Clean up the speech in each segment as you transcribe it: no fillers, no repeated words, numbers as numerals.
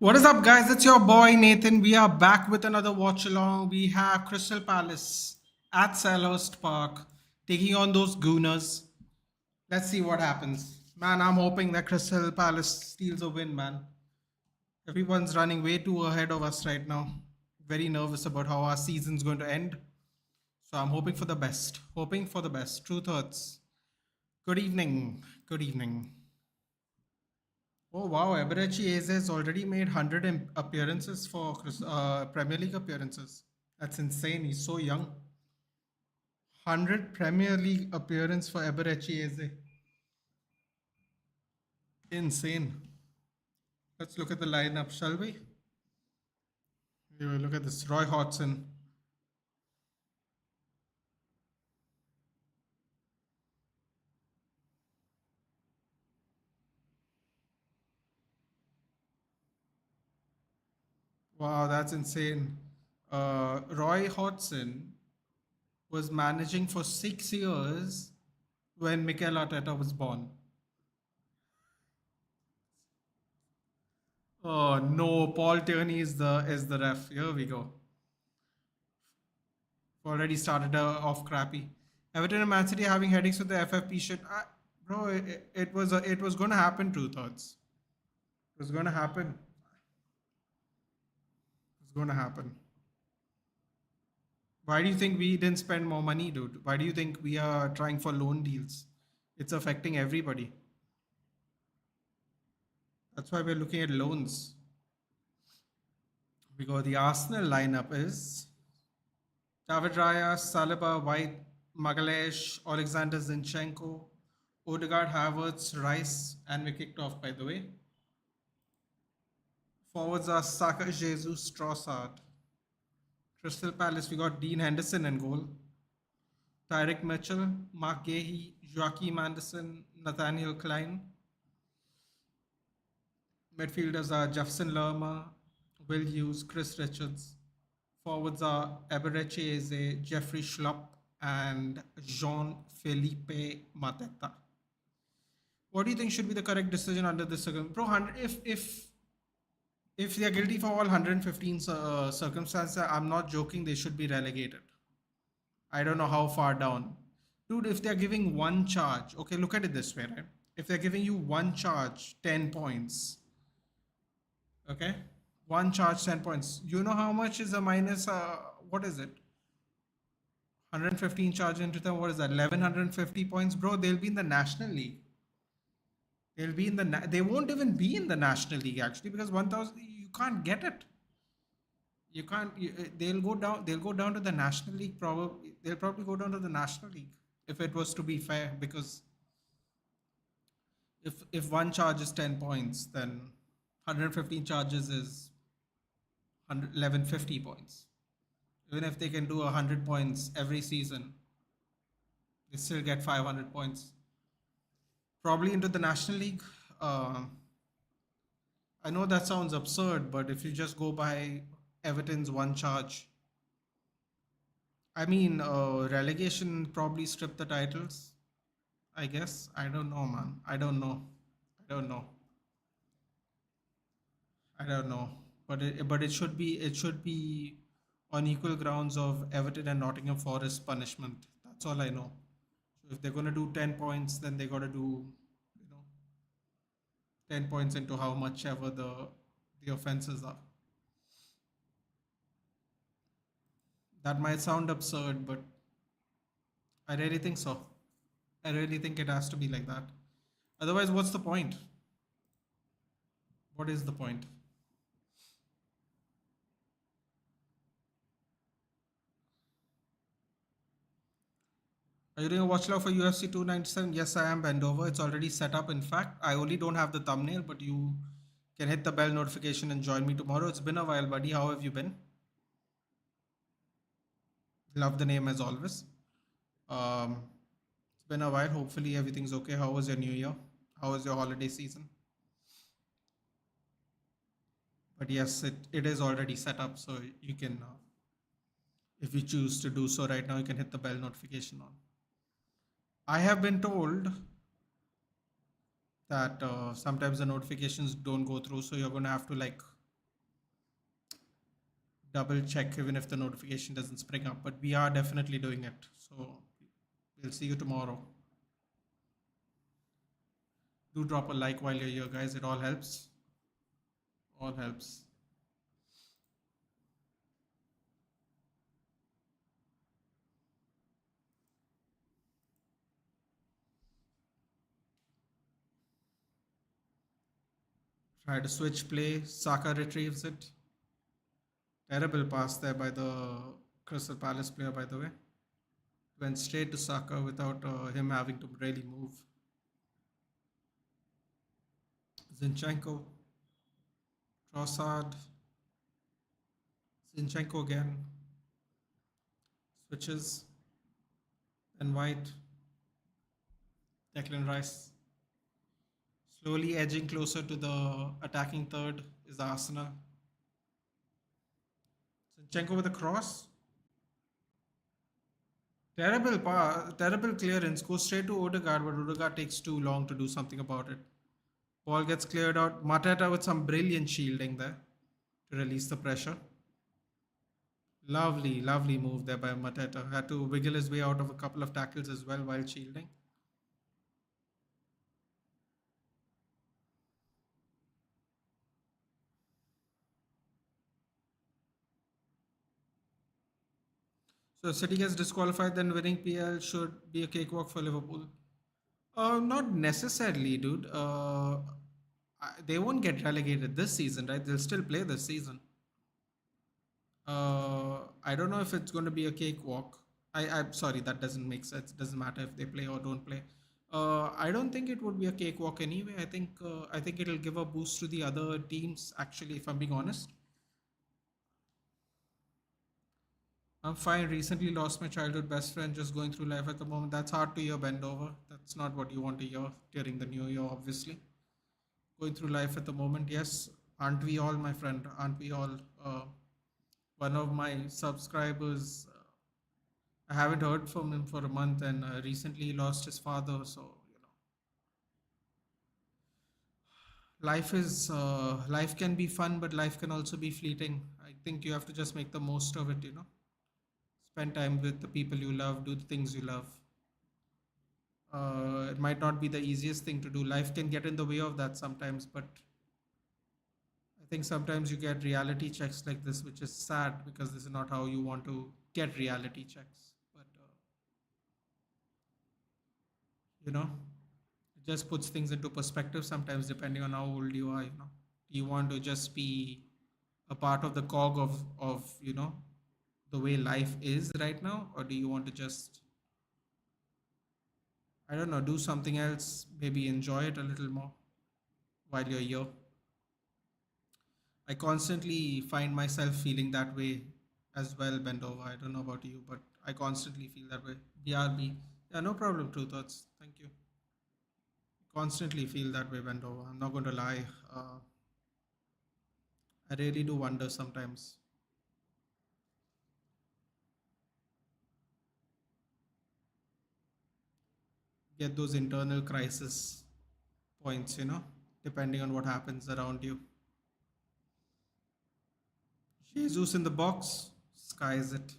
What is up, guys? It's your boy Nathan. We are back with another watch along. We have Crystal Palace at Selhurst Park taking on those Gooners. Let's see what happens. Man, I'm hoping that Crystal Palace steals a win, man. Everyone's running way too ahead of us right now. Very nervous about how our season's going to end. So I'm hoping for the best. Hoping for the best. True thoughts. Good evening. Good evening. Oh wow, Eberechi Eze has already made 100 appearances for Premier League appearances. That's insane. He's so young. 100 Premier League appearance for Eberechi Eze. Insane. Let's look at the lineup, shall we? We will look at this. Roy Hodgson. Wow, that's insane. Roy Hodgson was managing for 6 years when Mikel Arteta was born. Oh no, Paul Tierney is the ref. Here we go. Already started off crappy. Everton and Man City having headaches with the FFP shit. Bro, it was going to happen. Two thoughts. It was going to happen. It was going to happen. Why do you think we didn't spend more money, dude? Why do you think we are trying for loan deals? It's affecting everybody. That's why we're looking at loans. Because the Arsenal lineup is David Raya, Saliba, White, Magalhaes, Alexander Zinchenko, Odegaard, Havertz, Rice, and we kicked off, by the way. Forwards are Saka, Jesus, Trossard. Crystal Palace, we got Dean Henderson in goal. Tyrick Mitchell, Mark Gahey, Joachim Anderson, Nathaniel Klein. Midfielders are Jefferson Lerma, Will Hughes, Chris Richards. Forwards are Eberechi Eze, Jeffrey Schlupp, and Jean-Philippe Mateta. What do you think should be the correct decision under this circumstance? Bro, if they are guilty for all 115 circumstances, I'm not joking, they should be relegated. I don't know how far down. Dude, if they're giving one charge, okay, look at it this way, right? If they're giving you one charge, 10 points, okay? One charge, 10 points. You know how much is a minus, what is it? 115 charge into them, what is that? 1150 points, bro. They'll be in the National League. They'll be in the, they won't even be in the National League actually because 1000, you can't get it. You can't, they'll go down to the National League probably. They'll probably go down to the National League if it was to be fair because if one charge is 10 points, then 115 charges is 1150 points. Even if they can do 100 points every season, they still get 500 points. Probably into the National League. I know that sounds absurd, but if you just go by Everton's one charge, I mean, relegation probably stripped the titles. I guess. I don't know, man. I don't know. But it should be on equal grounds of Everton and Nottingham Forest punishment. That's all I know. So if they're gonna do 10 points, then they gotta do, 10 points into how much ever the offenses are. That might sound absurd, but I really think so. I really think it has to be like that. Otherwise, what's the point? What is the point? Are you doing a watch log for UFC 297? Yes, I am, bend over. It's already set up. In fact, I only don't have the thumbnail, but you can hit the bell notification and join me tomorrow. It's been a while, buddy. How have you been? Love the name as always. It's been a while. Hopefully everything's okay. How was your new year? How was your holiday season? But yes, it is already set up, so you can, if you choose to do so right now, you can hit the bell notification on. I have been told that sometimes the notifications don't go through, so you're going to have to like double check even if the notification doesn't spring up, but we are definitely doing it. So we'll see you tomorrow. Do drop a like while you're here, guys. It all helps. All helps. Try to switch play. Saka retrieves it. Terrible pass there by the Crystal Palace player, by the way. Went straight to Saka without him having to really move. Zinchenko. Trossard. Zinchenko again. Switches. And White. Declan Rice. Slowly edging closer to the attacking third is Arsenal. Zinchenko with a cross. Terrible clearance. Goes straight to Odegaard, but Odegaard takes too long to do something about it. Ball gets cleared out. Mateta with some brilliant shielding there to release the pressure. Lovely move there by Mateta. Had to wiggle his way out of a couple of tackles as well while shielding. So City gets disqualified, then winning PL should be a cakewalk for Liverpool. Not necessarily, dude. They won't get relegated this season, right? They'll still play this season. I don't know if it's going to be a cakewalk. I'm sorry, that doesn't make sense. Doesn't matter if they play or don't play. I don't think it would be a cakewalk anyway. I think it'll give a boost to the other teams. Actually, if I'm being honest, I'm fine. Recently lost my childhood best friend. Just going through life at the moment. That's hard to hear. Bend over. That's not what you want to hear during the new year, obviously. Going through life at the moment. Yes, aren't we all, my friend? Aren't we all? One of my subscribers. I haven't heard from him for a month, and recently he lost his father. So life can be fun, but life can also be fleeting. I think you have to just make the most of it. Spend time with the people you love, do the things you love. It might not be the easiest thing to do. Life can get in the way of that sometimes, but I think sometimes you get reality checks like this, which is sad because this is not how you want to get reality checks. But you know, it just puts things into perspective sometimes, depending on how old you are. Do you want to just be a part of the cog of the way life is right now, or do you want to just, I don't know, do something else, maybe enjoy it a little more while you're here? I constantly find myself feeling that way as well, Bendova. I don't know about you, but I constantly feel that way. BRB. Yeah, no problem, True Thoughts. Thank you. Constantly feel that way, Bendova. I'm not going to lie. I really do wonder sometimes. Get those internal crisis points, depending on what happens around you. Jesus in the box. Skies it.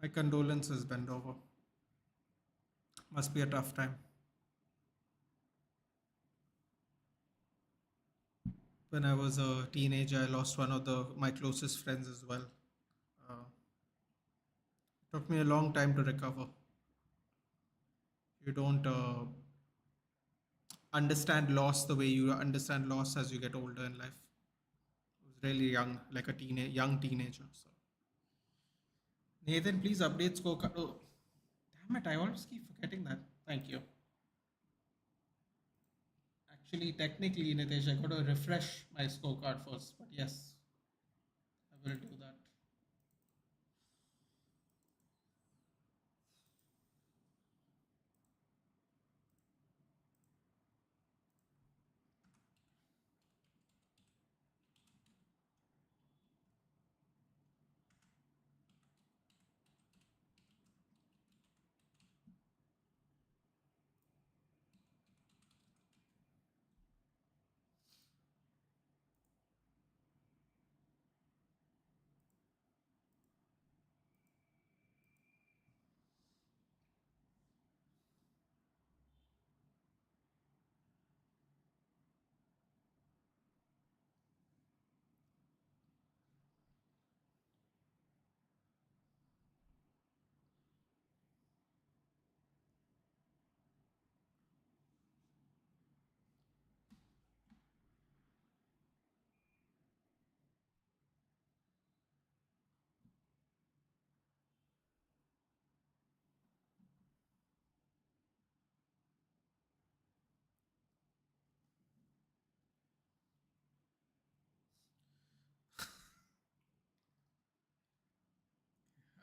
My condolences, Bendova. Must be a tough time. When I was a teenager, I lost one of my closest friends as well. Uh, Took me a long time to recover. You don't understand loss the way you understand loss as you get older in life. I was really young, like a young teenager. So, Nathan, please update scorecard. Oh, damn it! I always keep forgetting that. Thank you. Actually, technically, Nitesh, I got to refresh my scorecard first. But yes, I will do that.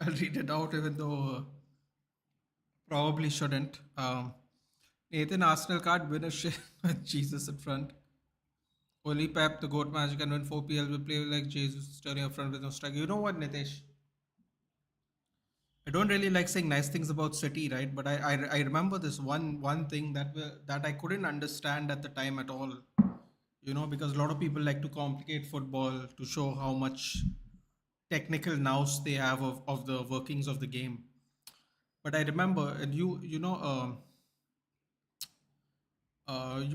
I'll read it out, even though probably shouldn't. Nathan Arsenal card winner shit with Jesus in front. Only Pep, the goat magic, and when 4 PL will play like Jesus turning up front with no strike. You know what, Nitesh? I don't really like saying nice things about City, right? But I remember this one thing that I couldn't understand at the time at all. You know, because a lot of people like to complicate football to show how much technical nous they have of the workings of the game. But I remember, and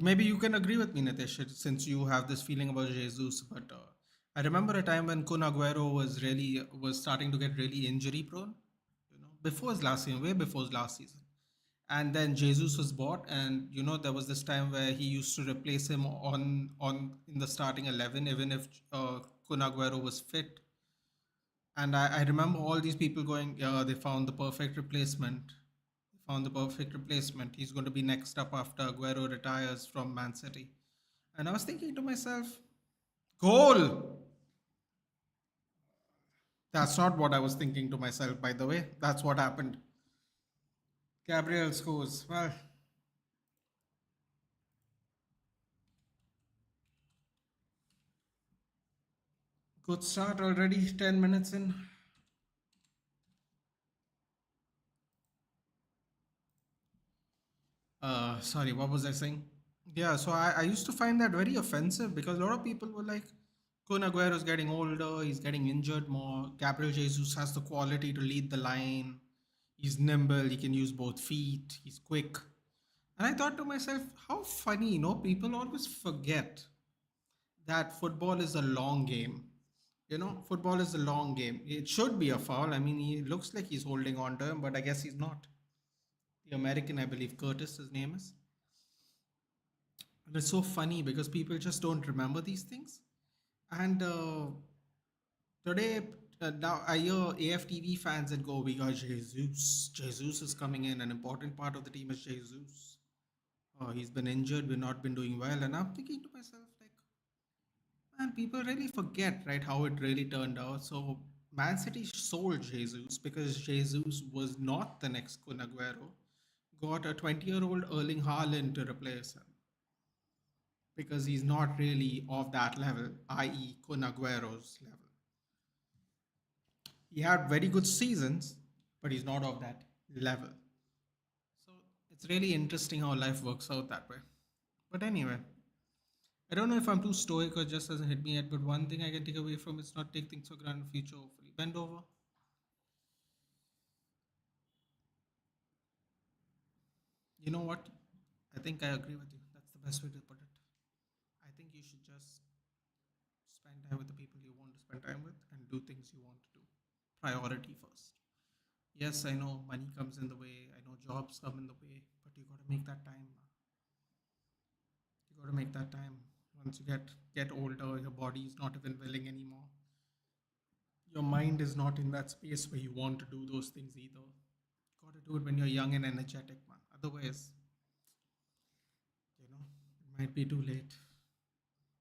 maybe you can agree with me, Nitesh, since you have this feeling about Jesus. But I remember a time when Kun Aguero was starting to get really injury prone. You know, before his last season, way before his last season, and then Jesus was bought, and you know there was this time where he used to replace him on in the starting 11, even if Kun Aguero was fit. And I remember all these people going, yeah, they found the perfect replacement. They found the perfect replacement. He's going to be next up after Aguero retires from Man City. And I was thinking to myself, goal! That's not what I was thinking to myself, by the way. That's what happened. Gabriel scores. Well, good start already, 10 minutes in. Sorry, what was I saying? Yeah, so I used to find that very offensive because a lot of people were like, Kun Aguero is getting older, he's getting injured more. Gabriel Jesus has the quality to lead the line. He's nimble, he can use both feet, he's quick. And I thought to myself, how funny, people always forget that football is a long game. You know, football is a long game. It should be a foul. I mean, he looks like he's holding on to him, but I guess he's not. The American, I believe, Curtis, his name is. And it's so funny because people just don't remember these things. And today, now I hear AFTV fans that go, we got Jesus. Jesus is coming in. An important part of the team is Jesus. He's been injured. We've not been doing well. And I'm thinking to myself, like, man, people really forget, right, how it really turned out. So Man City sold Jesus because Jesus was not the next Kun Aguero. Got a 20-year-old Erling Haaland to replace him because he's not really of that level, i.e., Kun Aguero's level. He had very good seasons, but he's not of that level. So it's really interesting how life works out that way. But anyway, I don't know if I'm too stoic or just hasn't hit me yet, but one thing I can take away from it's not take things for granted in the future, hopefully. Bend over. You know what? I think I agree with you. That's the best way to put it. I think you should just spend time with the people you want to spend time with and do things you want to do. Priority first. Yes, I know money comes in the way, I know jobs come in the way, but you got to make that time. You got to make that time. Once you get older, your body is not even willing anymore. Your mind is not in that space where you want to do those things either. You got to do it when you're young and energetic, man. Otherwise, it might be too late.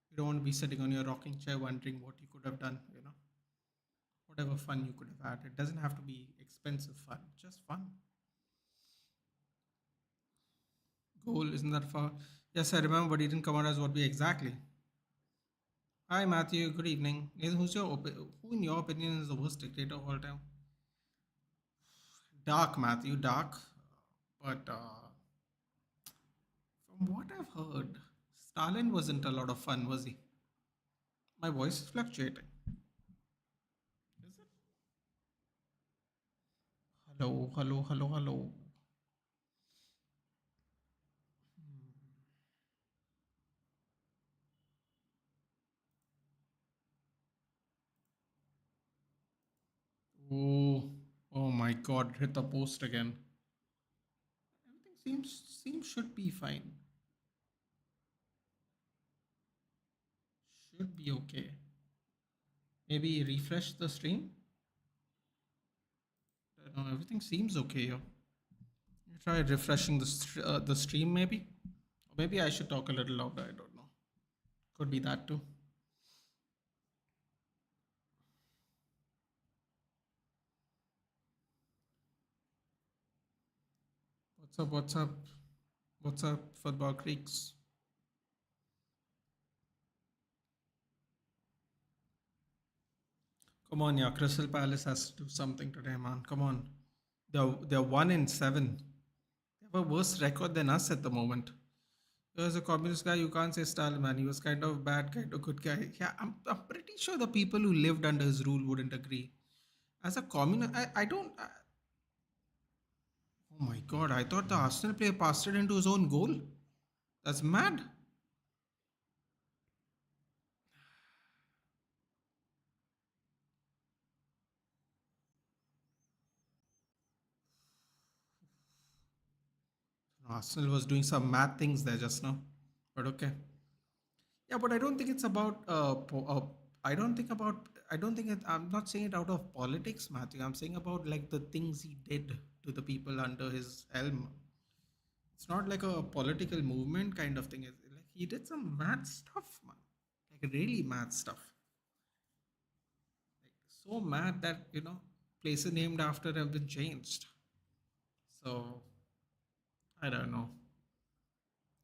You don't want to be sitting on your rocking chair wondering what you could have done. Whatever fun you could have had. It doesn't have to be expensive fun, just fun. Goal, isn't that far? Yes, I remember, but he didn't come out as what we exactly. Hi, Matthew. Good evening. Who, in your opinion, is the worst dictator of all time? Dark, Matthew, dark. But from what I've heard, Stalin wasn't a lot of fun, was he? My voice is fluctuating. Is it? Hello, hello, hello, hello. Oh, oh my God! Hit the post again. Everything seems should be fine. Should be okay. Maybe refresh the stream. No, everything seems okay here. You try refreshing the stream, maybe. Or maybe I should talk a little louder. I don't know. Could be that too. What's up? What's up? What's up, football creeks? Come on, yeah. Crystal Palace has to do something today, man. Come on. They're 1-7. They have a worse record than us at the moment. As a communist guy, you can't say Stalin, man. He was kind of bad, kind of good guy. Yeah, I'm pretty sure the people who lived under his rule wouldn't agree. As a communist, I don't. Oh my god, I thought the Arsenal player passed it into his own goal. That's mad. Arsenal was doing some mad things there just now. But okay. Yeah, but I don't think it's about. I don't think about. I don't think it. I'm not saying it out of politics, Matthew. I'm saying about like the things he did to the people under his helm. It's not like a political movement kind of thing. It's like he did some mad stuff, man. Like really mad stuff. Like so mad that places named after have been changed. So I don't know.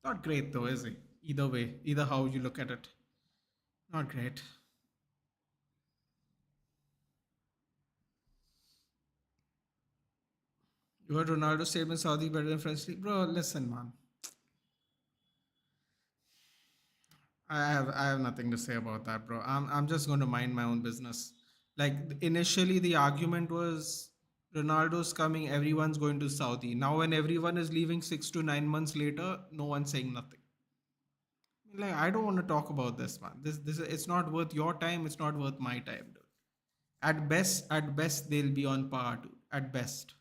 Not great though, is it? Either way, either how you look at it, not great. You heard Ronaldo statement Saudi better than French league, bro. Listen, man. I have nothing to say about that, bro. I'm just going to mind my own business. Like initially, the argument was Ronaldo's coming, everyone's going to Saudi. Now, when everyone is leaving 6 to 9 months later, no one's saying nothing. Like I don't want to talk about this, man. This it's not worth your time. It's not worth my time, dude. At best, they'll be on par, dude. At best.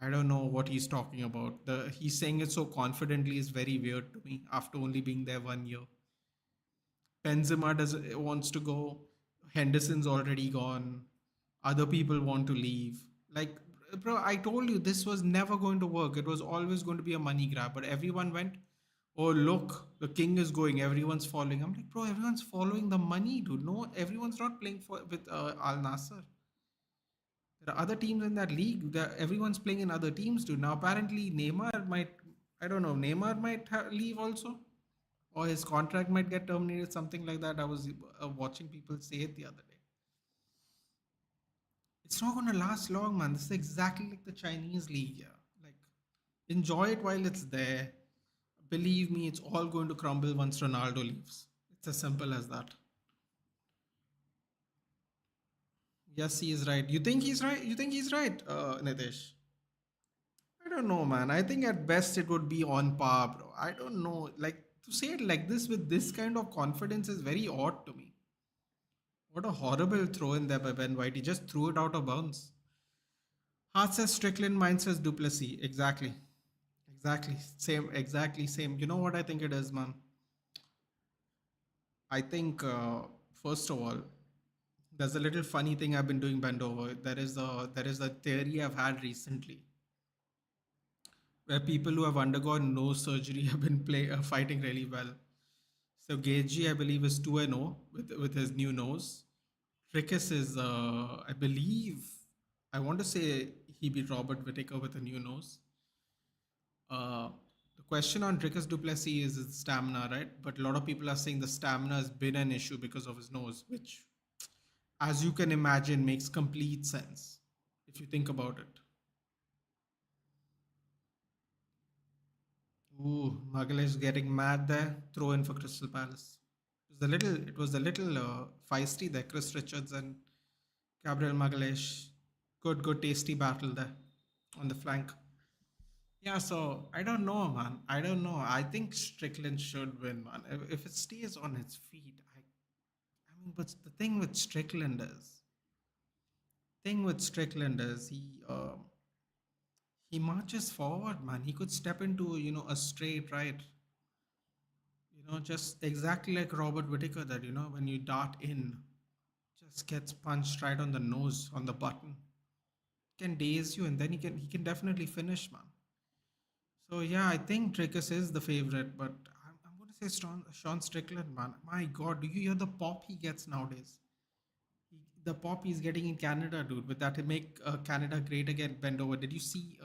I don't know what he's talking about. The he's saying it so confidently is very weird to me after only being there 1 year. Benzema does wants to go. Henderson's already gone. Other people want to leave. Like, bro, I told you this was never going to work. It was always going to be a money grab. But everyone went, oh look, the king is going. Everyone's following. I'm like, bro, everyone's following the money, dude. No, everyone's not playing for with Al Nasser. There are other teams in that league. Everyone's playing in other teams, dude. Now apparently Neymar might. I don't know. Neymar might leave also or his contract might get terminated, something like that. I was watching people say it the other day. It's not going to last long, man. This is exactly like the Chinese league. Yeah, like enjoy it while it's there. Believe me, it's all going to crumble once Ronaldo leaves. It's as simple as that. Yes, he is right. You think he's right? You think he's right, Nitish? I don't know, man. I think at best it would be on par, bro. I don't know. Like to say it like this with this kind of confidence is very odd to me. What a horrible throw in there by Ben White. He just threw it out of bounds. Heart says Strickland, mine says Duplessis. Exactly. Exactly. Same. Exactly same. You know what I think it is, man? I think, first of all, there's a little funny thing I've been doing bend over. There is a theory I've had recently where people who have undergone nose surgery have been fighting really well. So Gagey, I believe, is 2-0 with his new nose. Rickes is, I believe, I want to say he beat Robert Whittaker with a new nose. Uh, the question on Rickes Duplessis is his stamina, right? But a lot of people are saying the stamina has been an issue because of his nose, which, as you can imagine, makes complete sense if you think about it. Ooh, Magalhaes getting mad there. Throw in for Crystal Palace. It was a little feisty there. Chris Richards and Gabriel Magalhaes. Good, tasty battle there on the flank. Yeah, so I don't know, man. I don't know. I think Strickland should win, man. If it stays on its feet, I mean, but the thing with Strickland is he marches forward, man. He could step into a straight right, just exactly like Robert Whittaker. That when you dart in, just gets punched right on the nose on the button, can daze you, and then he can definitely finish, man. So yeah, I think Trickus is the favorite, but I'm going to say Sean Strickland, man. My God, do you hear the pop he gets nowadays? The pop he's getting in Canada, dude. With that, to make Canada great again, bend over. Did you see?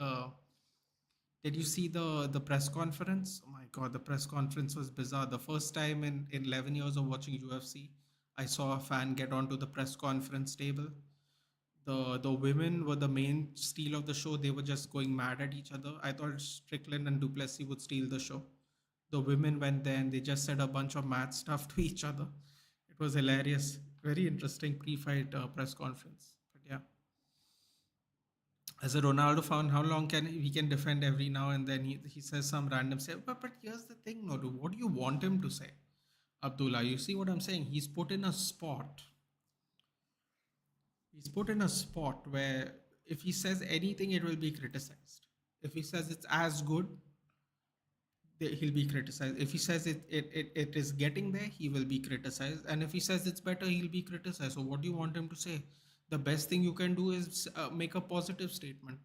Did you see the press conference? Oh my god, the press conference was bizarre. The first time in 11 years of watching UFC, I saw a fan get onto the press conference table. The women were the main steal of the show. They were just going mad at each other. I thought Strickland and Duplessis would steal the show. The women went there and they just said a bunch of mad stuff to each other. It was hilarious. Very interesting pre-fight press conference. But yeah, as a Ronaldo fan, how long can he can defend every now and then? He says some random say, but here's the thing, no, dude. What do you want him to say, Abdullah? You see what I'm saying? He's put in a spot. He's put in a spot where if he says anything, it will be criticized. If he says it's as good, he'll be criticized. If he says it is getting there, he will be criticized. And if he says it's better, he'll be criticized. So what do you want him to say? The best thing you can do is make a positive statement,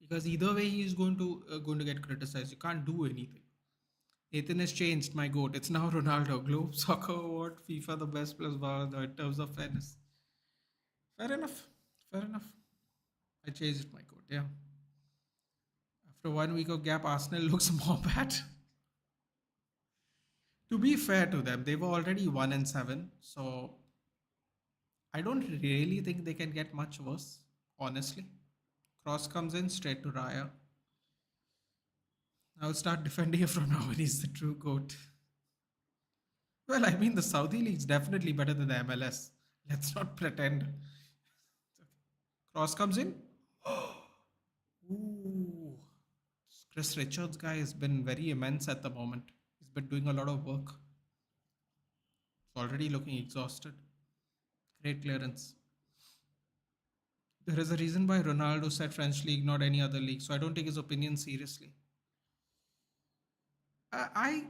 because either way he's going to get criticized. You can't do anything. Nathan has changed my goat. It's now Ronaldo. Globe Soccer Award, FIFA the best plus Barada in terms of fairness. Fair enough. Fair enough. I changed my goat. Yeah. After 1 week of gap, Arsenal looks more bad. To be fair to them, they were already 1-7, so I don't really think they can get much worse, honestly. Cross comes in straight to Raya. I'll start defending him from now when he's the true GOAT. Well, I mean, the Saudi League's definitely better than the MLS. Let's not pretend. Cross comes in. Ooh. Chris Richards guy has been very immense at the moment. He's been doing a lot of work. He's already looking exhausted. Great clearance. There is a reason why Ronaldo said French league, not any other league. So I don't take his opinion seriously. I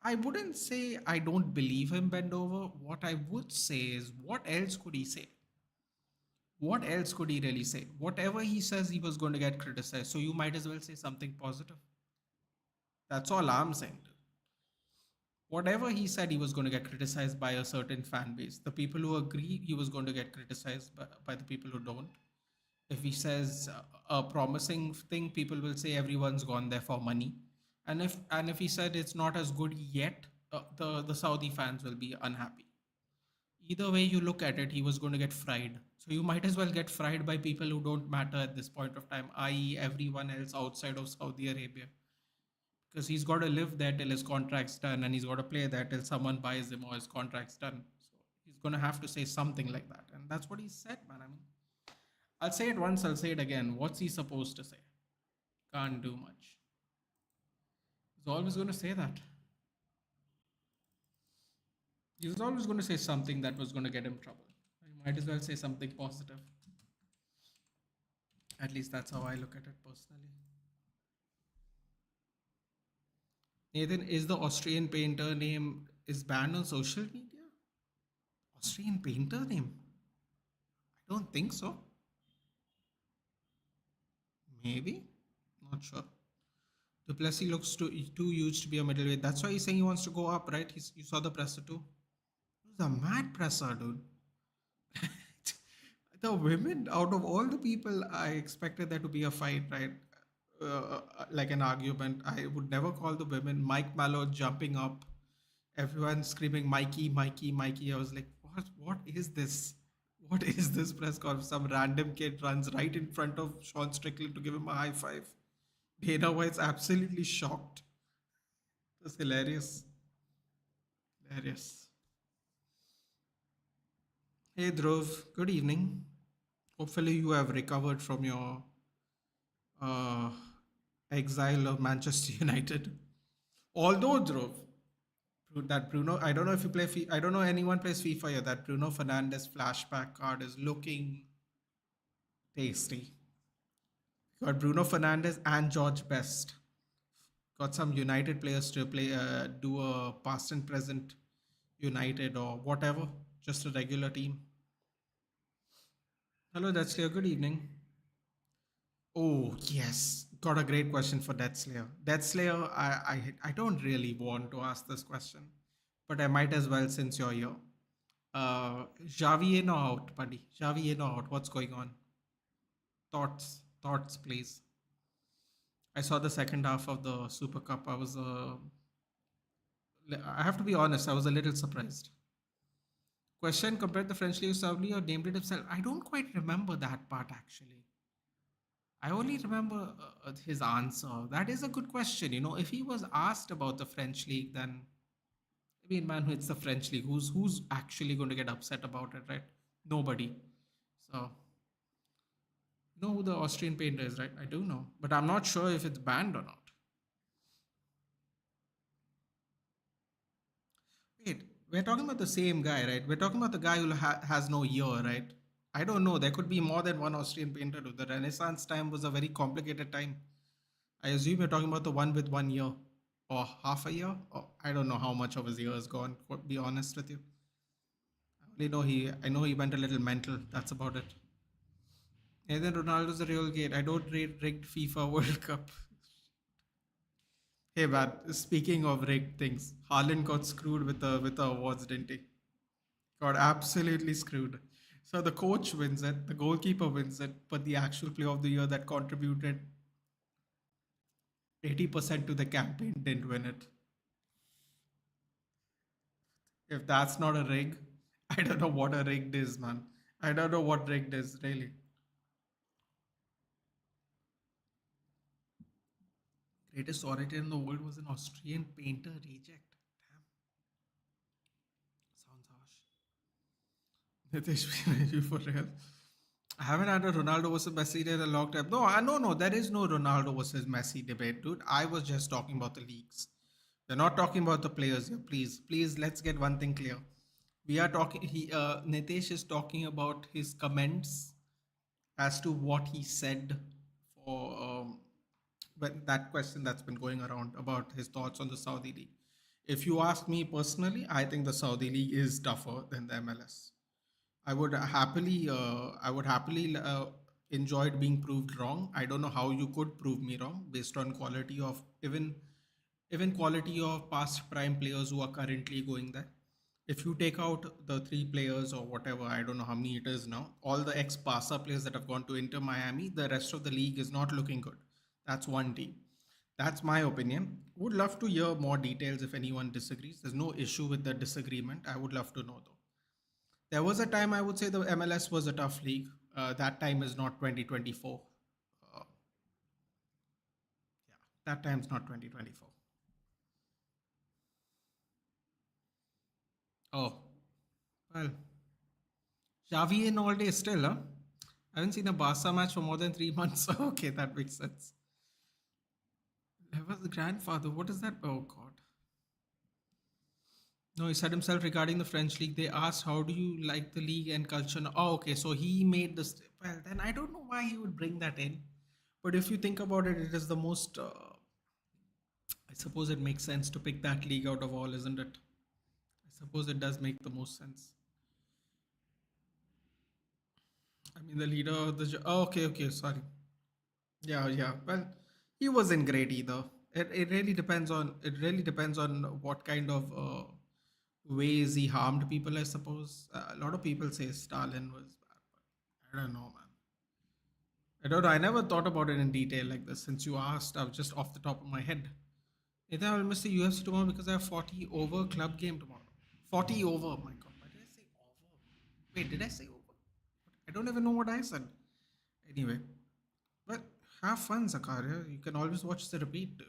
I wouldn't say I don't believe him bend over. What I would say is, what else could he say? What else could he really say? Whatever he says, he was going to get criticized. So you might as well say something positive. That's all I'm saying. Whatever he said, he was going to get criticized by a certain fan base. The people who agree, he was going to get criticized by the people who don't. If he says a promising thing, people will say everyone's gone there for money. And if he said it's not as good yet, the Saudi fans will be unhappy. Either way you look at it, he was going to get fried. So you might as well get fried by people who don't matter at this point of time, i.e., everyone else outside of Saudi Arabia. Because he's got to live there till his contract's done, and he's got to play there till someone buys him or his contract's done. So he's going to have to say something like that. And that's what he said, man. I mean, I'll say it once, I'll say it again. What's he supposed to say? Can't do much. He's always going to say that. He was always going to say something that was going to get him trouble. You might as well say something positive. At least that's how I look at it personally. Nathan, is the Austrian painter name is banned on social media? Austrian painter name? I don't think so. Maybe. Not sure. Duplessis looks too huge to be a middleweight. That's why he's saying he wants to go up, right? You saw the presser too. It was a mad presser, dude. The women, out of all the people, I expected there to be a fight, right? Like an argument. I would never call the women. Mike Mallow jumping up, everyone screaming, Mikey, Mikey, Mikey. I was like, what is this? What is this press conference? Some random kid runs right in front of Sean Strickland to give him a high five. Dana White's absolutely shocked. That's hilarious. Hilarious. Hey Dhruv, good evening. Hopefully you have recovered from your uh, exile of Manchester United. Although Dhruv, that Bruno, I don't know if you play, I don't know anyone plays FIFA here. That Bruno Fernandes flashback card is looking tasty. Got Bruno Fernandes and George Best. Got some United players to play, do a past and present United or whatever, just a regular team. Hello, Death Slayer. Good evening. Oh yes, got a great question for Death Slayer. Death Slayer, I don't really want to ask this question, but I might as well since you're here. Javier no out, buddy. Javier no out. What's going on? Thoughts, please. I saw the second half of the Super Cup. I have to be honest, I was a little surprised. Question: compared the French League to Saudi or named it himself? I don't quite remember that part actually. I only remember his answer. That is a good question. If he was asked about the French League, then I mean, man, it's the French League. Who's actually going to get upset about it, right? Nobody. So, you know who the Austrian painter is, right? I do know, but I'm not sure if it's banned or not. Wait, we're talking about the same guy, right? We're talking about the guy who has no year, right? I don't know. There could be more than one Austrian painter. The Renaissance time was a very complicated time. I assume you're talking about the one with 1 year or half a year. Or I don't know how much of his year is gone. To be honest with you, I know he went a little mental. That's about it. And then Ronaldo's a real gate. I don't rate rigged FIFA World Cup. Hey man, speaking of rigged things, Haaland got screwed with the awards, didn't he? Got absolutely screwed. So the coach wins it, the goalkeeper wins it, but the actual player of the year that contributed 80% to the campaign didn't win it. If that's not a rig, I don't know what a rigged is, man. I don't know what rigged is, really. Greatest orator in the world was an Austrian painter reject. Damn, sounds harsh. Nitish, you for real? I haven't had a Ronaldo versus Messi in a long time. No. There is no Ronaldo versus Messi debate, dude. I was just talking about the leagues. We're not talking about the players here. Please, let's get one thing clear. We are talking. Nitesh is talking about his comments as to what he said for but that question that's been going around about his thoughts on the Saudi league. If you ask me personally, I think the Saudi league is tougher than the MLS. I would happily enjoyed being proved wrong. I don't know how you could prove me wrong based on quality of even quality of past prime players who are currently going there. If you take out the three players or whatever, I don't know how many it is now, all the ex Barca players that have gone to Inter Miami, the rest of the league is not looking good. That's one team. That's my opinion. Would love to hear more details if anyone disagrees. There's no issue with the disagreement. I would love to know though. There was a time I would say the MLS was a tough league. That time is not 2024. Uh, yeah, that time's not 2024. Oh, well, Xavi in all day still, huh? I haven't seen a Barca match for more than 3 months. Okay, that makes sense. That was the grandfather. What is that? Oh, God. No, he said himself regarding the French league. They asked, "How do you like the league and culture?" Oh, okay. So he made this. Well, then I don't know why he would bring that in. But if you think about it, it is the most. I suppose it makes sense to pick that league out of all, isn't it? I suppose it does make the most sense. I mean, the leader of the. Oh, okay. Sorry. Yeah. Well, he wasn't great either. It really depends on what kind of ways he harmed people. I suppose a lot of people say Stalin was bad, but I don't know, man. I don't know. I never thought about it in detail like this. Since you asked, I was just off the top of my head. Either I will miss the UFC tomorrow because I have 40 over club game tomorrow. 40 over. Oh my God. Why did I say over? Wait, did I say over? I don't even know what I said. Anyway, but have fun, Zakaria. You can always watch the repeat, dude.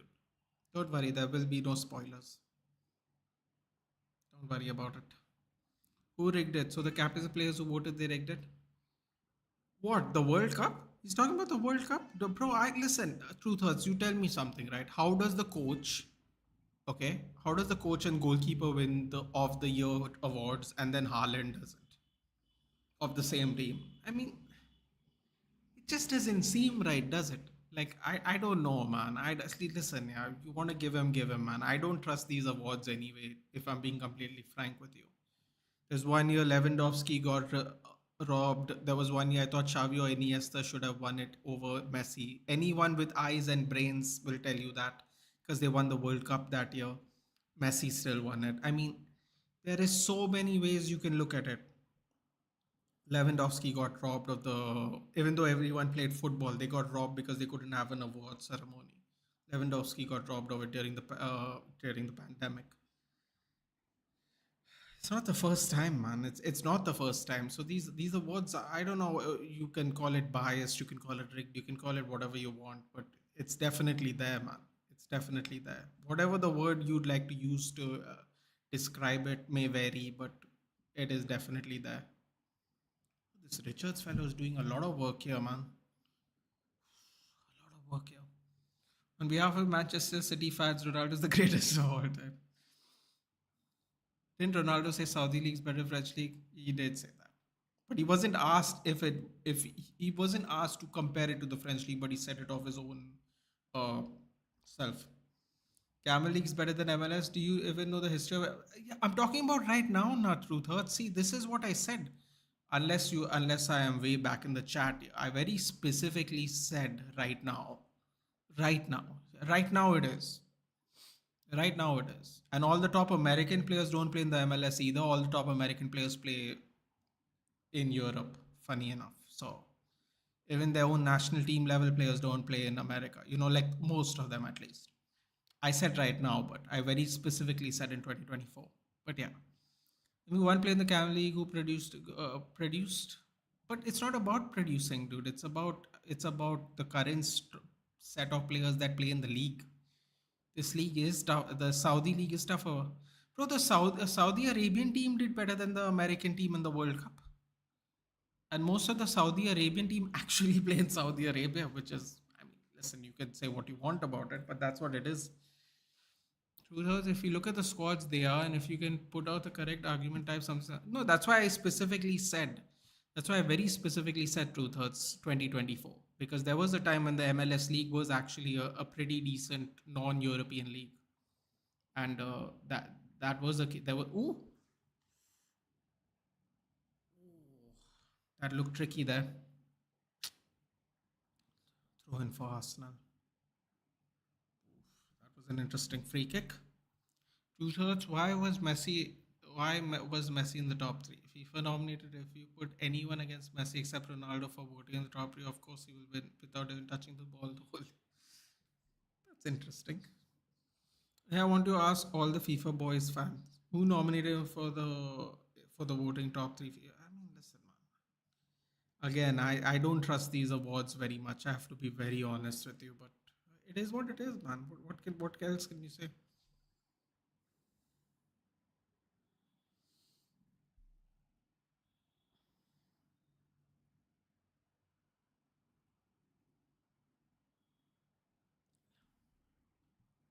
Don't worry, there will be no spoilers. Don't worry about it. Who rigged it? So the captains and players who voted, they rigged it. What? The World Cup? He's talking about the World Cup, bro. I listen. Truth hurts. You tell me something, right? How does the coach? Okay, how does the coach and goalkeeper win the of the year awards, and then Haaland doesn't of the same team? I mean, it just doesn't seem right, does it? Like I don't know, man. Listen, yeah. You want to give him, man. I don't trust these awards anyway. If I'm being completely frank with you. There's 1 year Lewandowski got robbed. There was 1 year I thought Xavi or Iniesta should have won it over Messi. Anyone with eyes and brains will tell you that because they won the World Cup that year. Messi still won it. I mean, there is so many ways you can look at it. Lewandowski got robbed of the. Even though everyone played football, they got robbed because they couldn't have an award ceremony. Lewandowski got robbed of it during the pandemic. It's not the first time, man. It's not the first time. So these awards, I don't know. You can call it biased, you can call it rigged, you can call it whatever you want, but it's definitely there, man. It's definitely there. Whatever the word you'd like to use to describe it may vary, but it is definitely there. This Richards fellow is doing a lot of work here, man. A lot of work here. On behalf of Manchester City fans, Ronaldo is the greatest of all time. Didn't Ronaldo say Saudi League's better French League? He did say that. But he wasn't asked if he wasn't asked to compare it to the French League, but he said it off his own uh, self. Camel League's better than MLS. Do you even know the history of it? Yeah, I'm talking about right now, not Truth Hurts. See, this is what I said. Unless I am way back in the chat, I very specifically said right now. Right now. Right now it is. Right now it is. And all the top American players don't play in the MLS either. All the top American players play in Europe, funny enough. So even their own national team level players don't play in America, like most of them at least. I said right now, but I very specifically said in 2024. But yeah, I mean, one player in the Camel League who produced, but it's not about producing, dude. It's about the current set of players that play in the league. This league is tough. The Saudi league is tougher. Bro, the Saudi Arabian team did better than the American team in the World Cup. And most of the Saudi Arabian team actually play in Saudi Arabia, which is, I mean, listen, you can say what you want about it, but that's what it is. Truth is, if you look at the squads they are, and if you can put out the correct argument type, something. No, that's why I specifically said, that's why I very specifically said Truth Hurts 2024, because there was a time when the MLS league was actually a pretty decent non-European league, and that was a there was ooh, that looked tricky there. Throw in for Arsenal. That was an interesting free kick. Truth Hurts, why was Messi? Was Messi in the top three? FIFA nominated if you put anyone against Messi except Ronaldo for voting in the top three, of course he will win without even touching the ball. The whole. That's interesting. Yeah, I want to ask all the FIFA boys fans who nominated him for the voting top three. I mean, listen, man. Again, I don't trust these awards very much. I have to be very honest with you, but it is what it is, man. What else can you say?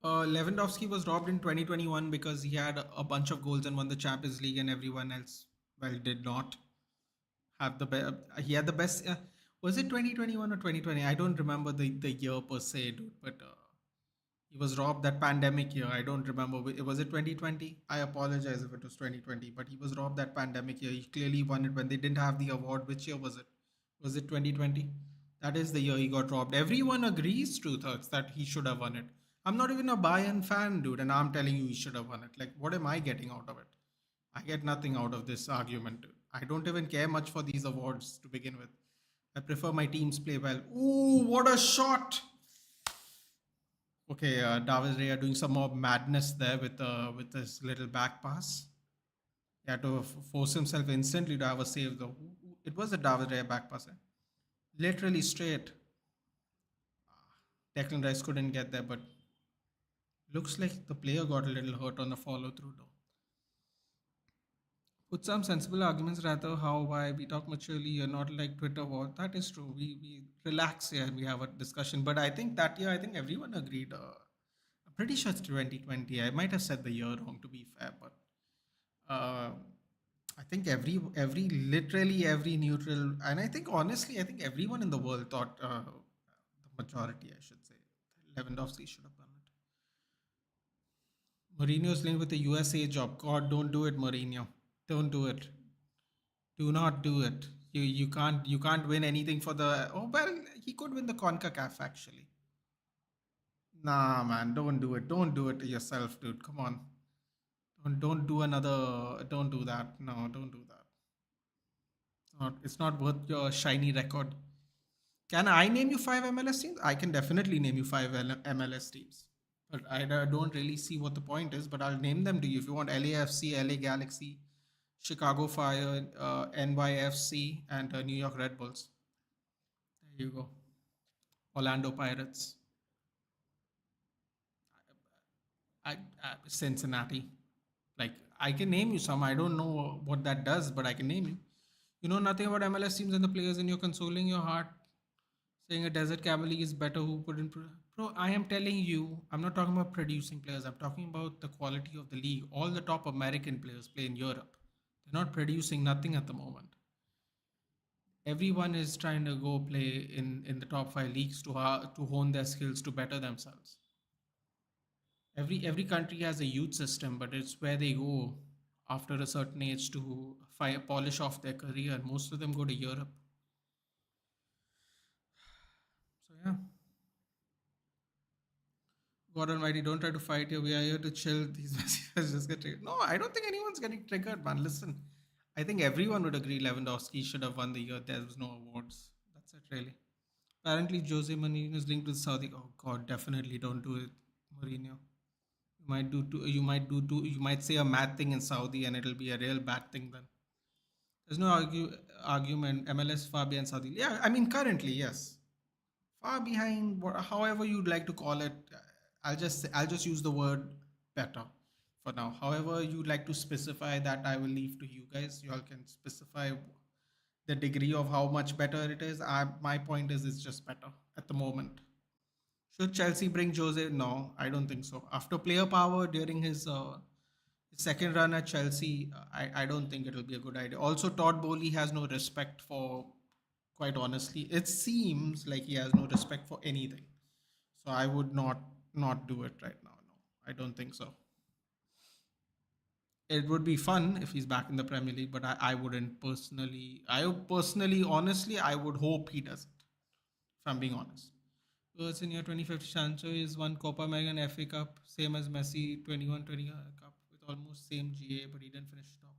Lewandowski was robbed in 2021 because he had a bunch of goals and won the Champions League, and everyone else, well, did not have the best. He had the best. Was it 2021 or 2020? I don't remember the year per se, dude. But he was robbed that pandemic year. I don't remember. Was it 2020? I apologize if it was 2020, but he was robbed that pandemic year. He clearly won it when they didn't have the award. Which year was it? Was it 2020? That is the year he got robbed. Everyone agrees, Truth Hurts, that he should have won it. I'm not even a Bayern fan, dude, and I'm telling you he should have won it. Like, what am I getting out of it? I get nothing out of this argument. I don't even care much for these awards to begin with. I prefer my teams play well. Ooh, what a shot! Okay, David Rea doing some more madness there with this little back pass. He had to force himself instantly to have a save though. It was a David Rea back pass. Literally straight. Declan Rice couldn't get there, but looks like the player got a little hurt on the follow through though. Put some sensible arguments rather how why we talk maturely, you're not like Twitter war. That is true. We relax here and we have a discussion. But I think that year I think everyone agreed. I'm pretty sure it's 2020. I might have said the year wrong to be fair, but I think every literally every neutral, and I think honestly I think everyone in the world thought the majority I should say Lewandowski should have done it. Mourinho's linked with the USA job. God, don't do it, Mourinho. Don't do it. Do not do it. You can't win anything for the. Oh well, he could win the Concacaf actually. Nah, man, don't do it. Don't do it to yourself, dude. Come on. Don't do another. Don't do that. No, don't do that. It's not worth your shiny record. Can I name you five MLS teams? I can definitely name you five MLS teams. But I don't really see what the point is, but I'll name them to you. If you want LAFC, LA Galaxy, Chicago Fire, NYFC, and New York Red Bulls. There you go. Orlando Pirates, Cincinnati. Like, I can name you some. I don't know what that does, but I can name you. You know nothing about MLS teams and the players, and you're consoling your heart saying a Desert Camel League is better. Who put in bro? I am telling you, I'm not talking about producing players. I'm talking about the quality of the league. All the top American players play in Europe. They're not producing nothing at the moment. Everyone is trying to go play in the top five leagues to hone their skills to better themselves. Every country has a youth system, but it's where they go after a certain age to polish off their career. Most of them go to Europe. So yeah. God Almighty, don't try to fight here. We are here to chill. These messages just get triggered. No, I don't think anyone's getting triggered, man. Listen, I think everyone would agree Lewandowski should have won the year. There was no awards. That's it, really. Apparently, Jose Mourinho is linked with Saudi. Oh God, definitely don't do it, Mourinho. You might say a mad thing in Saudi, and it'll be a real bad thing then. There's no argument. MLS far behind Saudi. Yeah, I mean currently, yes, far behind. However you'd like to call it. I'll just use the word better for now. However you'd like to specify that, I will leave to you guys. You all can specify the degree of how much better it is. My point is it's just better at the moment. Should Chelsea bring Jose? No, I don't think so. After player power during his second run at Chelsea, I don't think it'll be a good idea. Also, Todd Bowley has no respect for, quite honestly, it seems like he has no respect for anything. So I would not do it right now. No, I don't think so. It would be fun if he's back in the Premier League, but I wouldn't personally. Honestly, I would hope he doesn't. If I'm being honest. Was in year 2050, Sancho is one Copa America and FA Cup, same as Messi 21-20 Cup with almost same GA, but he didn't finish top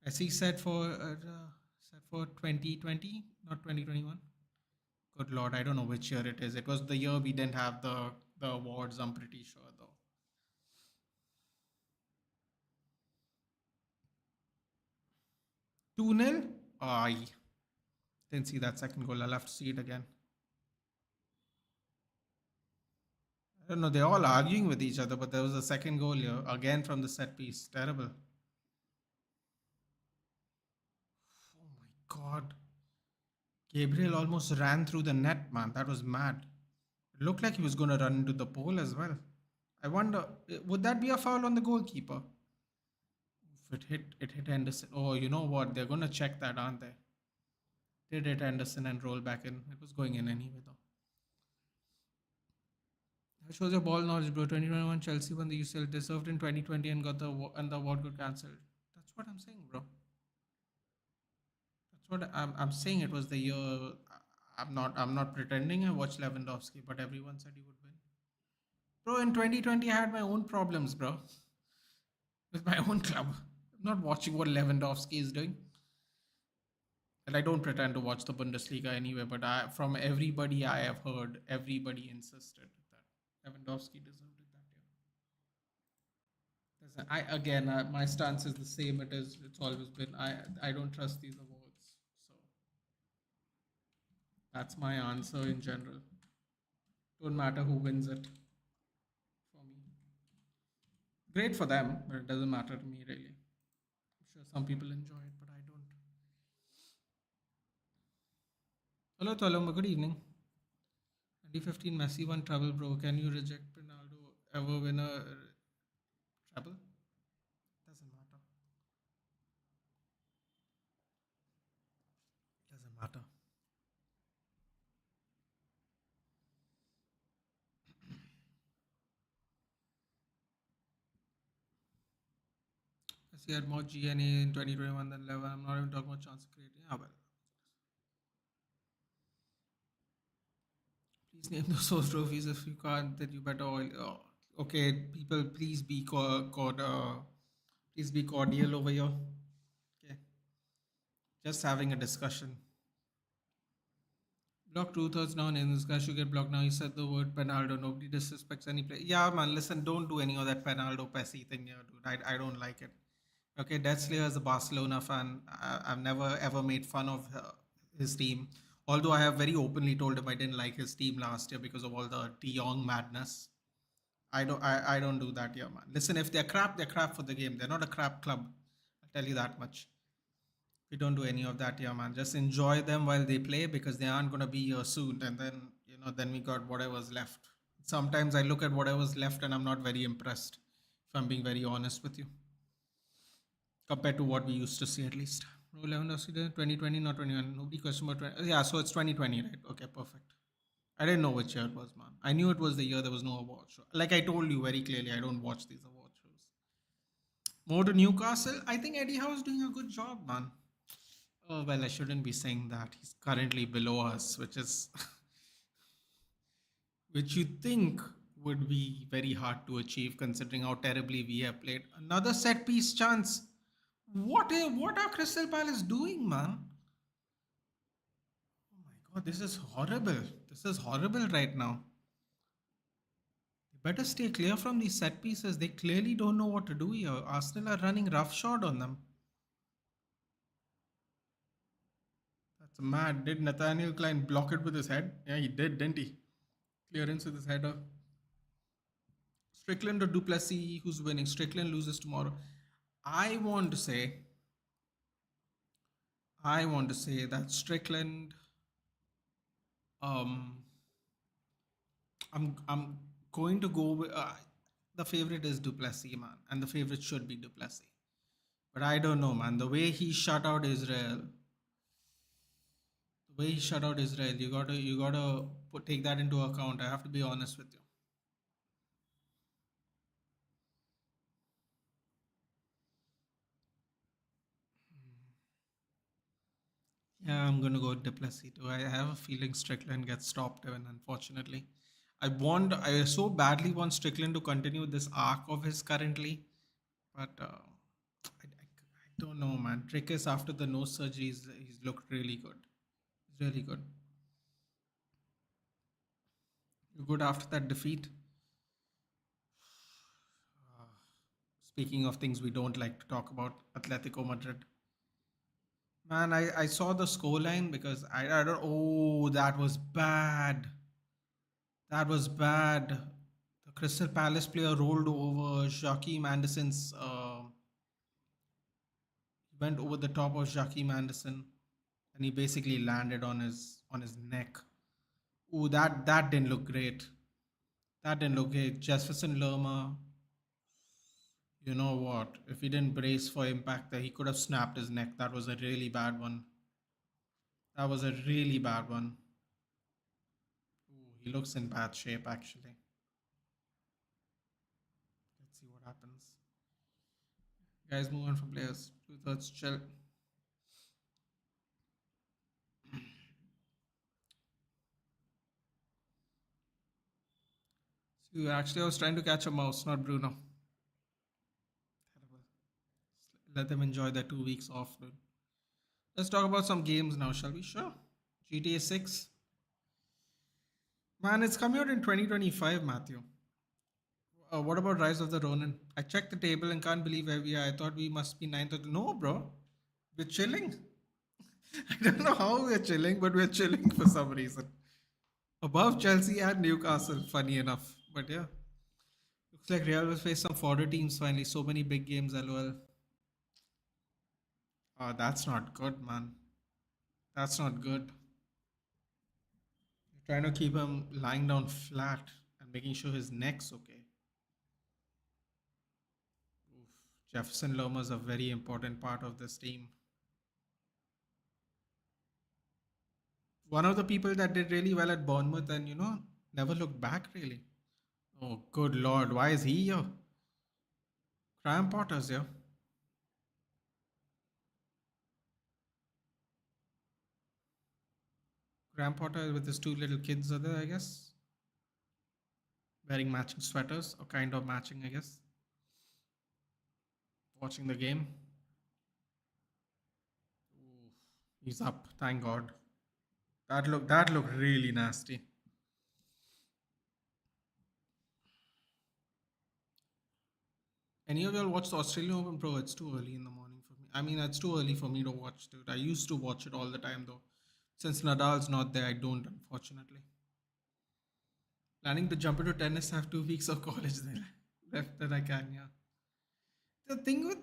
10. Messi set for 2020, not 2021. Good lord, I don't know which year it is. It was the year we didn't have the awards. I'm pretty sure though. 2-0. I didn't see that second goal. I'll have to see it again. I don't know. They're all arguing with each other, but there was a second goal here again from the set piece. Terrible. Oh my god. Gabriel almost ran through the net, man. That was mad. It looked like he was going to run into the pole as well. I wonder, would that be a foul on the goalkeeper? If it hit Henderson. Oh, you know what? They're going to check that, aren't they? Did hit Henderson and roll back in. It was going in anyway, though. That shows your ball knowledge, bro. 2021 Chelsea won the UCL, deserved in 2020 and the award got cancelled. That's what I'm saying, bro. That's what I'm saying. It was the year. I'm not pretending I watched Lewandowski, but everyone said he would win. Bro, in 2020 I had my own problems, bro. With my own club. I'm not watching what Lewandowski is doing. And I don't pretend to watch the Bundesliga anyway, but from everybody I have heard, everybody insisted that Lewandowski deserved it that year. My stance is the same. It's always been. I don't trust these awards. So that's my answer in general. Don't matter who wins it for me. Great for them, but it doesn't matter to me really. I'm sure some people enjoy it, but I don't. Hello, Toloma. Good evening. 2015 Messi won treble, bro. Can you reject Ronaldo ever win a treble? Doesn't matter. Doesn't matter. Messi had more GNA in 2021 than 11. I'm not even talking about chance of creating. Yeah, well. Please name those source trophies. If you can't, then you better oil. Oh, okay, people, please be please be cordial over here. Okay, just having a discussion. Block two-thirds down, and this guy should get blocked now. He said the word Penaldo. Nobody disrespects any player. Yeah, man, listen, don't do any of that Penaldo Pessi thing here, dude. I don't like it. Okay, Dead Slayer is a Barcelona fan. I've never ever made fun of his team. Although I have very openly told him I didn't like his team last year because of all the De Jong madness. I don't do that here, man. Listen, if they're crap for the game. They're not a crap club. I'll tell you that much. We don't do any of that here, man. Just enjoy them while they play because they aren't gonna be here soon. And then then we got whatever's left. Sometimes I look at whatever's left and I'm not very impressed. If I'm being very honest with you, compared to what we used to see at least. No 11 2020, not 21. Nobody question about 20. Yeah, so it's 2020, right? Okay, perfect. I didn't know which year it was, man. I knew it was the year there was no award show. Like I told you very clearly, I don't watch these award shows. More to Newcastle. I think Eddie Howe's doing a good job, man. Oh well, I shouldn't be saying that. He's currently below us, which is which you think would be very hard to achieve considering how terribly we have played. Another set piece chance. What are Crystal Palace doing, man? Oh my god, this is horrible. This is horrible right now. They better stay clear from these set pieces. They clearly don't know what to do here. Arsenal are running roughshod on them. That's mad. Did Nathaniel Klein block it with his head? Yeah, he did, didn't he? Clearance with his header. Strickland or Duplessis, who's winning? Strickland loses tomorrow. I want to say, I want to say that Strickland. Um, I'm going to go with the favorite is Duplessis, man, and the favorite should be Duplessis. But I don't know, man. The way he shut out Israel, you gotta take that into account. I have to be honest with you. Yeah, I'm gonna go with Duplessis too. I have a feeling Strickland gets stopped even, unfortunately. I so badly want Strickland to continue this arc of his currently, but I don't know, man. Trick is after the nose surgery, he's looked really good. He's really good. You good after that defeat? Speaking of things we don't like to talk about, Atletico Madrid. Man, I saw the scoreline because I don't. Oh, that was bad. That was bad. The Crystal Palace player rolled over Joachim Anderson's. Went over the top of Joachim Anderson, and he basically landed on his neck. Ooh, that didn't look great. That didn't look great. Jefferson Lerma, you know what? If he didn't brace for impact, there he could have snapped his neck. That was a really bad one. That was a really bad one. Ooh, he looks in bad shape actually. Let's see what happens. Guys, move on from players. Two-thirds chill. So actually, I was trying to catch a mouse, not Bruno. Terrible. Let them enjoy their 2 weeks off, dude. Let's talk about some games now, shall we? Sure. GTA 6. Man, it's coming out in 2025, Matthew. What about Rise of the Ronin? I checked the table and can't believe where we are. I thought we must be ninth. No, bro. We're chilling. I don't know how we're chilling, but we're chilling for some reason. Above Chelsea and Newcastle, funny enough. But yeah. Looks like Real will face some fodder teams finally. So many big games, lol. That's not good, man. That's not good. You're trying to keep him lying down flat and making sure his neck's okay. Oof. Jefferson Lerma is a very important part of this team. One of the people that did really well at Bournemouth and, never looked back really. Oh, good lord. Why is he here? Graham Potter's here. Graham Potter with his two little kids are there, I guess. Wearing matching sweaters, or kind of matching, I guess. Watching the game. Oof. He's up, thank God. That looked really nasty. Any of y'all watch the Australian Open Pro? It's too early in the morning for me. I mean, it's too early for me to watch, dude. I used to watch it all the time though. Since Nadal's not there, I don't, unfortunately. Planning to jump into tennis, have 2 weeks of college there left that I can, yeah. The thing with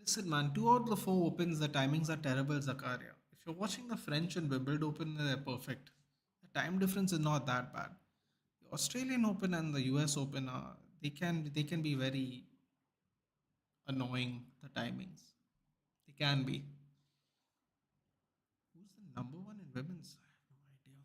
listen man, two out of the four opens, the timings are terrible, Zakaria. If you're watching the French and Wimbledon Open, they're perfect. The time difference is not that bad. The Australian Open and the US Open are they can be very annoying, the timings. They can be. Who's the number one in women's? I have no idea.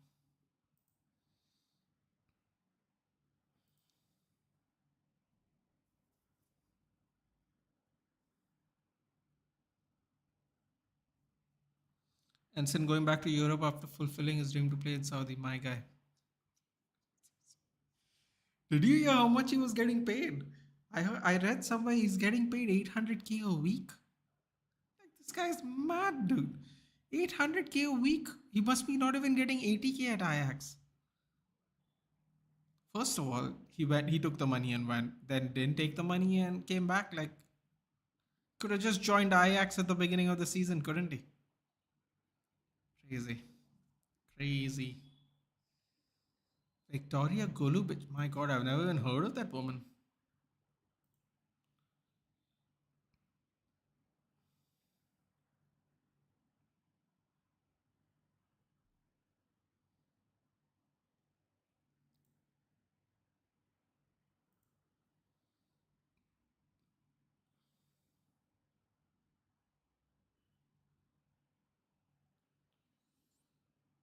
And Sin going back to Europe after fulfilling his dream to play in Saudi, my guy. Did you hear how much he was getting paid? I read somewhere he's getting paid 800K a week. Like this guy's mad, dude. 800K a week. He must be not even getting 80K at Ajax. First of all, he took the money and went, then didn't take the money and came back. Like could have just joined Ajax at the beginning of the season, couldn't he? Crazy. Crazy. Victoria Golubic. My god, I've never even heard of that woman.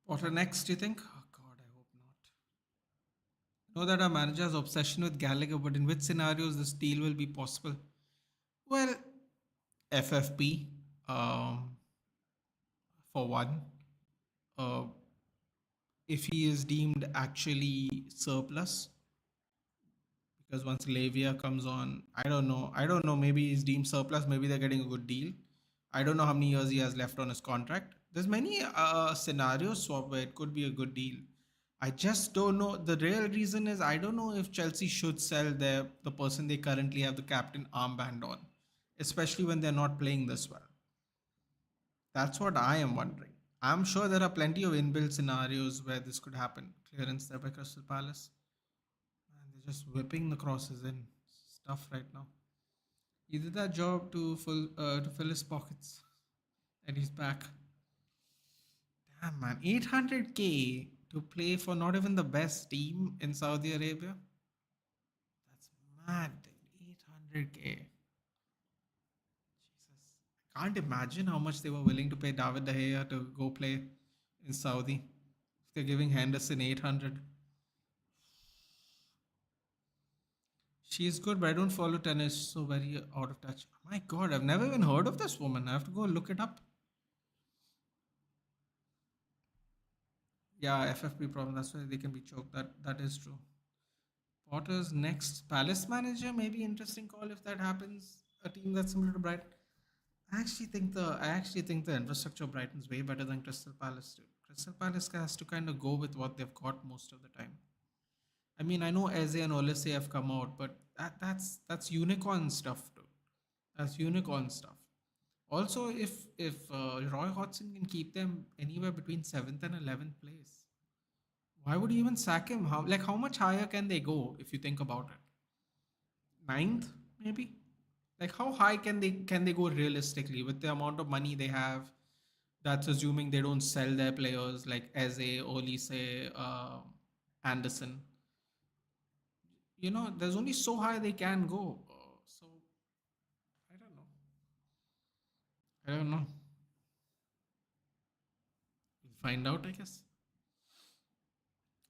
What next, do you think? Oh god, I hope not. Know that our manager has obsession with Gallagher, but in which scenarios this deal will be possible? Well, FFP, for one. Uh, if he is deemed actually surplus, because once Lavia comes on, I don't know. I don't know. Maybe he's deemed surplus. Maybe they're getting a good deal. I don't know how many years he has left on his contract. There's many scenarios swap where it could be a good deal. I just don't know. The real reason is I don't know if Chelsea should sell the person they currently have the captain armband on, especially when they're not playing this well. That's what I am wondering. I'm sure there are plenty of inbuilt scenarios where this could happen. Clearance there by Crystal Palace. And they're just whipping the crosses in. Stuff right now. He did that job to fill his pockets, and he's back. Damn man, 800K to play for not even the best team in Saudi Arabia. That's mad. 800K. Jesus, I can't imagine how much they were willing to pay David De Gea to go play in Saudi. If they're giving Henderson 800. She is good, but I don't follow tennis, so very out of touch. My God, I've never even heard of this woman. I have to go look it up. Yeah, FFP problem. That's why they can be choked. That is true. Potter's next Palace manager may be interesting call if that happens. A team that's similar to Brighton. I actually think the infrastructure of Brighton's way better than Crystal Palace too. Crystal Palace has to kind of go with what they've got most of the time. I mean, I know Eze and Olise have come out, but that's unicorn stuff too. That's unicorn stuff. Also, if Roy Hodgson can keep them anywhere between 7th and 11th place, why would you even sack him? How much higher can they go if you think about it? Ninth, maybe. Like how high can they go realistically with the amount of money they have? That's assuming they don't sell their players like Eze, Olise, Anderson. There's only so high they can go. So I don't know. I don't know. We'll find out, I guess.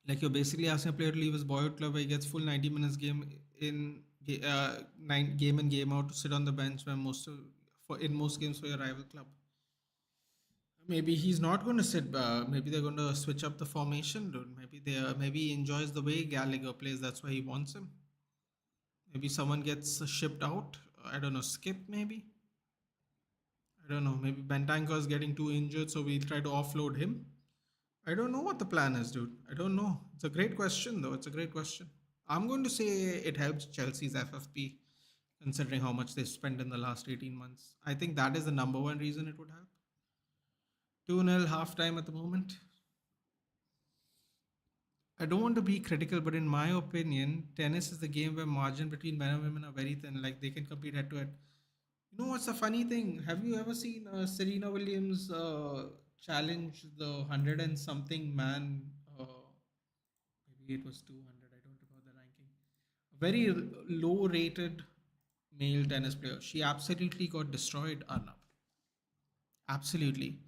Like you're basically asking a player to leave his boyhood club where he gets full 90 minutes game in game out to sit on the bench where in most games for your rival club. Maybe he's not going to sit. Maybe they're going to switch up the formation, dude. Maybe he enjoys the way Gallagher plays. That's why he wants him. Maybe someone gets shipped out. I don't know. Skip maybe. I don't know. Maybe Bentancur is getting too injured, so we'll try to offload him. I don't know what the plan is, dude. I don't know. It's a great question, though. It's a great question. I'm going to say it helps Chelsea's FFP, considering how much they spent in the last 18 months. I think that is the number one reason it would help. 2-0 halftime at the moment. I don't want to be critical, but in my opinion, tennis is the game where margin between men and women are very thin. Like they can compete head to head. You know what's the funny thing? Have you ever seen Serena Williams challenge the hundred and something man? Maybe it was 200. I don't remember the ranking. Very low rated male tennis player. She absolutely got destroyed, Arnab. Absolutely.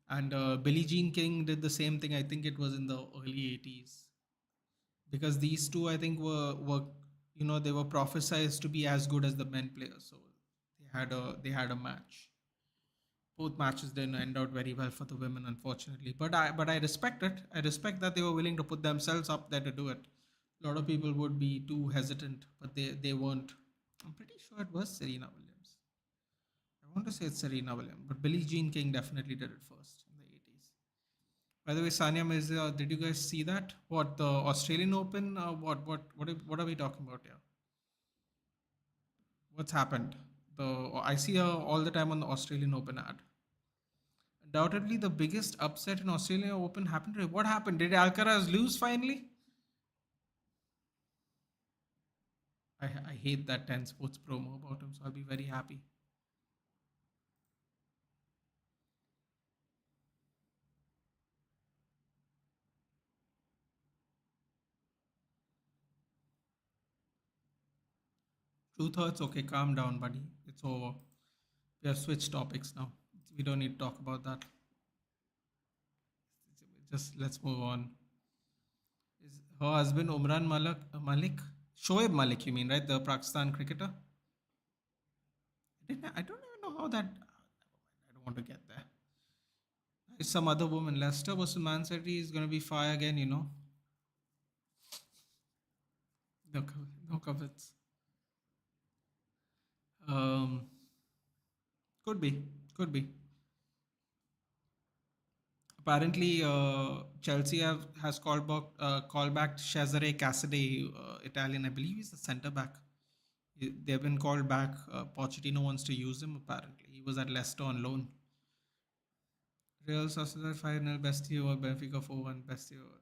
And Billie Jean King did the same thing. I think it was in the early 80s. Because these two, I think, were they were prophesized to be as good as the men players. So they had a match. Both matches didn't end out very well for the women, unfortunately. But I respect it. I respect that they were willing to put themselves up there to do it. A lot of people would be too hesitant, but they weren't. I'm pretty sure it was Serena Williams. I want to say it's Serena Williams, but Billie Jean King definitely did it first in the 80s. By the way, Sanya Mirza, did you guys see that? What, the Australian Open? What are we talking about here? What's happened? I see her all the time on the Australian Open ad. Undoubtedly, the biggest upset in Australian Open happened today. What happened? Did Alcaraz lose finally? I hate that 10 Sports promo about him, so I'll be very happy. Truth hurts. Okay, calm down, buddy. It's over. We have switched topics now. We don't need to talk about that. Just let's move on. Is her husband Umran Malik? Shoaib Malik, you mean, right? The Pakistan cricketer? I don't even know how that. I don't want to get there. It's some other woman. Leicester versus Man City is going to be fire again, you know. No, no covets. Um, could be. Could be. Apparently, Chelsea has called back Cesare Casadei, Italian. I believe he's the centre back. They've been called back. Pochettino wants to use him. Apparently, he was at Leicester on loan. Real Sociedad 5-0, best year over Benfica 4-1, best year over.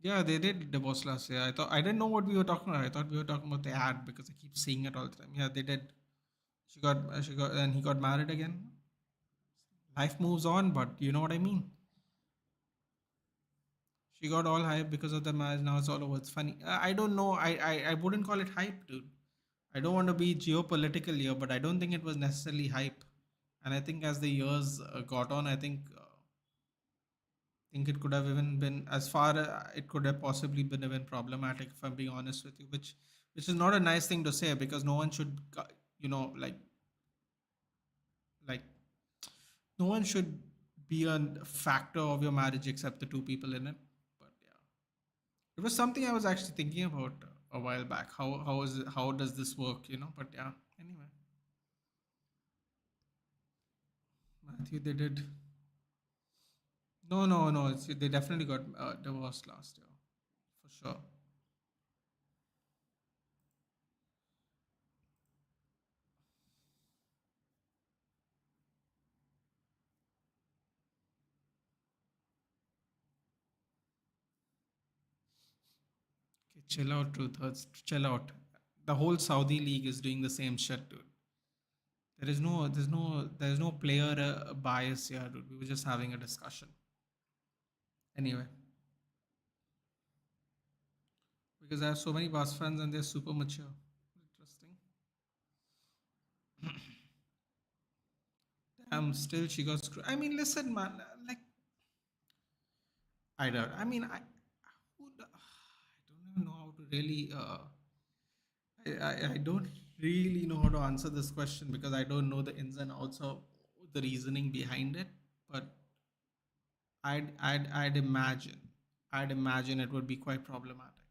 Yeah, they did divorce last year. I didn't know what we were talking about. I thought we were talking about the ad because I keep seeing it all the time. Yeah, they did. She got, and he got married again. Life moves on, but you know what I mean. She got all hype because of the marriage. Now it's all over. It's funny. I don't know. I wouldn't call it hype, dude. I don't want to be geopolitical here, but I don't think it was necessarily hype. And I think as the years got on, I think it could have even been as far it could have possibly been even problematic, if I'm being honest with you, which is not a nice thing to say because no one should, you know, like no one should be a factor of your marriage except the two people in it. But yeah, it was something I was actually thinking about a while back. How does this work? You know. But yeah. Anyway, Matthew, they did. No, no, no. They definitely got divorced last year for sure. Okay, chill out, truth hurts. Chill out. The whole Saudi league is doing the same shit, dude. There's no player bias here, dude. We were just having a discussion. Anyway, because I have so many Bas fans and they're super mature. Interesting. Still she got screwed. I mean, listen, man. Like, I don't. I mean, I don't even know how to really. I don't really know how to answer this question because I don't know the ins and outs of the reasoning behind it. But I'd imagine it would be quite problematic.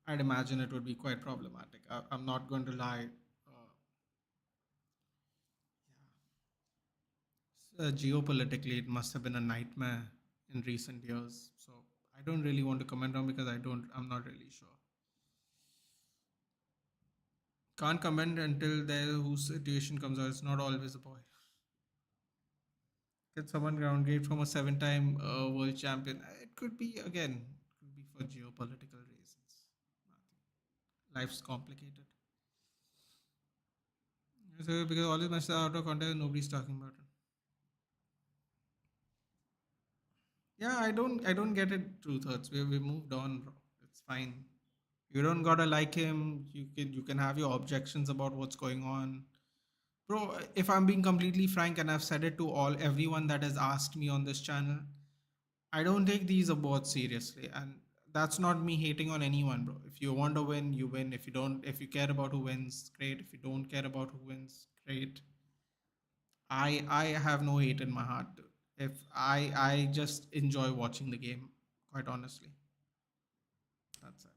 I'd imagine it would be quite problematic. I'm not going to lie. Geopolitically, it must have been a nightmare in recent years. So I don't really want to comment on because I'm not really sure. Can't comment until there whose situation comes out. It's not always a boy. Get someone downgraded from a seven-time world champion. It could be again. Could be for geopolitical reasons. Life's complicated. So because all these matches are out of context, nobody's talking about it. Yeah, I don't get it. Truth hurts. We moved on, bro. It's fine. You don't gotta like him. You can have your objections about what's going on. Bro, if I'm being completely frank, and I've said it to all everyone that has asked me on this channel, I don't take these awards seriously. And that's not me hating on anyone, bro. If you want to win, you win. If you care about who wins, great. If you don't care about who wins, great. I have no hate in my heart, dude. If I just enjoy watching the game, quite honestly. That's it.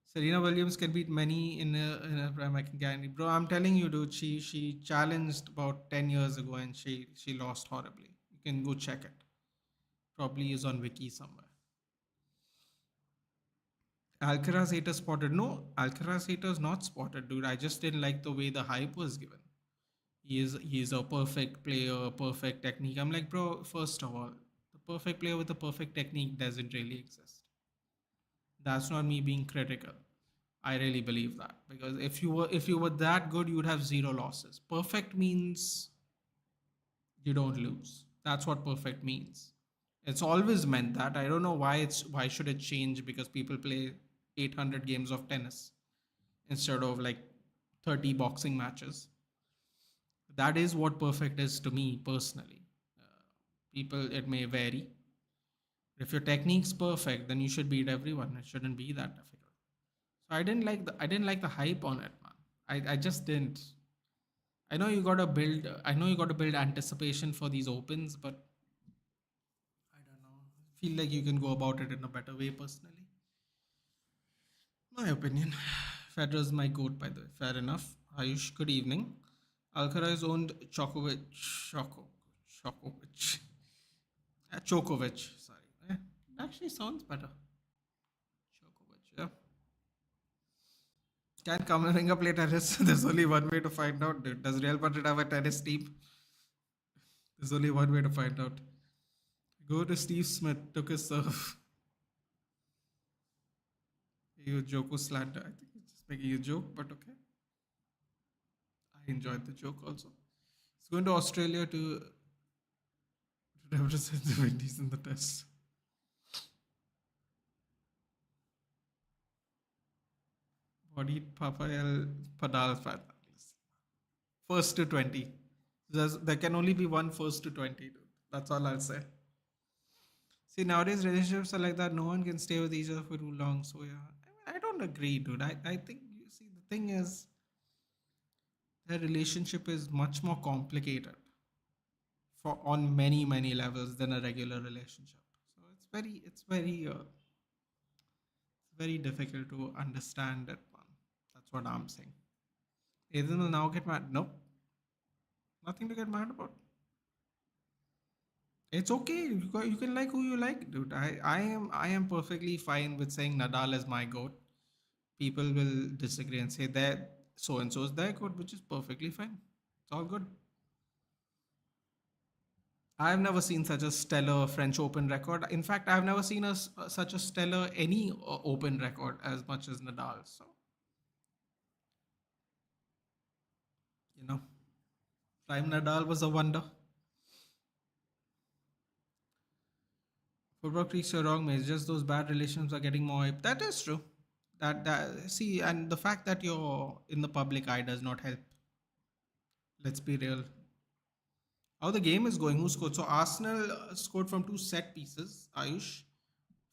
Serena Williams can beat many in a prime. I can guarantee, bro. I'm telling you, dude. She challenged about 10 years ago and she lost horribly. You can go check it. Probably is on wiki somewhere. Alcaraz haters spotted. No, Alcaraz haters not spotted, dude. I just didn't like the way the hype was given. He is a perfect player, perfect technique. I'm like, bro. First of all, the perfect player with the perfect technique doesn't really exist. That's not me being critical. I really believe that because if you were that good, you would have zero losses. Perfect means you don't lose. That's what perfect means. It's always meant that. I don't know why should it change because people play 800 games of tennis instead of like 30 boxing matches. That is what perfect is to me personally. People, it may vary. If your technique's perfect, then you should beat everyone. It shouldn't be that difficult. So I didn't like the hype on it, man. I just didn't. I know you got to build anticipation for these opens, but I don't know. I feel like you can go about it in a better way personally. My opinion. Federer's my goat, by the way. Fair enough. Ayush, good evening. Alcaraz owned Chokovic. Chokovic, sorry. Actually sounds better. Chokovic, yeah. Can Kamavinga play tennis? There's only one way to find out, dude. Does Real Madrid have a tennis team? There's only one way to find out. Go to Steve Smith, took his serve. You Joko slander. I think he's just making a joke, but okay. I enjoyed the joke also. He's going to Australia to represent the Windies in the test. Bodied Papa El Padal fan. First to 20. There can only be one first to 20, dude. That's all I'll say. See, nowadays relationships are like that. No one can stay with each other for too long. So, yeah. I don't agree, dude. I think, you see, the thing is, their relationship is much more complicated for on many levels than a regular relationship. So it's very difficult to understand it, man. That's what I'm saying. Ethan will now get mad. Nope, nothing to get mad about. It's okay. You can like who you like, dude. I am perfectly fine with saying Nadal is my goat. People will disagree and say that so and so is their goat, which is perfectly fine. It's all good. I've never seen such a stellar French Open record. In fact, I've never seen such a stellar any Open record as much as Nadal. So, you know, Prime Nadal was a wonder. Football creaks are wrong, mate. It's just those bad relationships are getting more hype. That is true. That see, and the fact that you're in the public eye does not help. Let's be real. How the game is going? Who scored? So Arsenal scored from two set pieces. Ayush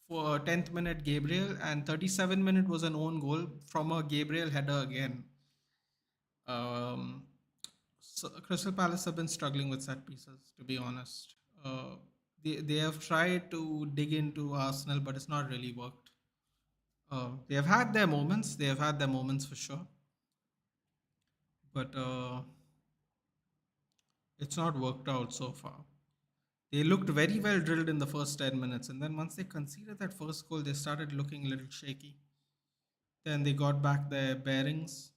for 10th minute Gabriel and 37 minute was an own goal from a Gabriel header again. Um, so Crystal Palace have been struggling with set pieces, to be honest. They have tried to dig into Arsenal, but it's not really worked. They have had their moments. They have had their moments for sure, but it's not worked out so far. They looked very well drilled in the first 10 minutes, and then once they conceded that first goal, they started looking a little shaky. Then they got back their bearings.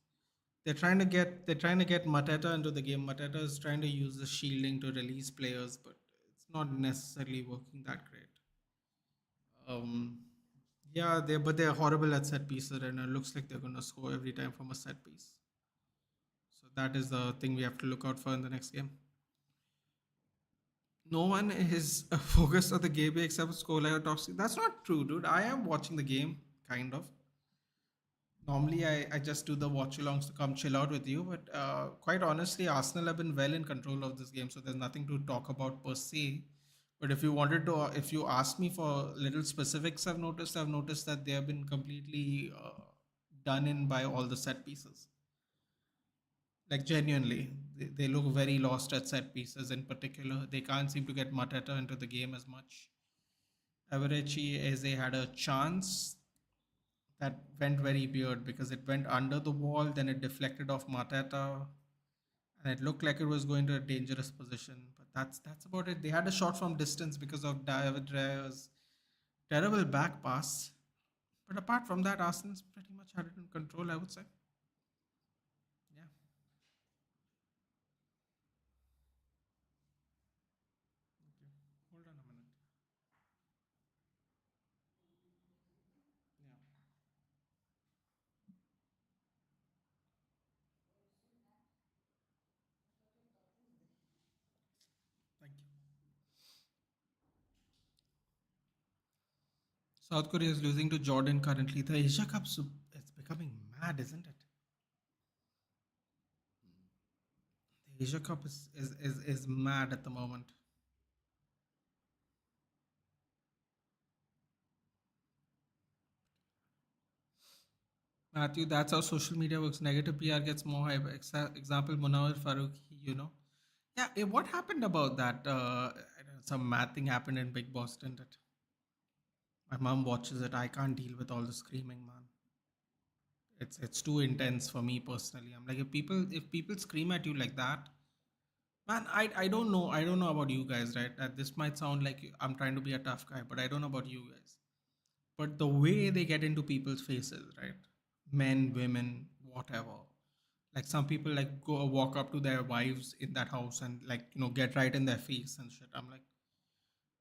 They're trying to get Mateta into the game. Mateta is trying to use the shielding to release players, but it's not necessarily working that great. Um, yeah, they're horrible at set pieces, and it looks like they're gonna score every time from a set piece. So that is the thing we have to look out for in the next game. No one is focused on the game except Scola or Toxic. That's not true, dude. I am watching the game, kind of. Normally, I just do the watch alongs to come chill out with you, but quite honestly, Arsenal have been well in control of this game, so there's nothing to talk about per se. But if you ask me for little specifics, I've noticed that they have been completely done in by all the set pieces. Like genuinely, they look very lost at set pieces in particular. They can't seem to get Mateta into the game as much. Everechi Eze had a chance that went very weird because it went under the wall, then it deflected off Mateta, and it looked like it was going to a dangerous position. But that's about it. They had a shot from distance because of David Raya's terrible back pass. But apart from that, Arsenal's pretty much had it in control, I would say. Yeah. Okay. Hold on a minute. Yeah. Thank you. South Korea is losing to Jordan currently. The Asia Cup it's becoming mad, isn't it? The Asia Cup is mad at the moment. Matthew, that's how social media works. Negative PR gets more hype. Example, Munawar Farooqi. Yeah, what happened about that? I don't know, some mad thing happened in Big Boss, didn't it? My mom watches it. I can't deal with all the screaming, man. It's too intense for me personally. I'm like, if people scream at you like that, man, I don't know about you guys, right? That this might sound like I'm trying to be a tough guy, but I don't know about you guys. But the way they get into people's faces, right? Men, women, whatever. Like some people like go walk up to their wives in that house and like get right in their face and shit. I'm like,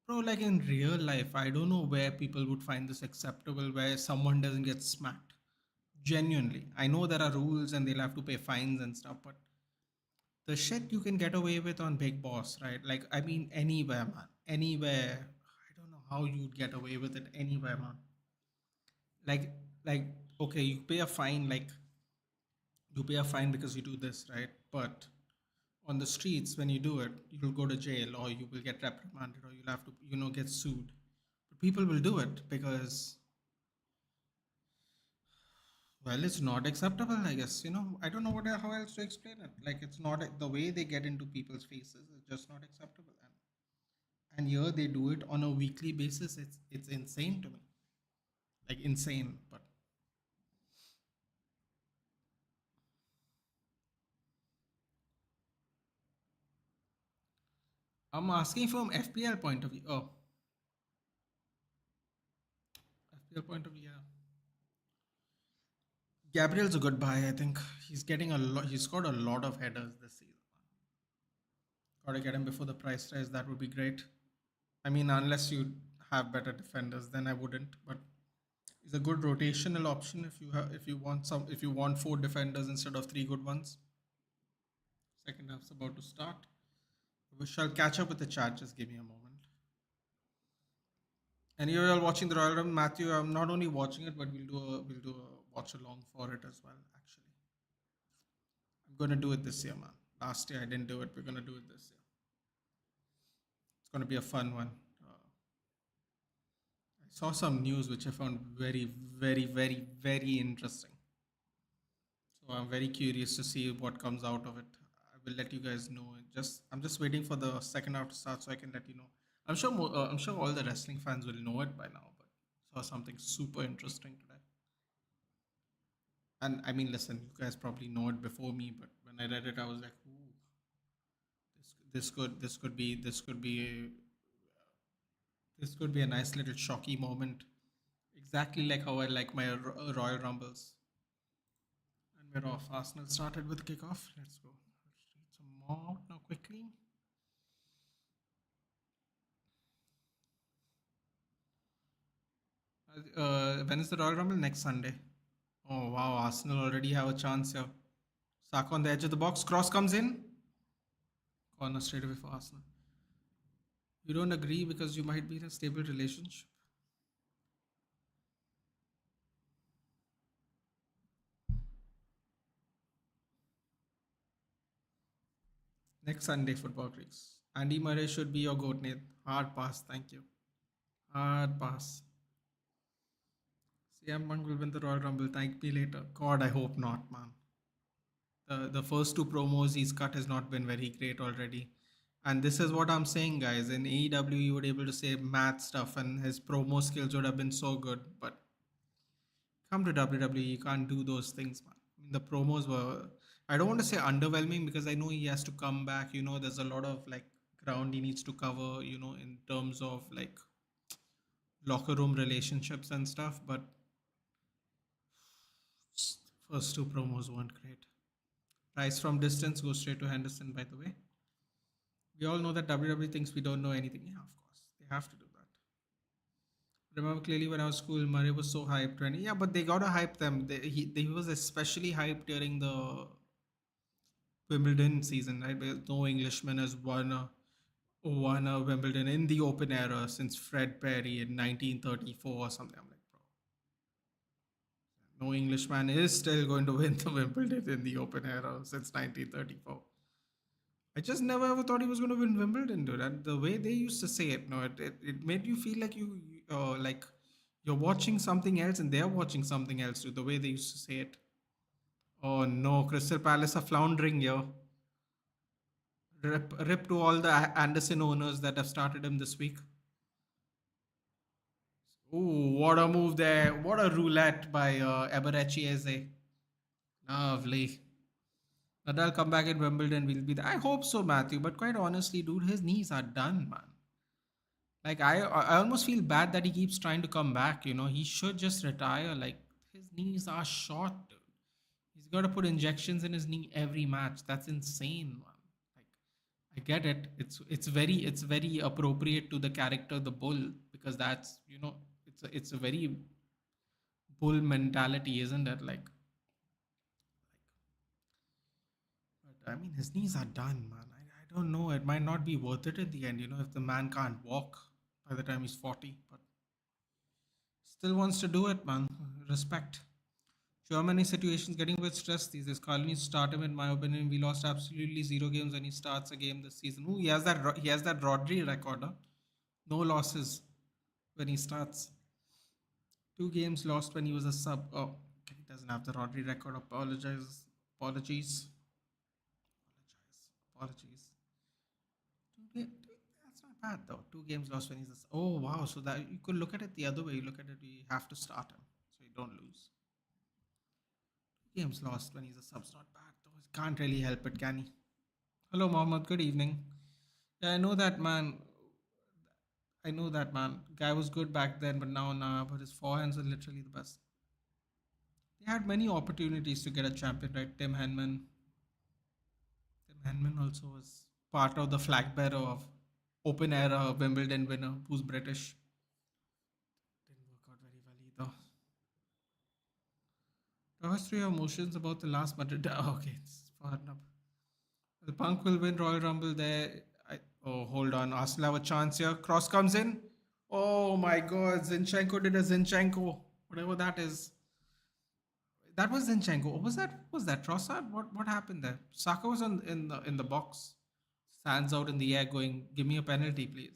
bro, like in real life, I don't know where people would find this acceptable where someone doesn't get smacked. Genuinely, I know there are rules and they'll have to pay fines and stuff, but the shit you can get away with on Big Boss, right? Like, I mean, anywhere, man, anywhere. I don't know how you'd get away with it anywhere, man. Like, like, okay, you pay a fine because you do this, right? But on the streets, when you do it, you'll go to jail or you will get reprimanded or you'll have to, get sued. But people will do it because, well, it's not acceptable, I guess. I don't know how else to explain it. Like, it's not the way they get into people's faces is just not acceptable. And here they do it on a weekly basis. It's insane to me. Like, insane. But I'm asking from FPL point of view. Oh, FPL point of view, yeah. Gabriel's a good buy, I think. He's getting a lot. He's got a lot of headers this season. Gotta get him before the price rise. That would be great. I mean, unless you have better defenders, then I wouldn't. But he's a good rotational option if you want four defenders instead of three good ones. Second half's about to start. We shall catch up with the chat. Just give me a moment. And you're all watching the Royal Rumble, Matthew. I'm not only watching it, but we'll do a watch along for it as well. Actually, I'm gonna do it this year, man. Last year I didn't do it. We're gonna do it this year. It's gonna be a fun one. I saw some news which I found very, very, very, very interesting. So I'm very curious to see what comes out of it. I will let you guys know. I'm just waiting for the second half to start so I can let you know. I'm sure all the wrestling fans will know it by now, but saw something super interesting today. And I mean, listen, you guys probably know it before me, but when I read it, I was like, ooh, this could be a nice little shocky moment. Exactly like how I like my Royal Rumbles. And we're off. Arsenal started with kickoff. Let's go. Let's read some more out now quickly. When is the Royal Rumble? Next Sunday. Oh wow, Arsenal already have a chance here. Saka on the edge of the box. Cross comes in. Corner straight away for Arsenal. You don't agree because you might be in a stable relationship. Next Sunday, football creeks. Andy Murray should be your goat, Nate. Hard pass, thank you. Hard pass. CM Punk will win the Royal Rumble. Thank me later. God, I hope not, man. The first two promos he's cut has not been very great already. And this is what I'm saying, guys. In AEW, you were able to say math stuff, and his promo skills would have been so good. But come to WWE, you can't do those things, man. I mean, the promos were, I don't want to say underwhelming because I know he has to come back. There's a lot of like ground he needs to cover, in terms of like locker room relationships and stuff. But first two promos weren't great. Price from distance goes straight to Henderson, by the way. We all know that WWE thinks we don't know anything. Yeah, of course. They have to do that. Remember clearly when I was school, Murray was so hyped. Yeah, but they gotta hype them. He was especially hyped during the Wimbledon season, right? Because no Englishman has won a Wimbledon in the open era since Fred Perry in 1934 or something. I'm like, bro, no Englishman is still going to win the Wimbledon in the open era since 1934. I just never ever thought he was going to win Wimbledon, dude. And the way they used to say it, no, it made you feel like like you're watching something else and they're watching something else, dude. The way they used to say it. Oh no, Crystal Palace are floundering here. Rip to all the Anderson owners that have started him this week. Ooh, what a move there. What a roulette by Eberechi Eze. Lovely. Nadal come back in Wimbledon. Will be there. I hope so, Matthew. But quite honestly, dude, his knees are done, man. Like I almost feel bad that he keeps trying to come back. He should just retire. Like his knees are short, dude. He's got to put injections in his knee every match. That's insane, man. Like I get it. It's very appropriate to the character, the bull, because that's it's a very bull mentality, isn't it? But I mean, his knees are done, man. I don't know. It might not be worth it at the end. If the man can't walk by the time he's 40, but still wants to do it, man. Respect. Germany situation's getting a bit stressed these days. Carl needs to start him, in my opinion. We lost absolutely zero games when he starts a game this season. Ooh, he has that Rodri record, huh? No losses when he starts. Two games lost when he was a sub. Oh, okay, he doesn't have the Rodri record. Apologies. Apologies. Apologies. That's not bad though. Two games lost when he's a. Oh wow. So that you could look at it the other way. You look at it. You have to start him so you don't lose. Games lost when he's a sub's not bad though. He can't really help it, can he? Hello, Mohammed. Good evening. Yeah, I know that man. I know that man. Guy was good back then, but now nah. But his forehands are literally the best. They had many opportunities to get a champion, right? Tim Henman. Tim Henman also was part of the flag bearer of open era Wimbledon winner, who's British. Didn't work out very well either. Talk us through your emotions about the last Madrid. Okay, it's far enough. The Punk will win Royal Rumble there. Oh, hold on. Arsenal have a chance here. Cross comes in. Oh my God. Zinchenko did a Zinchenko. Whatever that is. That was Zinchenko. Was that Trossard? What happened there? Saka was in the box. Stands out in the air going, give me a penalty, please.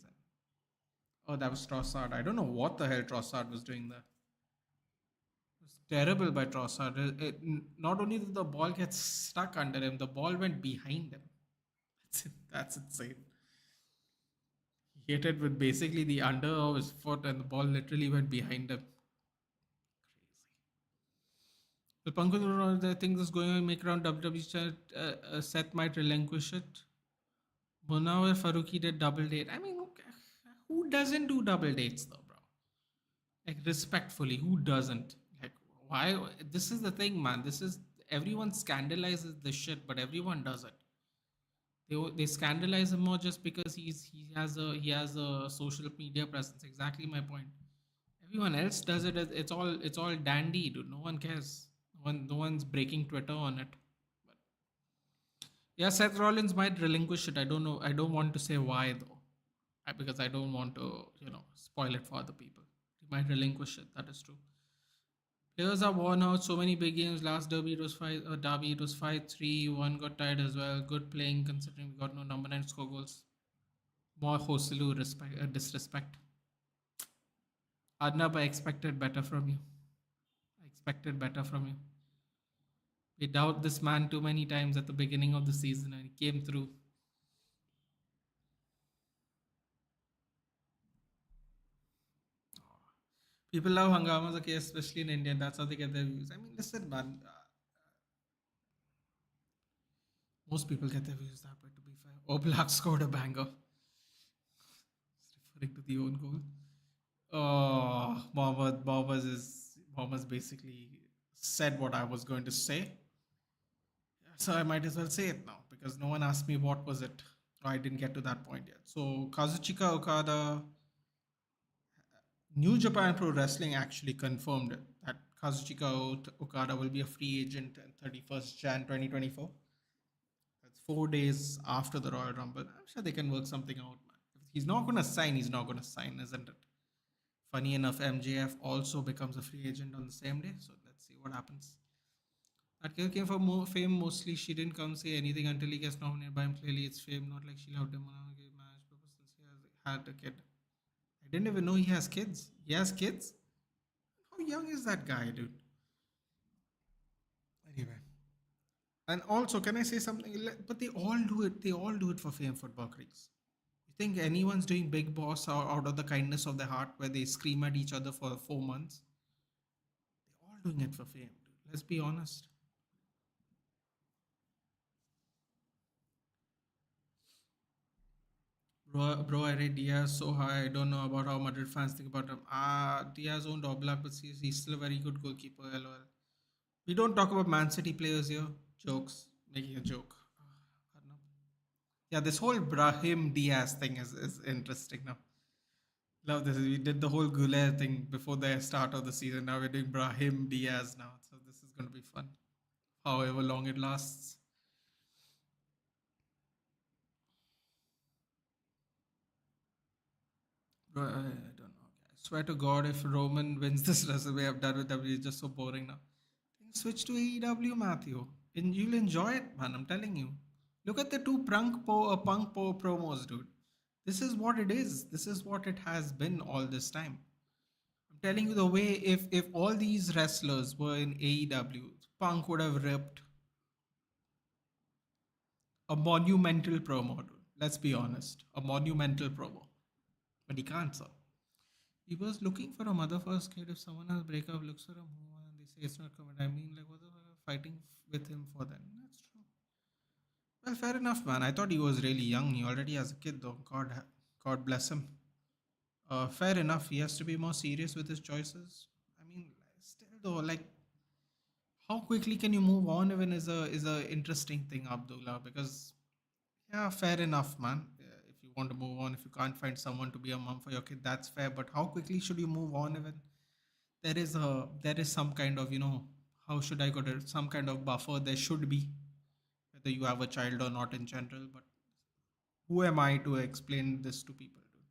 Oh, that was Trossard. I don't know what the hell Trossard was doing there. It was terrible by Trossard. Not only did the ball get stuck under him, the ball went behind him. That's insane. He hit it with basically the under of his foot, and the ball literally went behind him. Crazy. Well, Pankaj, I think this going on make around WWE chat. Seth might relinquish it. Munawar Faruqi did double date. I mean, who doesn't do double dates though, bro? Like respectfully, who doesn't? Like why? This is the thing, man. This is everyone scandalizes the shit, but everyone does it. They scandalize him more just because he has a social media presence. Exactly my point. Everyone else does it. It's all dandy, dude. No one cares. No one's breaking Twitter on it. But yeah, Seth Rollins might relinquish it. I don't know. I don't want to say why though, because I don't want to spoil it for other people. He might relinquish it. That is true. Players are worn out. So many big games. Last derby it was five. Derby it was 5-3. One got tied as well. Good playing considering we got no number nine score goals. More Hoselu disrespect. Arnab, I expected better from you. I expected better from you. We doubt this man too many times at the beginning of the season and he came through. People love Hangamas, okay, especially in India. That's how they get their views. I mean, listen, man. Most people get their views that way, to be fair. Oblak scored a banger. Referring to the own goal. Oh, Mohammed basically said what I was going to say. So I might as well say it now because no one asked me what was it. I didn't get to that point yet. So Kazuchika Okada, New Japan Pro Wrestling actually confirmed that Kazuchika Okada will be a free agent on 31st Jan 2024. That's 4 days after the Royal Rumble. I'm sure they can work something out, man. If he's not going to sign, he's not going to sign, isn't it? Funny enough, MJF also becomes a free agent on the same day. So let's see what happens. That girl came for more fame mostly. She didn't come say anything until he gets nominated by him. Clearly, it's fame, not like she loved him on a match since he has had a kid. I didn't even know he has kids. He has kids? How young is that guy, dude? Anyway. And also, can I say something? But they all do it. They all do it for fame, football creeks. You think anyone's doing Big Boss out of the kindness of their heart where they scream at each other for 4 months? They're all doing it for fame, dude. Let's be honest. Bro, I rate Diaz so high. I don't know about how Madrid fans think about him. Diaz owned Oblak, but he's still a very good goalkeeper. LOL. We don't talk about Man City players here. Jokes. Making a joke. I don't know. Yeah, this whole Brahim Diaz thing is interesting now. Love this. We did the whole Goulet thing before the start of the season. Now we're doing Brahim Diaz now. So this is going to be fun. However long it lasts. Bro, I don't know. I swear to God, if Roman wins this wrestle we have done with WWE, it's just so boring now. Switch to AEW, Matthew. And you'll enjoy it, man. I'm telling you. Look at the two punk po promos, dude. This is what it is. This is what it has been all this time. I'm telling you the way if all these wrestlers were in AEW, Punk would have ripped a monumental promo, dude. Let's be honest. A monumental promo. But he can't, sir. He was looking for a mother first kid. If someone has breakup, looks for a move and they say it's not coming. I mean, like, what the fuck are fighting with him for then? That's true. Well, fair enough, man. I thought he was really young. He already has a kid, though. God bless him. Fair enough. He has to be more serious with his choices. I mean, still though, like, how quickly can you move on? Even is a interesting thing, Abdullah. Because yeah, fair enough, man. If you want to move on, if you can't find someone to be a mom for your kid, that's fair. But how quickly should you move on? Even there is some kind of how should I put it? Some kind of buffer there should be, whether you have a child or not in general. But who am I to explain this to people? Dude?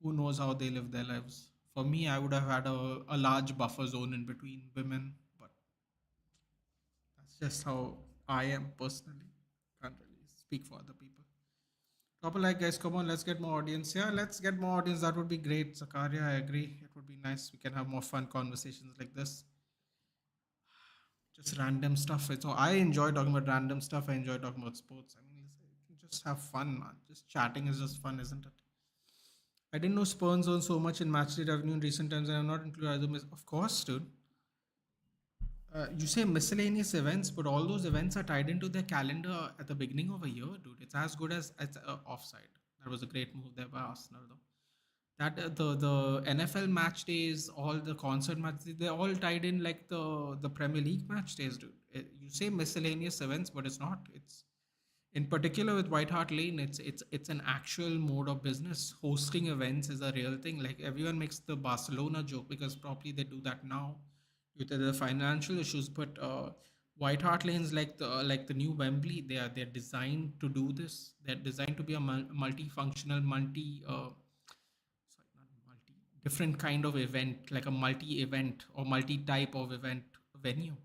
Who knows how they live their lives? For me, I would have had a large buffer zone in between women, but that's just how I am personally. Can't really speak for other people. Drop a like, guys. Come on, let's get more audience. Yeah, let's get more audience. That would be great. Zakaria, I agree. It would be nice. We can have more fun conversations like this. Just random stuff. It's all, I enjoy talking about random stuff. I enjoy talking about sports. I mean, you can just have fun, man. Just chatting is just fun, isn't it? I didn't know Spurn zone so much in matchday revenue in recent times, and I'm not included either. Of course, dude. You say miscellaneous events, but all those events are tied into their calendar at the beginning of a year, dude. It's as good as it's offside. That was a great move there by Arsenal, though. That the NFL match days, all the concert matches, they're all tied in like the Premier League match days, dude. You say miscellaneous events, but it's not. It's in particular with White Hart Lane, it's an actual mode of business. Hosting events is a real thing. Like everyone makes the Barcelona joke because probably they do that now due to the financial issues. But White Hart Lane's like the new Wembley. They're designed to do this. They're designed to be a multifunctional, sorry, not multi different kind of event, like a multi event or multi type of event venue.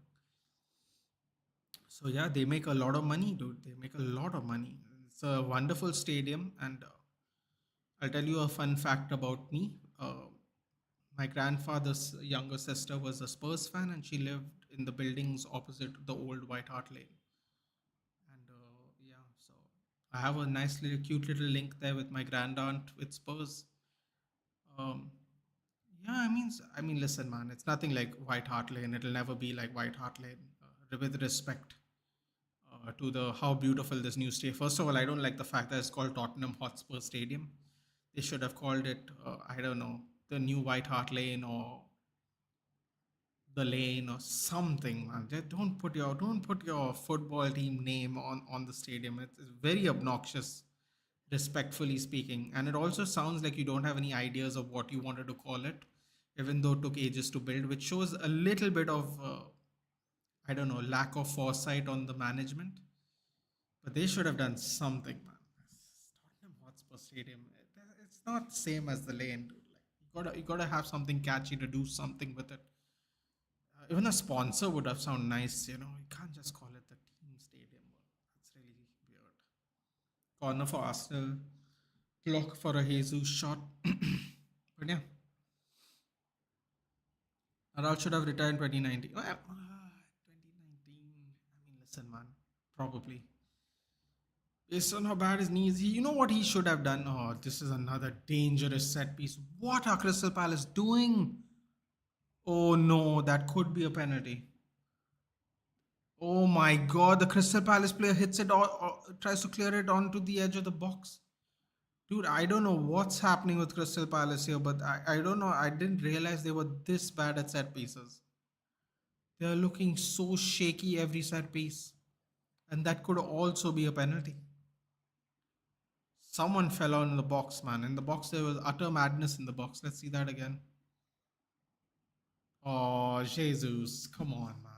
So yeah, they make a lot of money, dude. They make a lot of money. It's a wonderful stadium, and I'll tell you a fun fact about me. My grandfather's younger sister was a Spurs fan, and she lived in the buildings opposite the old White Hart Lane. And yeah, so I have a nice little, cute little link there with my grandaunt with Spurs. Um, yeah, I mean, listen, man, it's nothing like White Hart Lane. It'll never be like White Hart Lane. With respect to the how beautiful this new stadium. First of all, I don't like the fact that it's called Tottenham Hotspur Stadium. They should have called it, I don't know, the new White Hart Lane or the Lane or something. Man. Don't put your football team name on the stadium. It's very obnoxious, respectfully speaking, and it also sounds like you don't have any ideas of what you wanted to call it, even though it took ages to build, which shows a little bit of I don't know, lack of foresight on the management. But they should have done something, man. Tottenham Hotspur Stadium. It's not same as the Lane, dude. Like you gotta have something catchy to do something with it. Even a sponsor would have sound nice, you know. You can't just call it the team stadium. That's really weird. Corner for Arsenal. Clock for a Jesus shot. But yeah, Aral should have retired in 2019. 2019. I mean, listen, man. Probably. Based on how bad his knees, you know what he should have done? Oh, this is another dangerous set piece. What are Crystal Palace doing? Oh no, that could be a penalty. Oh my god, the Crystal Palace player hits it or tries to clear it onto the edge of the box. Dude, I don't know what's happening with Crystal Palace here, but I don't know. I didn't realize they were this bad at set pieces. They're looking so shaky every set piece. And that could also be a penalty. Someone fell on the box, man. In the box, there was utter madness in the box. Let's see that again. Oh, Jesus. Come on, man.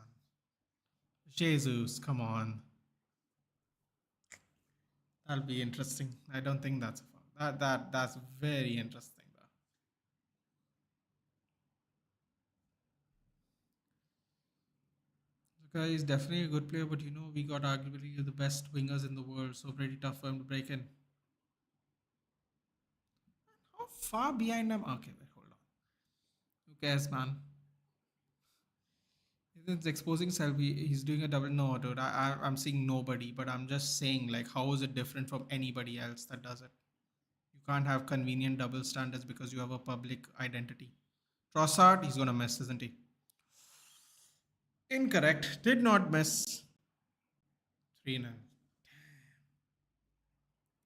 Jesus, come on. That'll be interesting. I don't think that's a foul. That's very interesting, bro. The guy is definitely a good player, but you know, we got arguably the best wingers in the world, so pretty tough for him to break in. How far behind him? Okay, wait, hold on. Who cares, man? He's exposing Selby. He's doing a double. No, dude. I'm seeing nobody, but I'm just saying, like, how is it different from anybody else that does it? You can't have convenient double standards because you have a public identity. Trossard, he's gonna miss, isn't he? Incorrect. Did not miss. 3-9.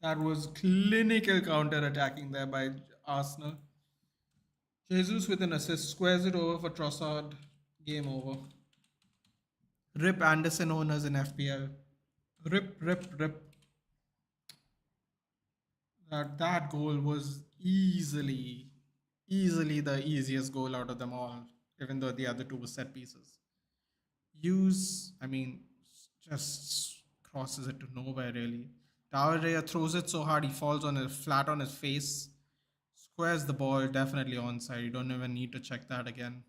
That was clinical counter attacking there by Arsenal. Jesus with an assist squares it over for Trossard. Game over. Rip Anderson owners in FPL. Rip, rip, rip. That goal was easily the easiest goal out of them all, even though the other two were set pieces. I mean, just crosses it to nowhere really. Tavernier throws it so hard he falls on it flat on his face. Squares the ball, definitely onside. You don't even need to check that again.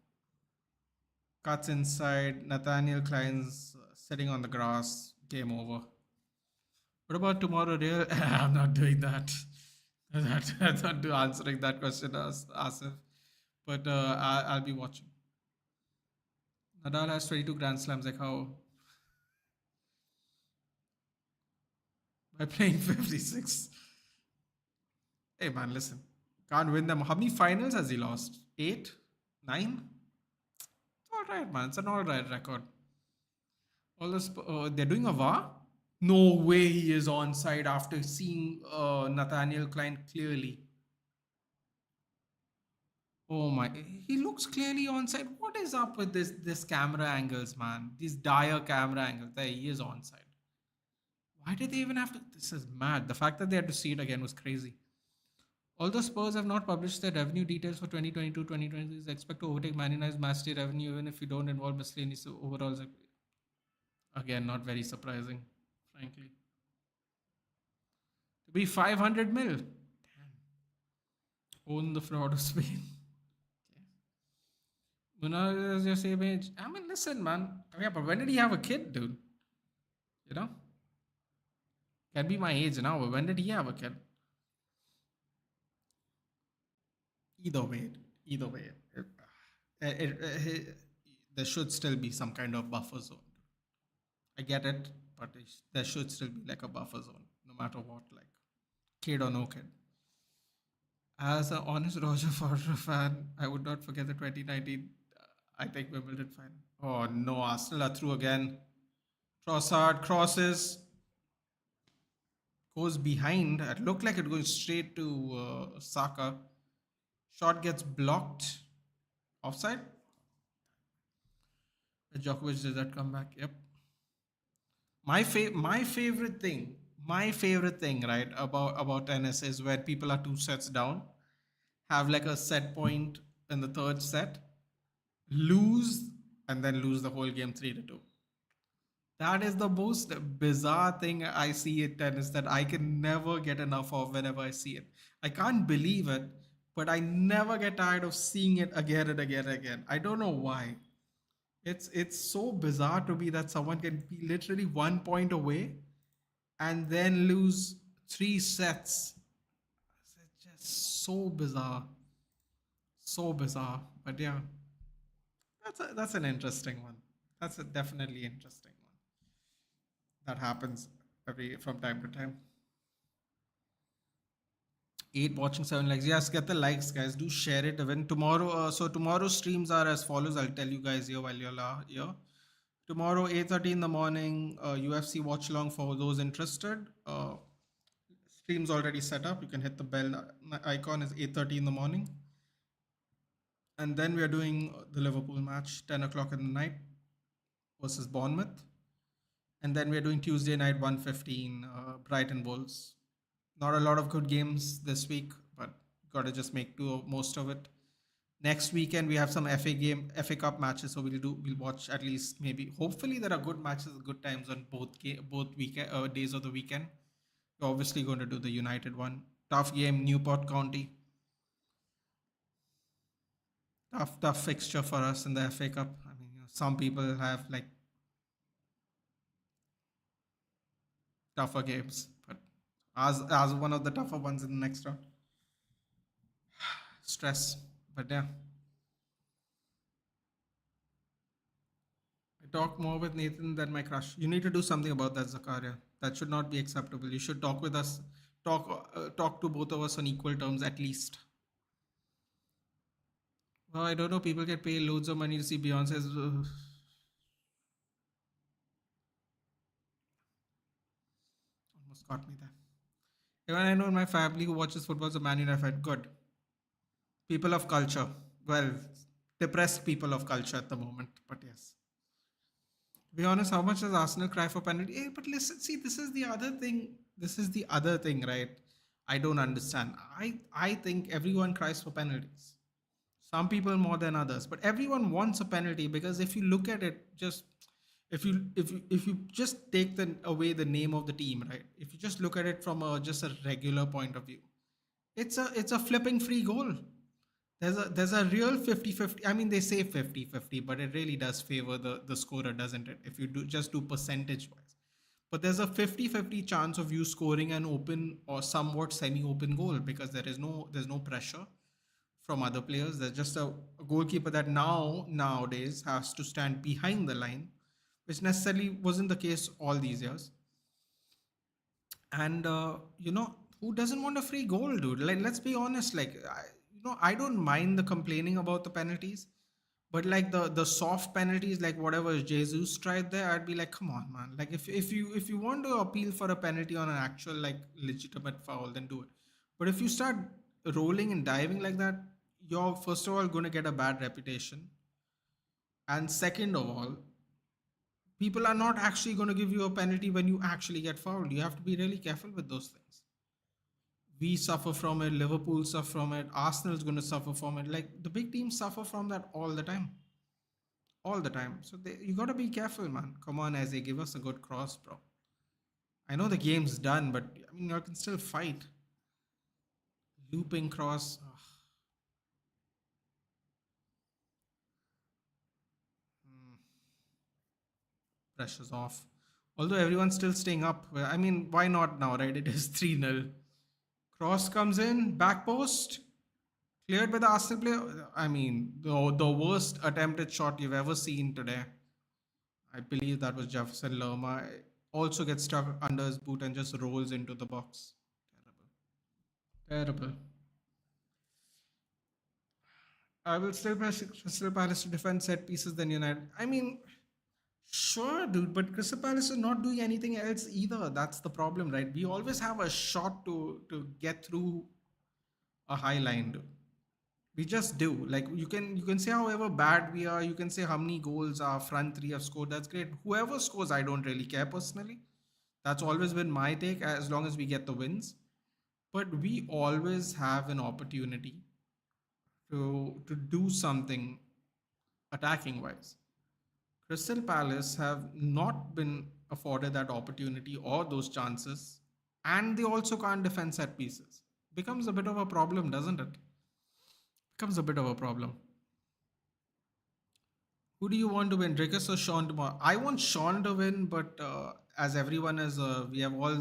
Cuts inside. Nathaniel Klein's sitting on the grass. Game over. What about tomorrow, Real? I'm not doing that. I'm not answering that question, Asif. But I'll be watching. Nadal has 22 Grand Slams. Like how? By playing 56. Hey man, listen. Can't win them. How many finals has he lost? 8? 9? all right, man. It's an all right record. All this, they're doing a VAR? No way he is onside after seeing Nathaniel Klein clearly. Oh my, he looks clearly onside. What is up with this camera angles, man? These dire camera angles. There he is onside. Why did they even have to? This is mad. The fact that they had to see it again was crazy. Although Spurs have not published their revenue details for 2022-2023, they expect to overtake Man United's match day revenue even if you don't involve miscellaneous overalls. Again, not very surprising, frankly. To be 500 mil. Damn. Own the fraud of Spain. Muna is your same age. I mean, listen, man. Yeah, but when did he have a kid, dude? You know? Can be my age now, but when did he have a kid? Either way, either way, there should still be some kind of buffer zone. I get it, but there should still be like a buffer zone, no matter what, like kid or no kid. As an honest Roger Federer fan, I would not forget the 2019, I think Wimbledon final. Oh no, Arsenal are through again. Trossard crosses, goes behind. It looked like it going straight to Saka. Shot gets blocked. Offside? Djokovic did that come back. Yep. My favorite thing, right, about tennis is where people are two sets down, have like a set point in the third set, lose, and then lose the whole game 3-2. That is the most bizarre thing I see in tennis that I can never get enough of whenever I see it. I can't believe it, but I never get tired of seeing it again and again and again. I don't know why. It's so bizarre to me that someone can be literally 1 point away and then lose three sets. It's just so bizarre. So bizarre. But yeah, that's an interesting one. That's a definitely interesting one. That happens every from time to time. 8 watching, 7 likes. Yes, get the likes, guys. Do share it. Even tomorrow, so tomorrow's streams are as follows. I'll tell you guys here while you're here. Tomorrow, 8:30 in the morning, UFC watch along for those interested. Stream's already set up. You can hit the bell. My icon is 8:30 in the morning. And then we are doing the Liverpool match, 10 o'clock in the night versus Bournemouth. And then we are doing Tuesday night, 1:15, Brighton Wolves. Not a lot of good games this week, but got to just make most of it. Next weekend we have some FA Cup matches, so we'll watch at least maybe. Hopefully there are good matches, good times on both weekend days of the weekend. We're obviously going to do the United one. Tough game, Newport County. Tough fixture for us in the FA Cup. I mean, some people have like tougher games, but as one of the tougher ones in the next round. Stress, but yeah. I talk more with Nathan than my crush. You need to do something about that, Zakaria. That should not be acceptable. You should talk with us. Talk to both of us on equal terms at least. Well, I don't know. People get paid loads of money to see Beyonce's. Almost got me there. Even I know in my family who watches football is a Man United fan. Good. People of culture. Well, depressed people of culture at the moment, but yes. To be honest, how much does Arsenal cry for penalty? But listen, see, this is the other thing. This is the other thing, right? I don't understand. I think everyone cries for penalties. Some people more than others, but everyone wants a penalty because if you look at it, just if you just take away the name of the team, right? If you just look at it from just a regular point of view, it's a flipping free goal. There's a real 50-50. I mean, they say 50-50, but it really does favor the scorer, doesn't it? If you do percentage wise. But there's a 50-50 chance of you scoring an open or somewhat semi-open goal because there's no pressure from other players. There's just a goalkeeper that nowadays has to stand behind the line, which necessarily wasn't the case all these years. And who doesn't want a free goal, dude? Like, let's be honest. Like, I don't mind the complaining about the penalties, But like the soft penalties, like whatever Jesus tried there, I'd be like, come on, man. Like if you want to appeal for a penalty on an actual like legitimate foul, then do it. But if you start rolling and diving like that, you're first of all gonna get a bad reputation, and second of all, people are not actually gonna give you a penalty when you actually get fouled. You have to be really careful with those things. We suffer from it. Liverpool suffer from it. Arsenal's gonna suffer from it. Like the big teams suffer from that all the time, all the time. So you got to be careful, man. Come on, as they give us a good cross, bro. I know the game's done, but I mean, you can still fight. Looping cross. Ugh. Pressure's off. Although everyone's still staying up. Well, I mean, why not now, right? It is 3-0. Cross comes in, back post. Cleared by the Arsenal player. I mean, the worst attempted shot you've ever seen today. I believe that was Jefferson Lerma. Also gets stuck under his boot and just rolls into the box. Terrible. Terrible. I will still press Crystal Palace to defend set pieces than United. I mean, sure, dude, but Crystal Palace is not doing anything else either. That's the problem, right? We always have a shot to get through a high line, dude. We just do. Like you can say however bad we are, you can say how many goals our front three have scored. That's great. Whoever scores, I don't really care personally. That's always been my take as long as we get the wins. But we always have an opportunity to do something attacking wise. Crystal Palace have not been afforded that opportunity or those chances, and they also can't defend set pieces. Becomes a bit of a problem, doesn't it? Becomes a bit of a problem. Who do you want to win, Drickus or Sean tomorrow? I want Sean to win, but as everyone is, we have all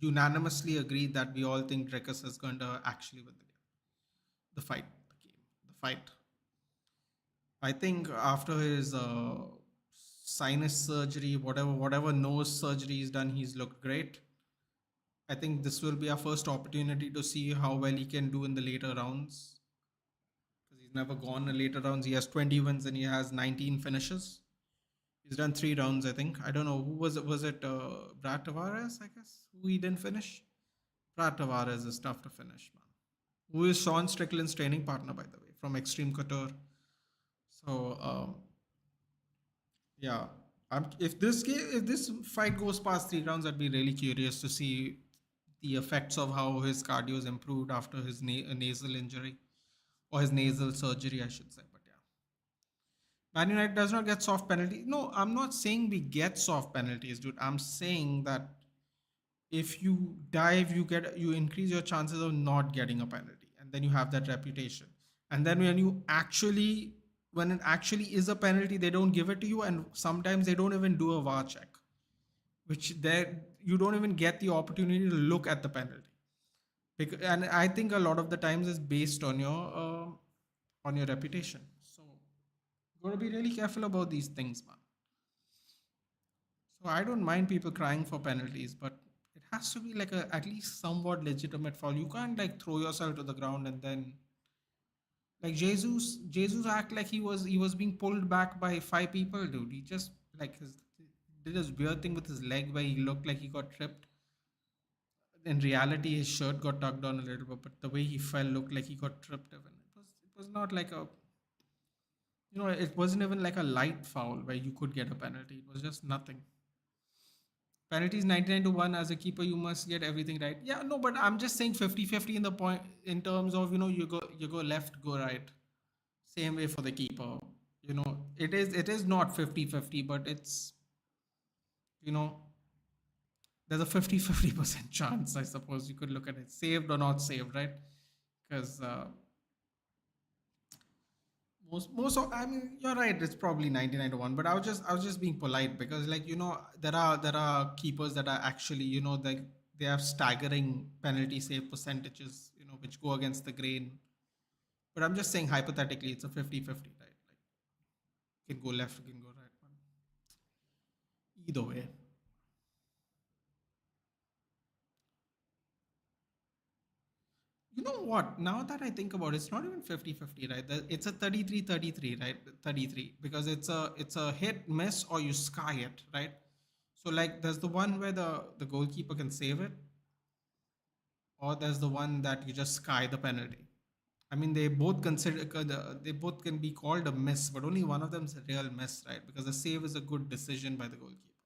unanimously agreed that we all think Drickus is going to actually win the fight, the game, the fight. I think after his sinus surgery, whatever nose surgery he's done, he's looked great. I think this will be our first opportunity to see how well he can do in the later rounds. Because he's never gone in later rounds. He has 20 wins and he has 19 finishes. He's done 3 rounds, I think. I don't know who was it. Was it Brad Tavares? I guess who he didn't finish. Brad Tavares is tough to finish, man. Who is Sean Strickland's training partner, by the way, from Extreme Couture. So yeah, if this fight goes past 3 rounds, I'd be really curious to see the effects of how his cardio is improved after his nasal injury or his nasal surgery, I should say. But yeah, Man United does not get soft penalty. No, I'm not saying we get soft penalties, dude. I'm saying that if you dive, you increase your chances of not getting a penalty, and then you have that reputation. And then when it actually is a penalty, they don't give it to you, and sometimes they don't even do a VAR check, which there you don't even get the opportunity to look at the penalty. And I think a lot of the times is based on your reputation. So you got to be really careful about these things, man. So I don't mind people crying for penalties, but it has to be like a at least somewhat legitimate foul. You can't like throw yourself to the ground and then like Jesus act like he was being pulled back by 5 people, dude. He just like did this weird thing with his leg where he looked like he got tripped. In reality, his shirt got tugged on a little bit, but the way he fell looked like he got tripped. Even it was not like it wasn't even like a light foul where you could get a penalty. It was just nothing. Penalties 99 to 1 as a keeper, you must get everything right. Yeah, no, but I'm just saying 50-50 in the point in terms of you go left, go right. Same way for the keeper. It is not 50-50, but it's you know there's a 50-50% chance, I suppose you could look at it. Saved or not saved, right? Because I mean, you're right, it's probably 99 to 1, but I was just being polite because like there are keepers that are actually they have staggering penalty save percentages, which go against the grain. But I'm just saying hypothetically it's a 50-50, right? Like can go left, can go right, man. Either way. You know what? Now that I think about it, it's not even 50-50, right? It's a 33-33, right? 33 because it's a hit miss or you sky it, right? So like there's the one where the goalkeeper can save it, or there's the one that you just sky the penalty. I mean, they both can be called a miss, but only one of them is a real miss, right? Because the save is a good decision by the goalkeeper.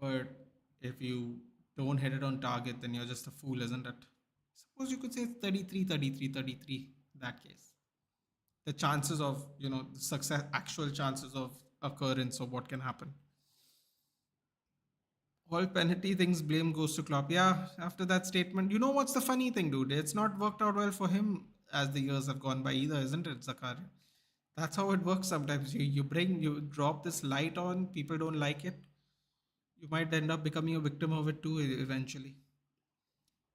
But if you don't hit it on target, then you're just a fool, isn't it? Suppose you could say it's 33, 33, 33. In that case, the chances of the success, actual chances of occurrence of what can happen. All penalty things, blame goes to Klopp. Yeah, after that statement, you know what's the funny thing, dude? It's not worked out well for him as the years have gone by either, isn't it, Zakar? That's how it works sometimes. You drop this light on, people don't like it. You might end up becoming a victim of it too eventually.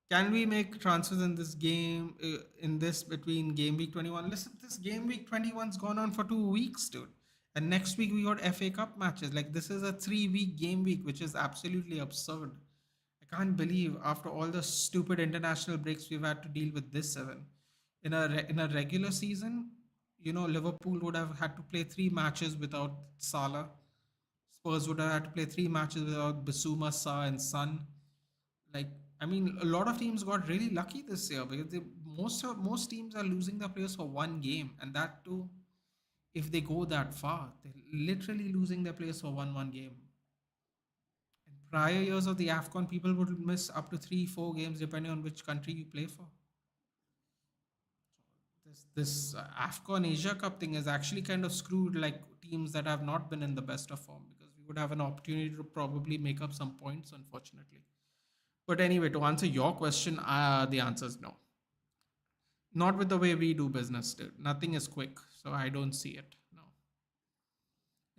Can we make transfers in this game, in this between game week 21? Listen, this game week 21's gone on for 2 weeks, dude. And next week we got FA Cup matches. Like, this is a 3 week game week, which is absolutely absurd. I can't believe after all the stupid international breaks we've had to deal with this seven. In a regular season, Liverpool would have had to play 3 matches without Salah. Spurs would have had to play 3 matches without Bissouma, Sa, and Son. Like, I mean, a lot of teams got really lucky this year because most teams are losing their players for one game, and that too, if they go that far, they're literally losing their players for one game. In prior years of the AFCON, people would miss up to 3, 4 games depending on which country you play for. This AFCON Asia Cup thing is actually kind of screwed like teams that have not been in the best of form because we would have an opportunity to probably make up some points, unfortunately. But anyway, to answer your question, the answer is no. Not with the way we do business, dude. Nothing is quick, so I don't see it. No.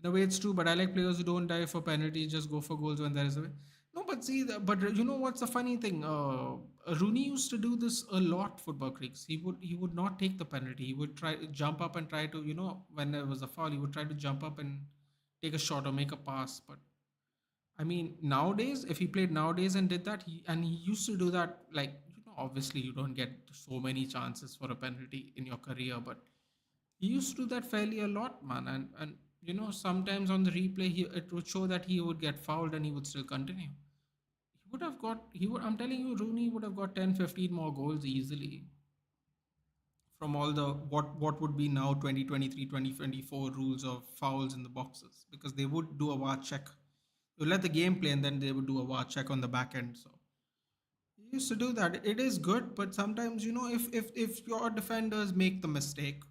In a way, it's true, but I like players who don't die for penalties, just go for goals when there is a way. No, but see, but you know what's the funny thing? Rooney used to do this a lot. Football creeks. He would not take the penalty. He would try jump up and try to when there was a foul, he would try to jump up and take a shot or make a pass. But I mean, nowadays, if he played nowadays and did that, he used to do that. Like, obviously, you don't get so many chances for a penalty in your career, but he used to do that fairly a lot, man. And sometimes on the replay, it would show that he would get fouled and he would still continue. He would have got. He would. I'm telling you, Rooney would have got 10, 15 more goals easily from all the what would be now 2023, 2024 rules of fouls in the boxes because they would do a VAR check. You let the game play and then they would do a VAR check on the back end. So he used to do that. It is good, but sometimes if your defenders make the mistake,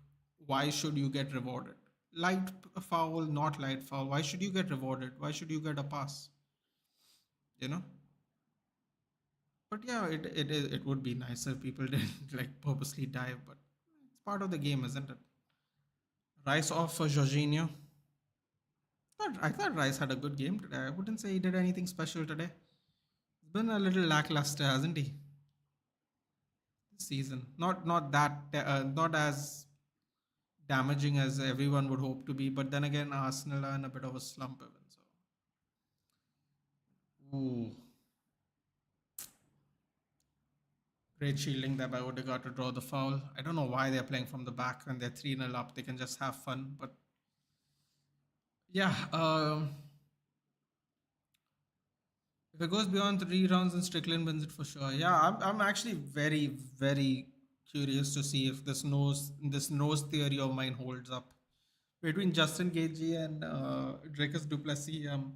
why should you get rewarded? Light foul, not light foul. Why should you get rewarded? Why should you get a pass? You know. But yeah, it would be nicer if people didn't like purposely dive, but it's part of the game, isn't it? Rice off for Jorginho. I thought Rice had a good game today. I wouldn't say he did anything special today. He's been a little lackluster, hasn't he? This season, not as damaging as everyone would hope to be. But then again, Arsenal are in a bit of a slump even. So, ooh, great shielding there by Odegaard to draw the foul. I don't know why they're playing from the back when they're 3-0 up. They can just have fun. But yeah, if it goes beyond 3 rounds, then Strickland wins it for sure. Yeah, I'm actually very, very curious to see if this nose theory of mine holds up. Between Justin Gagey and Dracus Duplessis, I'm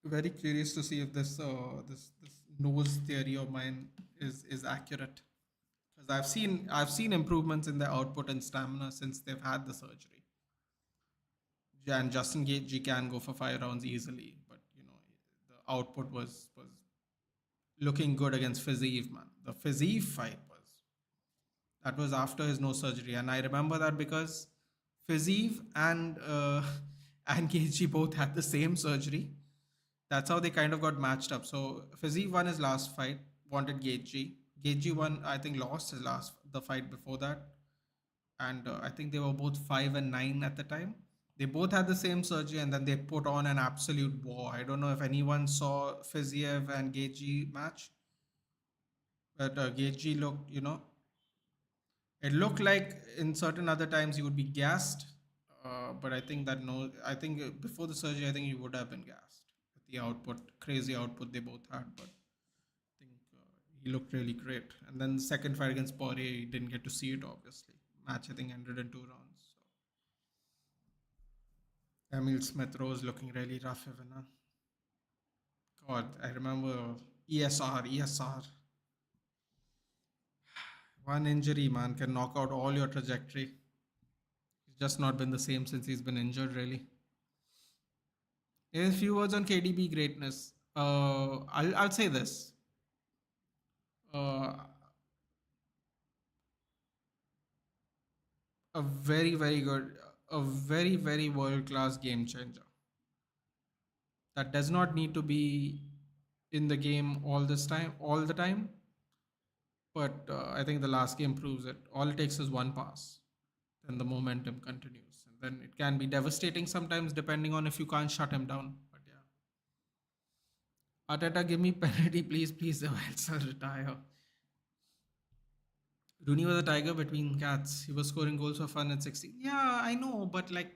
very curious to see if this nose theory of mine is accurate. Because I've seen improvements in their output and stamina since they've had the surgery. Yeah, and Justin Gagey can go for 5 rounds easily, but the output was looking good against Fiziev, man. The Fiziev fight was after his nose surgery, and I remember that because Fiziev and and Gaethje both had the same surgery. That's how they kind of got matched up. So Fiziev won his last fight, wanted Gaethje. Gaethje won, I think, lost his last the fight before that, and I think they were both 5 and 9 at the time. They both had the same surgery, and then they put on an absolute war. I don't know if anyone saw Fiziev and Gaethje match. But Gagey looked, it looked like in certain other times he would be gassed. But I think that no, I think before the surgery, I think he would have been gassed with the output, crazy output they both had. But I think he looked really great. And then the second fight against Poirier, he didn't get to see it, obviously. Match, I think, ended in 2 rounds. So Emil Smith Rose looking really rough, even. Huh? God, I remember ESR. One injury, man, can knock out all your trajectory. He's just not been the same since he's been injured, really. A few words on KDB greatness. I'll say this. Uh, a very very good, a very very world class game changer. That does not need to be in the game all the time. But I think the last game proves it. All it takes is one pass, then the momentum continues, and then it can be devastating sometimes, depending on if you can't shut him down. But yeah, Arteta, give me penalty, please, please. The Wales will retire. Rooney was a tiger between cats. He was scoring goals for fun at 16. Yeah, I know, but like,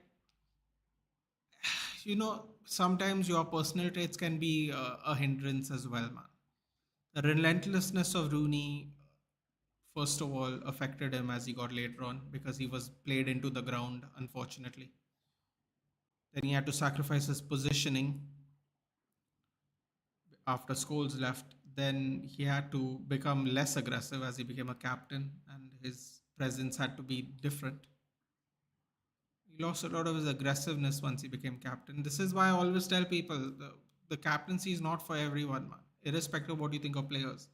sometimes your personal traits can be a hindrance as well, man. The relentlessness of Rooney, first of all, affected him as he got later on because he was played into the ground, unfortunately. Then he had to sacrifice his positioning after Scholes left. Then he had to become less aggressive as he became a captain, and his presence had to be different. He lost a lot of his aggressiveness once he became captain. This is why I always tell people the captaincy is not for everyone, man, irrespective of what you think of players.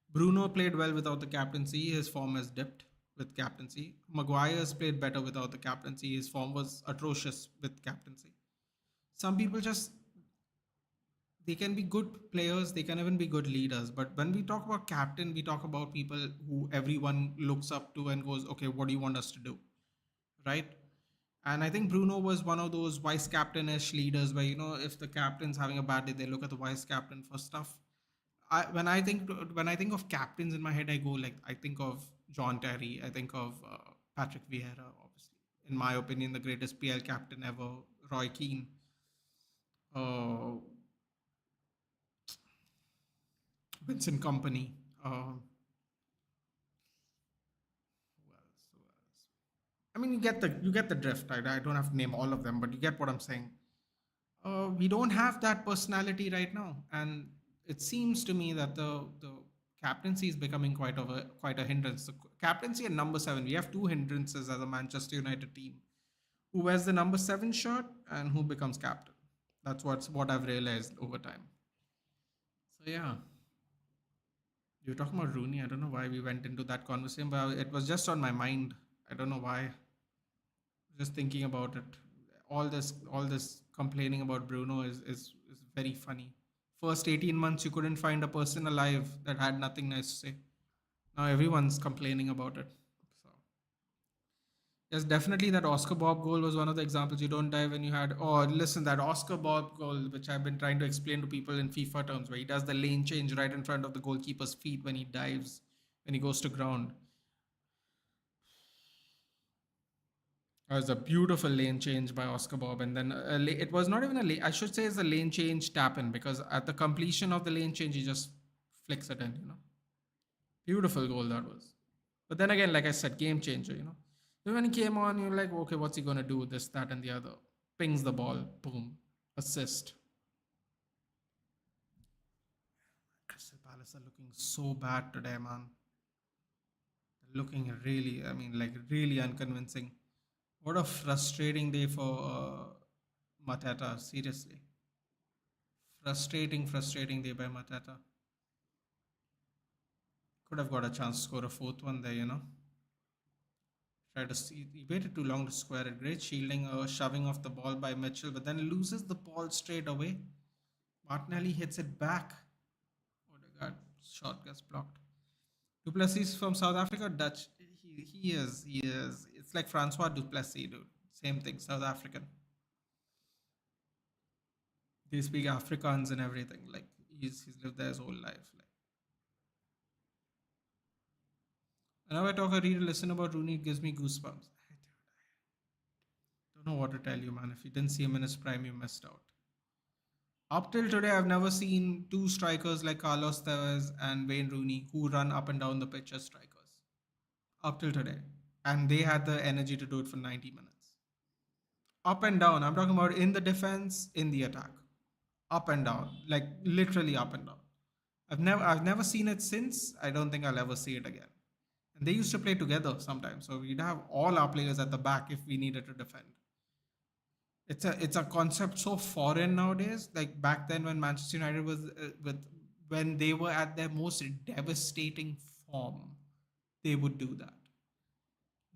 Bruno played well without the captaincy. His form has dipped with captaincy. Maguire's played better without the captaincy. His form was atrocious with captaincy. Some people just, they can be good players, they can even be good leaders. But when we talk about captain, we talk about people who everyone looks up to and goes, okay, what do you want us to do? Right? And I think Bruno was one of those vice captain-ish leaders where, if the captain's having a bad day, they look at the vice captain for stuff. When I think of captains in my head, I go like I think of John Terry, I think of Patrick Vieira, obviously. In my opinion, the greatest PL captain ever, Roy Keane, uh, Vincent Company. Who else? Who else? I mean, you get the drift. I don't have to name all of them, but you get what I'm saying. We don't have that personality right now, and it seems to me that the captaincy is becoming quite a hindrance. The captaincy and number seven, we have two hindrances as a Manchester United team. Who wears the number seven shirt and who becomes captain? That's what I've realized over time. So yeah, you're talking about Rooney. I don't know why we went into that conversation, but it was just on my mind. I don't know why. Just thinking about it, all this complaining about Bruno is very funny. First 18 months you couldn't find a person alive that had nothing nice to say. Now everyone's complaining about it. So yes, definitely that Oscar Bob goal was one of the examples. You don't die when you had, oh listen, that Oscar Bob goal, which I've been trying to explain to people in FIFA terms, where he does the lane change right in front of the goalkeeper's feet when he dives, when he goes to ground. It was a beautiful lane change by Oscar Bob, and then it was not even a lane. I should say it's a lane change tap in, because at the completion of the lane change, he just flicks it in. Beautiful goal that was. But then again, like I said, game changer. So when he came on, you're like, okay, what's he gonna do? This, that, and the other. Pings the ball, boom, assist. Crystal Palace are looking so bad today, man. Looking really, I mean, like really unconvincing. What a frustrating day for Mateta. Seriously. Frustrating day by Matata. Could have got a chance to score a fourth one there. Tried to see, he waited too long to square it. Great shielding, shoving off the ball by Mitchell, but then loses the ball straight away. Martinelli hits it back. Odegaard shot gets blocked. Duplessis from South Africa, Dutch. He is. He is. It's like Francois Duplessis, dude. Same thing, South African. They speak Afrikaans and everything. Like he's lived there his whole life. Like Whenever I talk or read or listen about Rooney, it gives me goosebumps. I don't know what to tell you, man. If you didn't see him in his prime, you missed out. Up till today, I've never seen two strikers like Carlos Tevez and Wayne Rooney who run up and down the pitch as strikers. Up till today. And they had the energy to do it for 90 minutes. Up and down. I'm talking about in the defense, in the attack. Up and down. Like literally up and down. I've never seen it since. I don't think I'll ever see it again. And they used to play together sometimes. So we'd have all our players at the back if we needed to defend. It's a concept so foreign nowadays. Like back then when Manchester United was with when they were at their most devastating form, they would do that.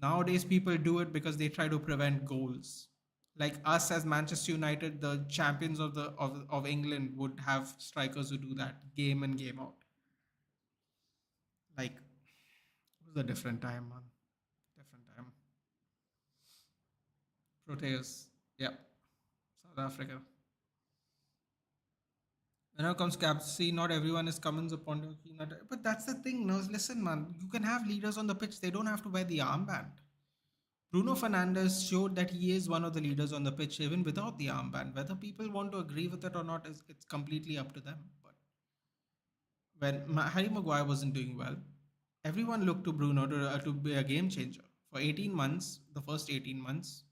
Nowadays people do it because they try to prevent goals. Like us as Manchester United, the champions of England would have strikers who do that game in game out. Like it was a different time, man. Different time. Proteus. Yeah. South Africa. When it comes to captaincy, not everyone is Cummins upon you. But that's the thing. No, listen, man. You can have leaders on the pitch. They don't have to wear the armband. Bruno Fernandes showed that he is one of the leaders on the pitch, even without the armband. Whether people want to agree with it or not is it's completely up to them. But when Harry Maguire wasn't doing well, everyone looked to Bruno to be a game changer. For 18 months, the first 18 months,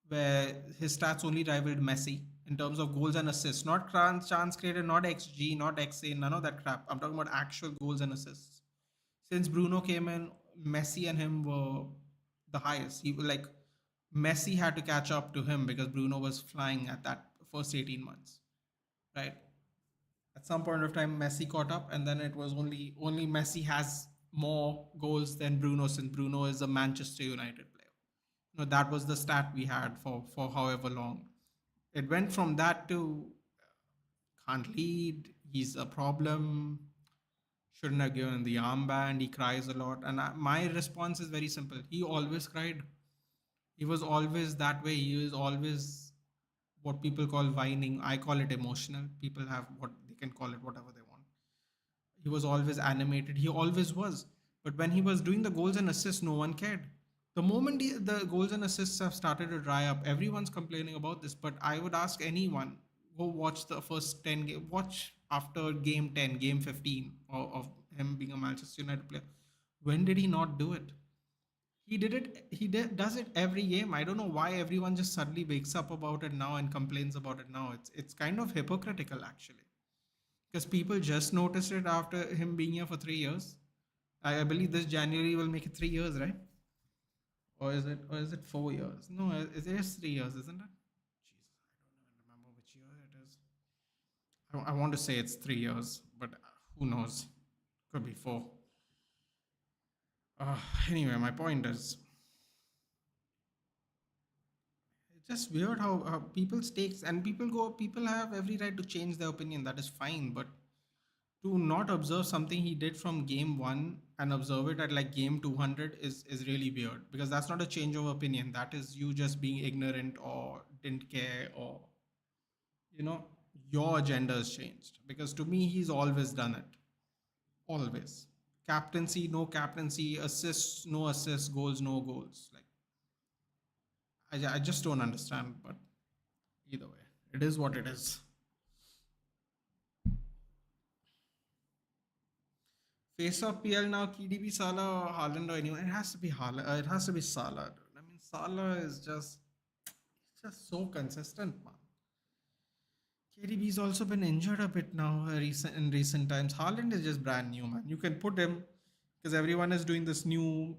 where his stats only rivaled Messi in terms of goals and assists. Not chance created, not XG, not XA, none of that crap. I'm talking about actual goals and assists. Since Bruno came in, Messi and him were the highest. He was like Messi had to catch up to him because Bruno was flying at that first 18 months, right? At some point of time, Messi caught up, and then it was only Messi has more goals than Bruno since Bruno is a Manchester United player. That was the stat we had for however long. It went from that to can't lead. He's a problem. Shouldn't have given the armband. He cries a lot, and my response is very simple. He always cried. He was always that way. He was always what people call whining. I call it emotional. People have what they can call it whatever they want. He was always animated. He always was. But when he was doing the goals and assists, no one cared. The moment the goals and assists have started to dry up, everyone's complaining about this. But I would ask anyone, go watch the first 10 game, watch after game 10, game 15 of him being a Manchester United player. When did he not do it? He did it. Does it every game. I don't know why everyone just suddenly wakes up about it now and complains about it now. It's kind of hypocritical actually, because people just noticed it after him being here for 3 years. I believe this January will make it 3 years, right? Or is it 4 years? No, it is 3 years, isn't it? Jesus, I don't even remember which year it is. I want to say it's 3 years, but who knows? Could be four. Uh, anyway, my point is, it's just weird how people stakes and people have every right to change their opinion. That is fine, but to not observe something he did from game one and observe it at like game 200 is really weird, because that's not a change of opinion. That is you just being ignorant or didn't care, or you know your agenda has changed. Because to me, he's always done it. Always. Captaincy, no captaincy, assists, no assists, goals, no goals. Like I just don't understand, but either way, it is what it is. Face of PL now, KDB, Salah, or Haaland, or anyone. It has to be Haaland. It has to be Salah, dude. I mean, Salah is just so consistent, man. KDB's also been injured a bit now in recent times. Haaland is just brand new, man. You can put him because everyone is doing this new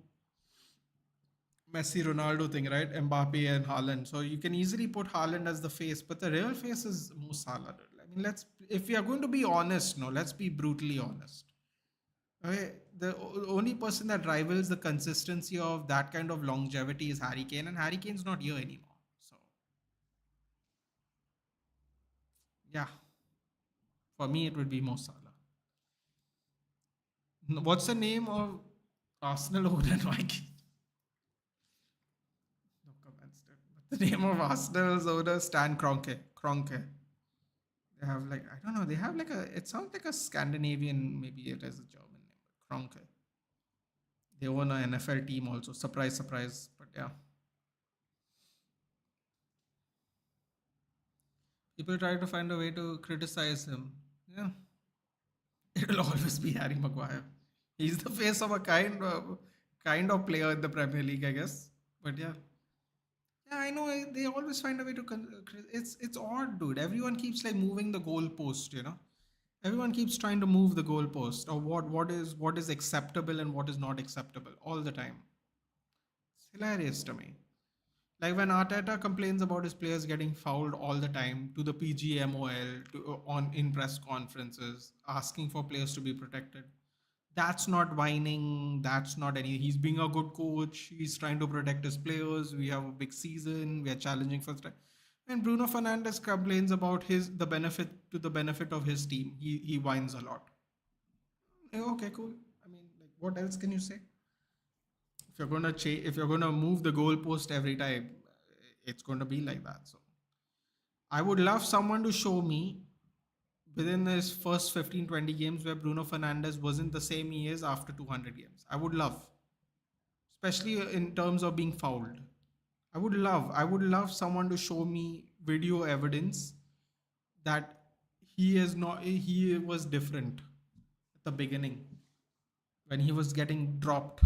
Messi Ronaldo thing, right? Mbappe and Haaland. So you can easily put Haaland as the face, but the real face is Mo Salah, dude. I mean, if we are going to be honest, no, let's be brutally honest. Okay, the only person that rivals the consistency of that kind of longevity is Harry Kane, and Harry Kane's not here anymore. So, yeah, for me, it would be Mo Salah. What's the name of Arsenal owner? No comments, dude. But the name of Arsenal's owner, Stan Kroenke. Kroenke. They have like, I don't know, they have like it sounds like a Scandinavian, maybe it is a German name, but Kroenke. They own an NFL team also. Surprise, surprise. But yeah, people try to find a way to criticize him. Yeah, it will always be Harry Maguire. He's the face of a kind of player in the Premier League, I guess. But yeah, yeah, I know. They always find a way to. It's odd, dude. Everyone keeps like moving the goalpost. Everyone keeps trying to move the goalpost, or what is acceptable and what is not acceptable all the time. It's hilarious to me. Like when Arteta complains about his players getting fouled all the time to the PGMOL on in press conferences, asking for players to be protected. That's not whining. That's not any. He's being a good coach. He's trying to protect his players. We have a big season. We are challenging for time. And Bruno Fernandes complains about the benefit of his team. He whines a lot. Okay, cool. I mean, like, what else can you say? If you're gonna move the goalpost every time, it's going to be like that. So I would love someone to show me within his first 15-20 games where Bruno Fernandes wasn't the same he is after 200 games. I would love, especially in terms of being fouled. I would love someone to show me video evidence that he was different at the beginning when he was getting dropped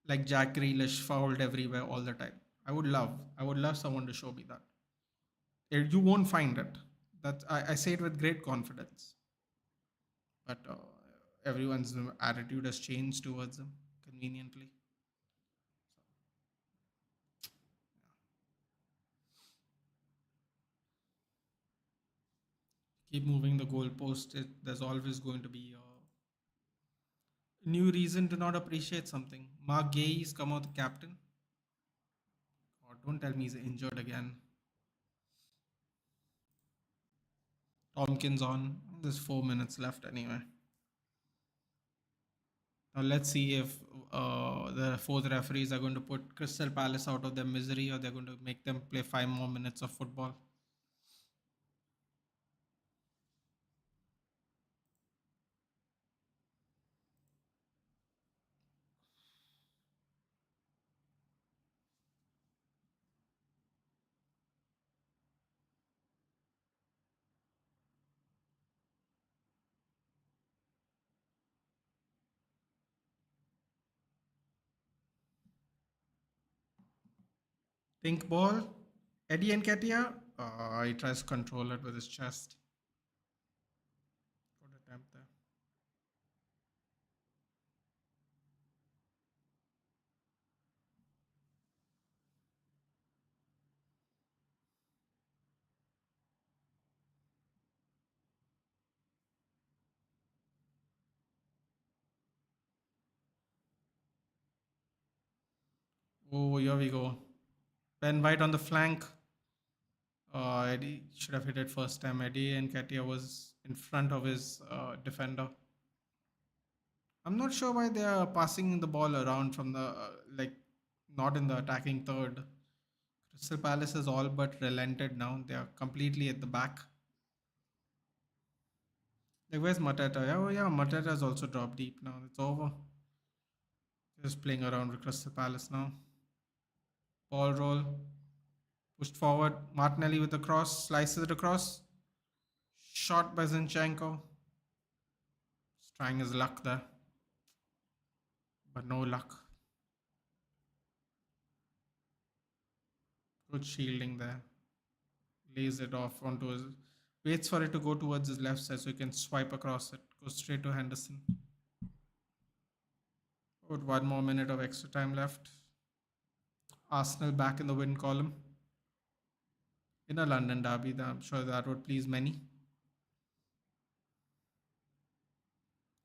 like Jack Grealish fouled everywhere all the time. I would love someone to show me that. You won't find it. I say it with great confidence. But everyone's attitude has changed towards him conveniently. Keep moving the goalpost. There's always going to be a new reason to not appreciate something. Mark Gay's come out the captain. Or don't tell me he's injured again. Tompkins on. There's 4 minutes left anyway. Now let's see if the fourth referees are going to put Crystal Palace out of their misery or they're going to make them play 5 more minutes of football. Pink ball. Eddie Nketiah. He tries to control it with his chest. Good attempt there. Oh, here we go. Ben White on the flank. Eddie should have hit it first time. Eddie Nketiah was in front of his defender. I'm not sure why they are passing the ball around from the like not in the attacking third. Crystal Palace is all but relented now. They are completely at the back. Like where's Mateta? Yeah, oh yeah, Mateta has also dropped deep now. It's over. Just playing around with Crystal Palace now. Ball roll. Pushed forward. Martinelli with the cross. Slices it across. Shot by Zinchenko. He's trying his luck there. But no luck. Good shielding there. Lays it off onto his. Waits for it to go towards his left side so he can swipe across it. Goes straight to Henderson. About 1 more minute of extra time left. Arsenal back in the win column. In a London derby, I'm sure that would please many.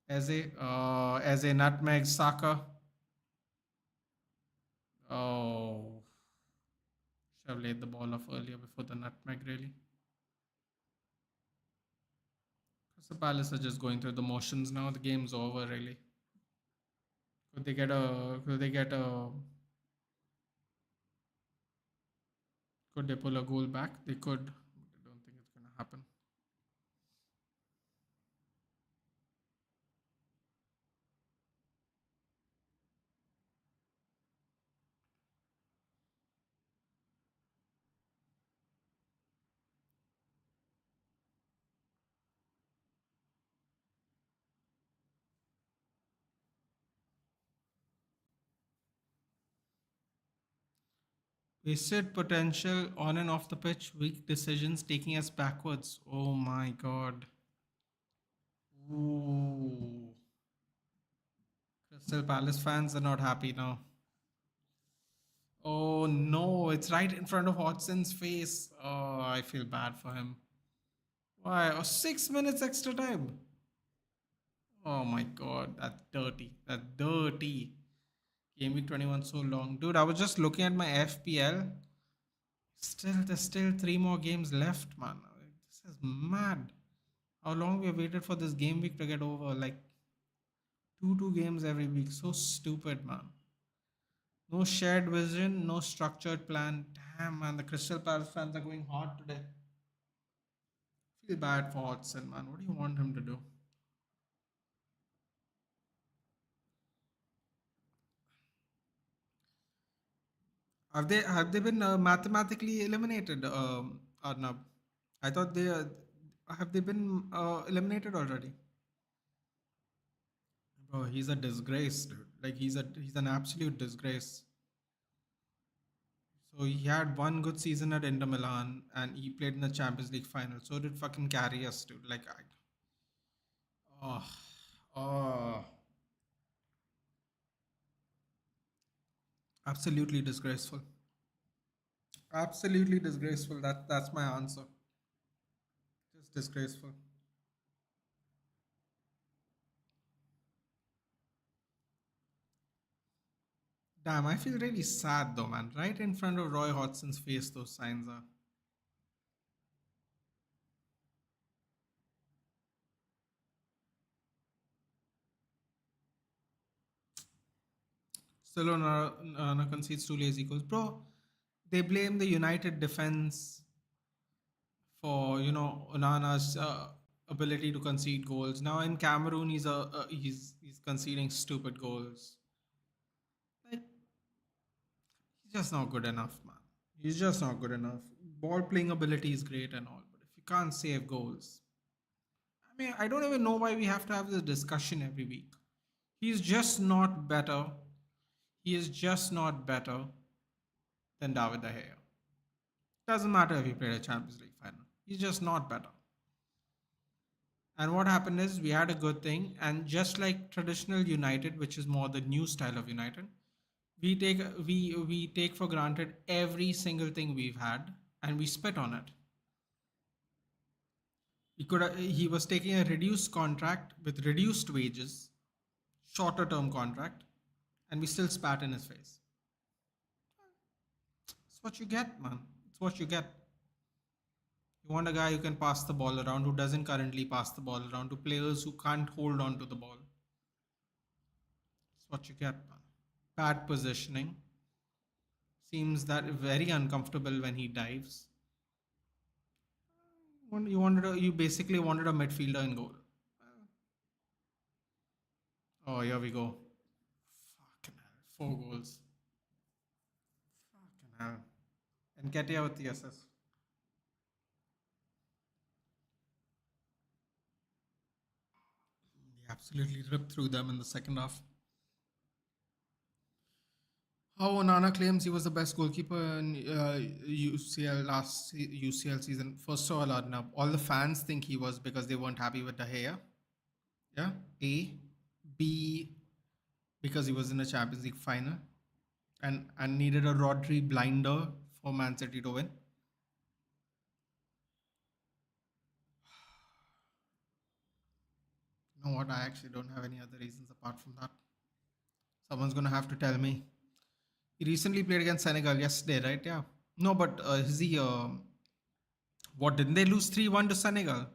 As a nutmeg Saka. Oh, should have laid the ball off earlier before the nutmeg, really. Crystal Palace are just going through the motions now. The game's over, really. Could they pull a goal back? They could. I don't think it's going to happen. Wasted potential on and off the pitch, weak decisions taking us backwards. Oh my god. Ooh. Crystal Palace fans are not happy now. Oh no, it's right in front of Hodson's face. Oh, I feel bad for him. Why? Oh, 6 minutes extra time. Oh my god, that's dirty. That's dirty. Game week 21 so long. Dude, I was just looking at my FPL. There's still three more games left, man. This is mad. How long we have waited for this game week to get over? Like two games every week. So stupid, man. No shared vision, no structured plan. Damn, man, the Crystal Palace fans are going hard today. Feel bad for Hodgson, man. What do you want him to do? Have they been mathematically eliminated, Arnab? I thought they have they been eliminated already. Bro, he's a disgrace, dude. Like he's an absolute disgrace. So he had one good season at Inter Milan, and he played in the Champions League final. So did fucking Karius, dude. Oh, oh, absolutely disgraceful. Absolutely disgraceful. That's my answer. Just disgraceful. Damn, I feel really sad though, man. Right in front of Roy Hodgson's face, those signs are. Still on concedes two lazy goals, bro. They blame the United defense for Onana's ability to concede goals. Now in Cameroon, he's conceding stupid goals. Like he's just not good enough, man. He's just not good enough. Ball playing ability is great and all, but if you can't save goals, I mean, I don't even know why we have to have this discussion every week. He's just not better. He is just not better than David De Gea. Doesn't matter if he played a Champions League final. He's just not better. And what happened is we had a good thing, and just like traditional United, which is more the new style of United, we take for granted every single thing we've had, and we spit on it. He was taking a reduced contract with reduced wages, shorter term contract, and we still spat in his face. It's what you get, man. It's what you get. You want a guy who can pass the ball around, who doesn't currently pass the ball around, to players who can't hold on to the ball. That's what you get, man. Bad positioning. Seems that very uncomfortable when he dives. You basically wanted a midfielder in goal. Oh, here we go. Fucking hell. 4 goals. Fucking hell. And Ketia with the assist. He absolutely ripped through them in the second half. How Onana claims he was the best goalkeeper in UCL UCL season. First of all, Arnab, all the fans think he was because they weren't happy with De Gea. Yeah. A. B. Because he was in a Champions League final and needed a Rodri blinder for Man City to win. You know what? I actually don't have any other reasons apart from that. Someone's gonna have to tell me. He recently played against Senegal yesterday, right? Yeah. No, but is he? What didn't they lose 3-1 to Senegal?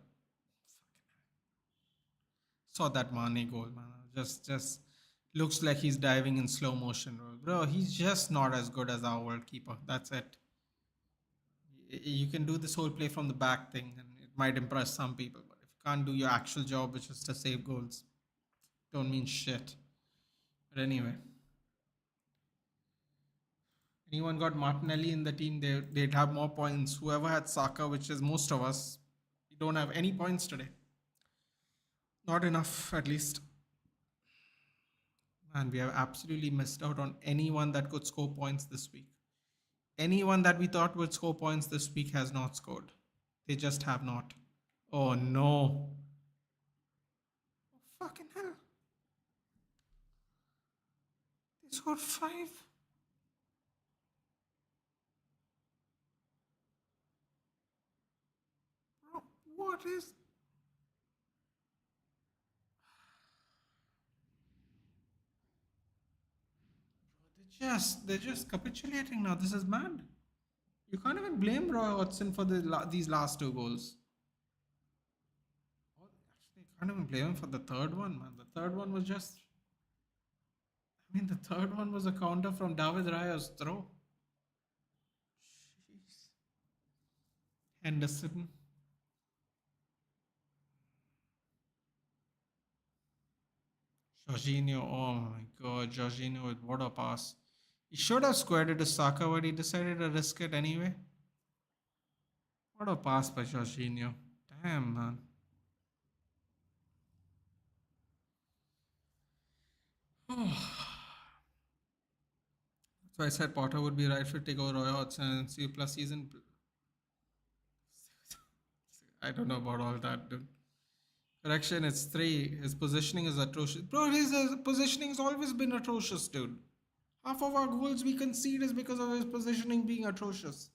Saw that Mane goal, man. Just looks like he's diving in slow motion, bro. He's just not as good as our world keeper. That's it. You can do this whole play from the back thing, and it might impress some people. But if you can't do your actual job, which is to save goals, don't mean shit. But anyway, anyone got Martinelli in the team, they'd have more points. Whoever had Saka, which is most of us, we don't have any points today. Not enough, at least. And we have absolutely missed out on anyone that could score points this week. Anyone that we thought would score points this week has not scored. They just have not. Oh no. Fucking hell. They scored 5. Bro, what is. They're just capitulating now. This is mad. You can't even blame Roy Hodgson for these last 2 goals. Actually, you can't even blame him for the third one, man. The third one was just. I mean, the third one was a counter from David Raya's throw. Jeez. Henderson. Jorginho. Oh my god, Jorginho with what a pass. He should have squared it to Saka, but he decided to risk it anyway. What a pass by Jorginho. Damn, man. So I said Potter would be right for take over Roy Hodgson and C plus season. I don't know about all that, dude. Correction, it's 3. His positioning is atrocious. Bro, his positioning has always been atrocious, dude. Half of our goals we concede is because of his positioning being atrocious.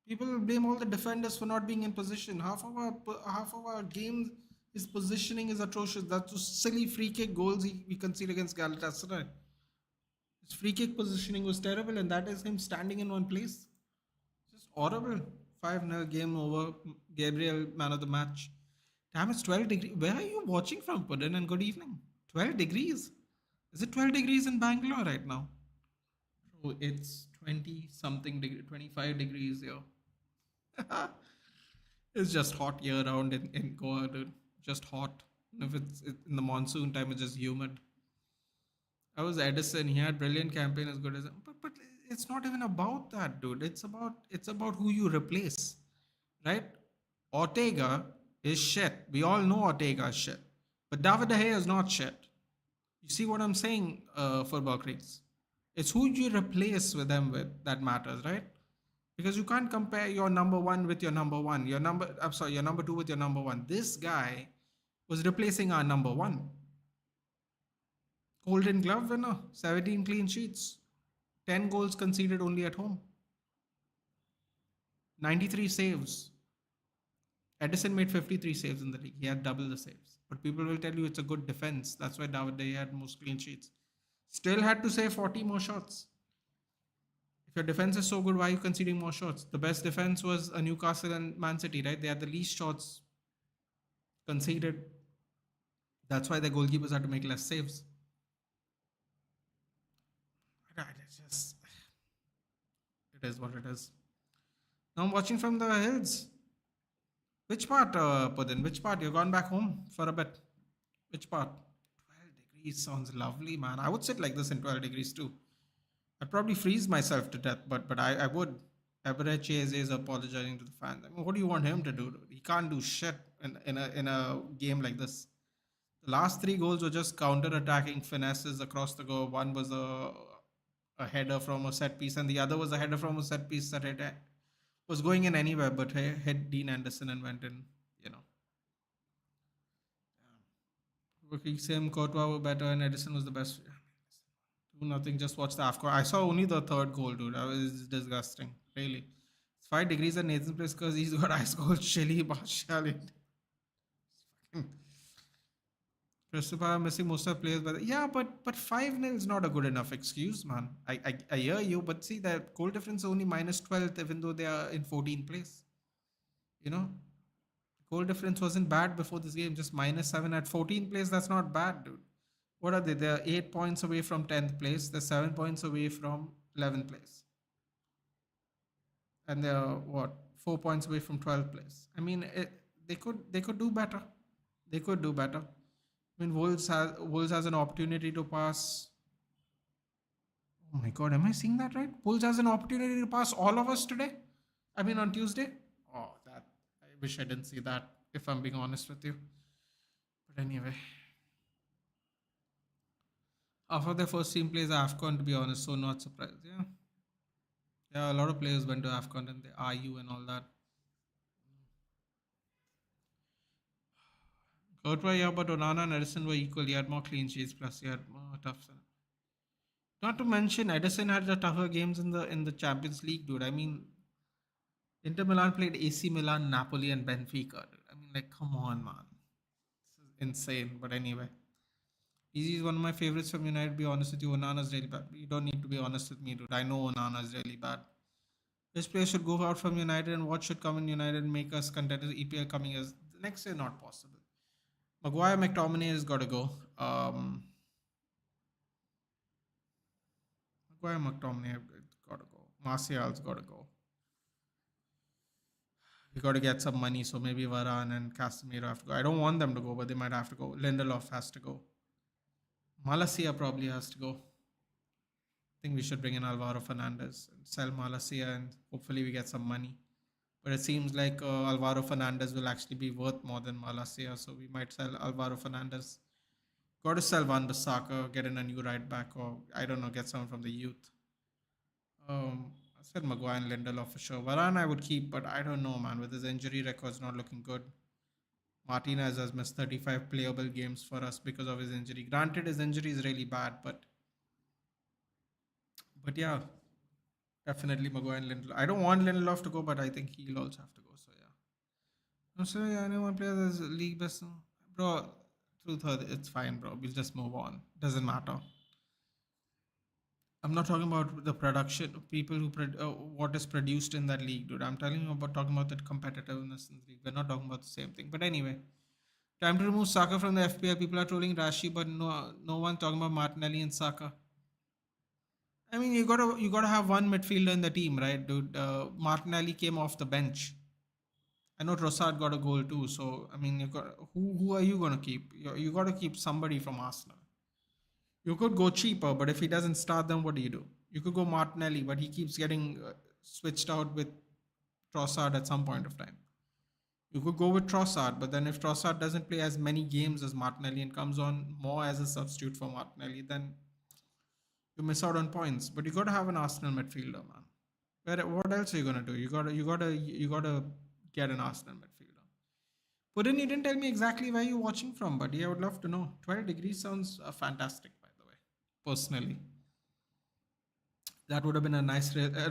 People blame all the defenders for not being in position. Half of our games, his positioning is atrocious. That's those silly free kick goals we concede against Galatasaray. His free kick positioning was terrible, and that is him standing in one place. Just horrible. 5-0 game over. Gabriel, man of the match. Damn, it's 12 degrees. Where are you watching from, Puddin? And good evening. 12 degrees? Is it 12 degrees in Bangalore right now? Oh, it's 20 something degree, 25 degrees here. It's just hot year round in Goa, dude. Just hot. If in the monsoon time, it's just humid. I was Edison. He had brilliant campaign as good as, but it's not even about that, dude. It's about who you replace, right? Ortega is shit. We all know Ortega is shit, but David De Gea is not shit. You see what I'm saying, football creeps? It's who you replace with them with that matters, right? Because you can't compare your number one with your number one. Your number two with your number one. This guy was replacing our number one. Golden Glove winner, 17 clean sheets, 10 goals conceded only at home, 93 saves. Edison made 53 saves in the league. He had double the saves. But people will tell you it's a good defense. That's why David De Gea had most clean sheets. Still had to save 40 more shots. If your defense is so good, why are you conceding more shots? The best defense was a Newcastle and Man City, right? They had the least shots conceded. That's why the goalkeepers had to make less saves. It is what it is. Now I'm watching from the hills. Which part, Pudin? Which part? You've gone back home for a bit. Which part? 12 degrees sounds lovely, man. I would sit like this in 12 degrees too. I'd probably freeze myself to death, but I would. Eberechi is apologizing to the fans. I mean, what do you want him to do? Dude? He can't do shit in a game like this. The last 3 goals were just counter-attacking finesses across the goal. One was a header from a set piece, and the other was a header from a set piece that was going in anywhere, but hit Dean Anderson and went in. You know, Rookie Sim, Courtois were better, and Edison was the best. Do nothing. Just watch the AFCON. I saw only the third goal, dude. That was disgusting. Really. It's 5 degrees at Nathan's place because he's got ice cold chili partiality. Crystal Palace missing most of the players, but yeah, but 5-0 is not a good enough excuse, man. I hear you, but see that goal difference is only minus 12, even though they are in 14th place. You know, goal difference wasn't bad before this game, just -7 at 14th place. That's not bad, dude. What are they? They're 8 points away from 10th place. They're 7 points away from 11th place, and they're what 4 points away from 12th place. I mean, they could do better. They could do better. I mean, Wolves has an opportunity to pass. Oh my God, am I seeing that right? Wolves has an opportunity to pass all of us today. I mean, on Tuesday. Oh, that I wish I didn't see that. If I'm being honest with you. But anyway, after their first team plays AFCON, to be honest, so not surprised. Yeah, Yeah, a lot of players went to AFCON and the IU and all that. Courtois, yeah, but Onana and Edison were equal. He had more clean sheets, plus he had more tough. Not to mention, Edison had the tougher games in the Champions League, dude. I mean, Inter Milan played AC Milan, Napoli, and Benfica, dude. I mean, like, come on, man. This is insane. But anyway, Easy is one of my favorites from United. Be honest with you, Onana's really bad. You don't need to be honest with me, dude. I know Onana's really bad. This player should go out from United, and what should come in United and make us contenders? EPL coming as next year, not possible. Maguire, McTominay has got to go. Maguire, McTominay have got to go. Martial's got to go. We got to get some money, so maybe Varane and Casemiro have to go. I don't want them to go, but they might have to go. Lindelof has to go. Malacia probably has to go. I think we should bring in Alvaro Fernandez and sell Malacia, and hopefully we get some money. But it seems like Alvaro Fernandez will actually be worth more than Malacia, so we might sell Alvaro Fernandez. Got to sell Van Bissaka, get in a new right back, or I don't know, get someone from the youth. I said Maguire and Lindelof for sure. Varane I would keep, but I don't know, man. With his injury records not looking good. Martinez has missed 35 playable games for us because of his injury. Granted, his injury is really bad, but yeah, definitely Maguire and Lindelof. I don't want Lindelof to go, but I think he'll also have to go. So yeah. No, so yeah, anyone plays as league best, bro. Truth, it's fine, bro. We'll just move on. Doesn't matter. I'm not talking about the production, people who what is produced in that league, dude. I'm telling you about talking about the competitiveness in the league. We're not talking about the same thing. But anyway, time to remove Saka from the FPL. People are trolling Rashi, but no one talking about Martinelli and Saka. I mean, you gotta have one midfielder in the team, right, dude? Martinelli came off the bench. I know Trossard got a goal too. So I mean, you got who are you gonna keep? You got to keep somebody from Arsenal. You could go cheaper, but if he doesn't start, then what do you do? You could go Martinelli, but he keeps getting switched out with Trossard at some point of time. You could go with Trossard, but then if Trossard doesn't play as many games as Martinelli and comes on more as a substitute for Martinelli, then you miss out on points. But you got to have an Arsenal midfielder, man. What else are you gonna do? You gotta get an Arsenal midfielder. Puddin, you didn't tell me exactly where you're watching from, but yeah, I would love to know. 12 degrees sounds fantastic, by the way. Personally, that would have been a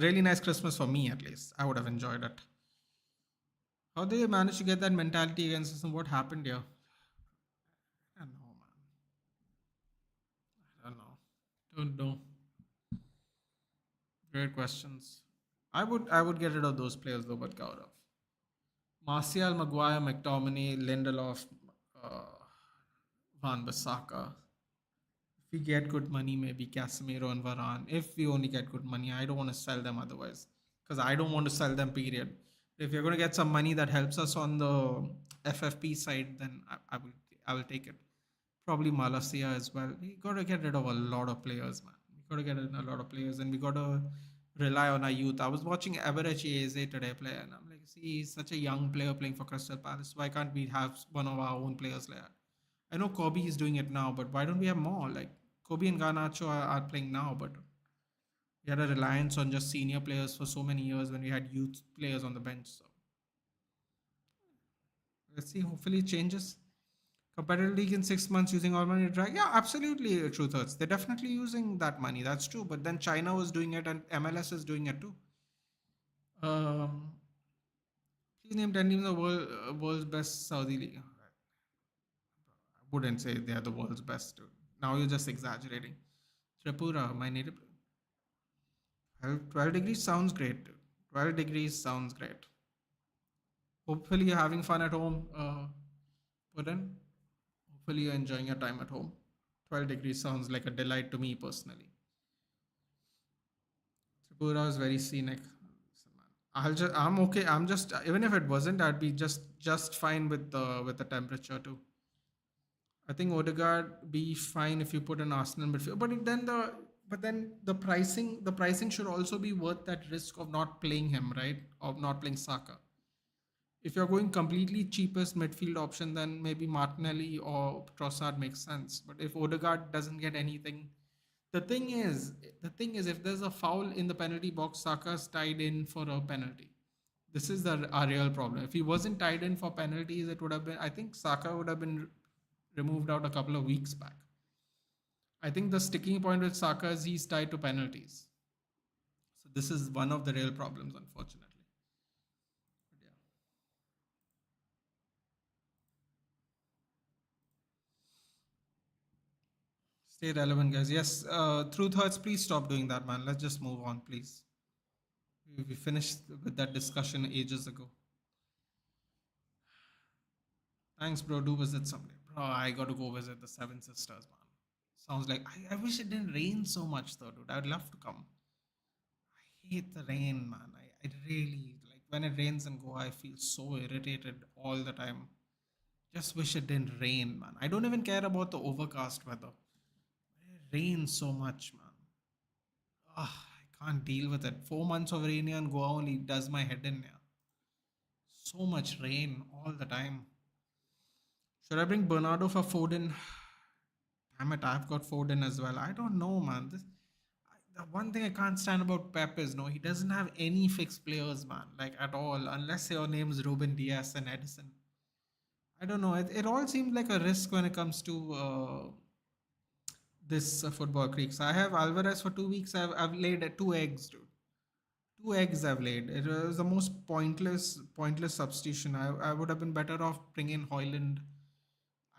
really nice Christmas for me at least. I would have enjoyed it. How did you manage to get that mentality against us, and what happened here? I don't know, man. I don't know. Don't know. Great questions. I would get rid of those players though, but Gaurav. Martial, Maguire, McTominay, Lindelof, uh, Van Bissaka. If we get good money, maybe Casemiro and Varane. If we only get good money, I don't want to sell them otherwise, because I don't want to sell them. Period. If you're going to get some money that helps us on the FFP side, then I will take it. Probably Malasia as well. We got to get rid of a lot of players, man. We got to get rid of a lot of players, and we got to rely on our youth. I was watching Average Eze today play, and I'm like, see, he's such a young player playing for Crystal Palace. Why can't we have one of our own players like that? I know Kobe is doing it now, but why don't we have more? Like Kobe and Garnacho are playing now, but we had a reliance on just senior players for so many years when we had youth players on the bench. So let's see. Hopefully, it changes. Competitive league in 6 months using all money to drag. Yeah, absolutely, Truth Hurts. They're definitely using that money. That's true. But then China was doing it, and MLS is doing it too. Um, Please name 10 teams the world's best Saudi league. I wouldn't say they are the world's best. Now you're just exaggerating. Tripura, my native. 12 degrees sounds great. 12 degrees sounds great. Hopefully you're having fun at home, Puran. Hopefully you're enjoying your time at home. 12 degrees sounds like a delight to me personally. Tripura is very scenic. I'm okay. I'm just even if it wasn't, I'd be just fine with the temperature too. I think Odegaard be fine if you put an Arsenal midfield, but then the pricing should also be worth that risk of not playing him, right? Of not playing Saka. If you're going completely cheapest midfield option, then maybe Martinelli or Trossard makes sense. But if Odegaard doesn't get anything, The thing is, if there's a foul in the penalty box, Saka's tied in for a penalty. This is our real problem. If he wasn't tied in for penalties, it would have been. I think Saka would have been removed out a couple of weeks back. I think the sticking point with Saka is he's tied to penalties. So this is one of the real problems, unfortunately. But yeah. Stay relevant, guys. Yes, truth hurts. Please stop doing that, man. Let's just move on, please. We finished with that discussion ages ago. Thanks, bro. Do visit someday. Bro, I got to go visit the Seven Sisters, man. Sounds like I wish it didn't rain so much though, dude. I'd love to come. I hate the rain, man. I really like when it rains in Goa, I feel so irritated all the time. Just wish it didn't rain, man. I don't even care about the overcast weather. It rains so much, man. I can't deal with it. 4 months of rain here in Goa only does my head in here. So much rain all the time. Should I bring Bernardo for Foden? Damn it, I've got Foden as well. I don't know, man. The one thing I can't stand about Pep is no, he doesn't have any fixed players, man, like at all, unless your name is Ruben Diaz and Edison. I don't know. It all seems like a risk when it comes to this football creeks. I have Alvarez for 2 weeks. I've laid two eggs, dude. Two eggs I've laid. It was the most pointless substitution. I would have been better off bringing Hoyland.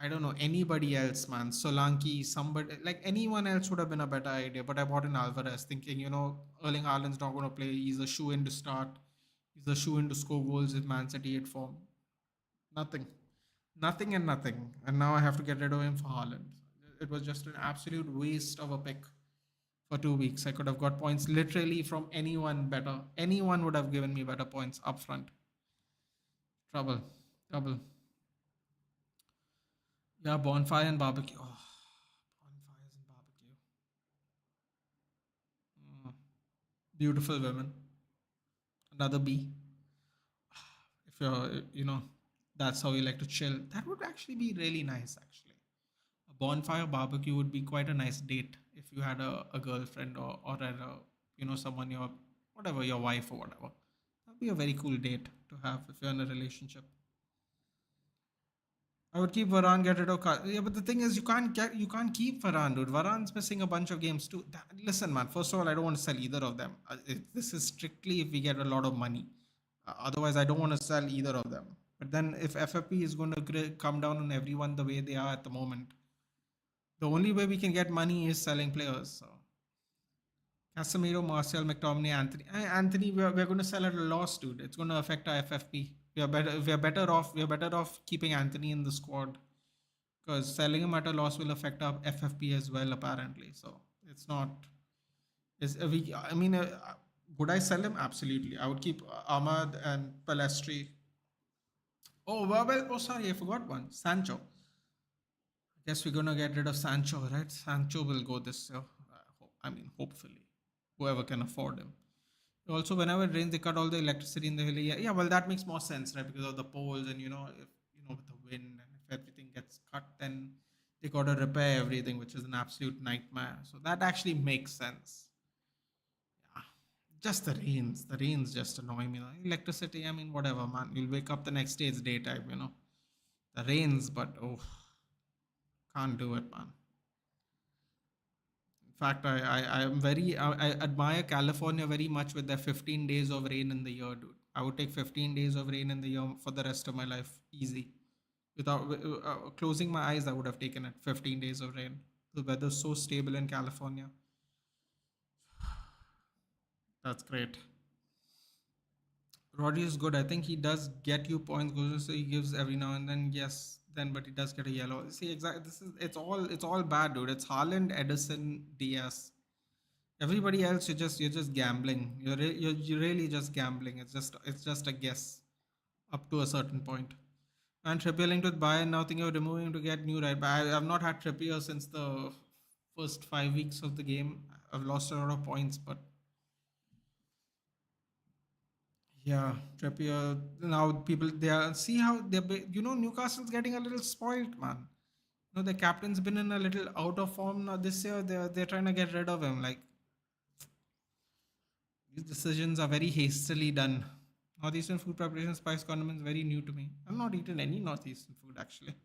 I don't know anybody else, man. Solanke, somebody like anyone else would have been a better idea. But I bought in Alvarez, thinking Erling Haaland's not going to play. He's a shoe in to start. He's a shoe in to score goals if Man City hit form. Nothing, nothing, and nothing. And now I have to get rid of him for Haaland. It was just an absolute waste of a pick for 2 weeks. I could have got points literally from anyone better. Anyone would have given me better points up front. Trouble, trouble. Yeah, bonfire and barbecue. Oh, bonfires and barbecue. Mm. Beautiful women. Another bee. If that's how you like to chill. That would actually be really nice, actually. A bonfire barbecue would be quite a nice date if you had a girlfriend or someone whatever, your wife or whatever. That'd be a very cool date to have if you're in a relationship. I would keep Varane, get rid of Yeah, but the thing is, you can't keep Varane, dude. Varane's missing a bunch of games too. Listen, man. First of all, I don't want to sell either of them. This is strictly if we get a lot of money. Otherwise, I don't want to sell either of them. But then, if FFP is going to come down on everyone the way they are at the moment, the only way we can get money is selling players. So Casemiro, Martial, McTominay, Anthony. Anthony, we're going to sell at a loss, dude. It's going to affect our FFP. We are better off keeping Anthony in the squad because selling him at a loss will affect our FFP as well, apparently. So it's not. Is we? I mean, would I sell him? Absolutely. I would keep Ahmad and Palestri. Oh well. Oh, sorry, I forgot one. Sancho. Guess we're gonna get rid of Sancho, right? Sancho will go this year. I mean, hopefully, whoever can afford him. Also, whenever it rains, they cut all the electricity in the valley. Yeah, well, that makes more sense, right? Because of the poles, and if with the wind, and if everything gets cut, then they got to repair everything, which is an absolute nightmare. So that actually makes sense. Yeah, just the rains. The rains just annoy me. The electricity, I mean, whatever, man. You'll wake up the next day, it's daytime. The rains, but oh, can't do it, man. In fact, I admire California very much with their 15 days of rain in the year, dude. I would take 15 days of rain in the year for the rest of my life, easy. Without closing my eyes, I would have taken it. 15 days of rain. The weather's so stable in California. That's great. Roddy is good. I think he does get you points. Goes so he gives every now and then. Yes, then but he does get a yellow. See, exactly. It's all bad, dude. It's Haaland, Edison, Diaz. Everybody else, you're just gambling. You're really just gambling. It's just a guess up to a certain point. And Trippier linked with Bayern. Now thinking of removing him to get new right. But I've not had Trippier since the first 5 weeks of the game. I've lost a lot of points, but yeah, Trippier. Now people they are see how Newcastle's getting a little spoiled, man. No, the captain's been in a little out of form now this year. They're trying to get rid of him. Like these decisions are very hastily done. Northeastern food preparation, spice, condiments, very new to me. I've not eaten any northeastern food actually.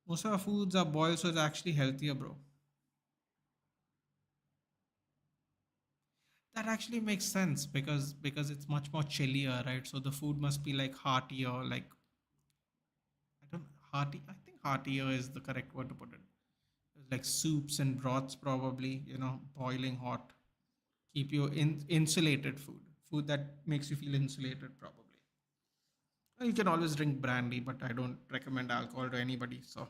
Most of our foods are boiled, so it's actually healthier, bro. That actually makes sense because it's much more chillier, right? So the food must be like heartier, like I don't hearty. I think heartier is the correct word to put it. Like soups and broths, probably. Boiling hot, keep you insulated food that makes you feel insulated, probably. You can always drink brandy, but I don't recommend alcohol to anybody. So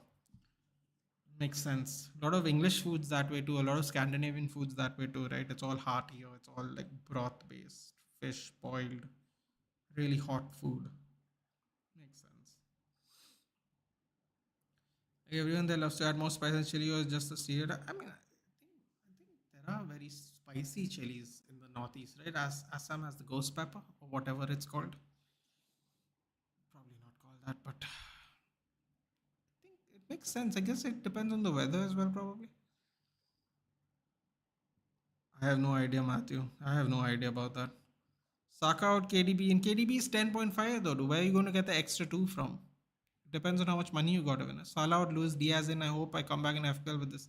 makes sense. A lot of English foods that way too. A lot of Scandinavian foods that way too, right? It's all heartier. It's all like broth based, fish boiled, really hot food. Makes sense. Like everyone there loves to add more spice and chili, or just the steer. I think there are very spicy chilies in the northeast, right? As Assam has the ghost pepper or whatever it's called. Probably not called that, but I think it makes sense. I guess it depends on the weather as well, probably. I have no idea, Matthew. I have no idea about that. Saka out KDB, and KDB is 10.5 though. Where are you going to get the extra 2 from? Depends on how much money you got to win. Salah out, Luis Diaz in. I hope I come back in FPL with this.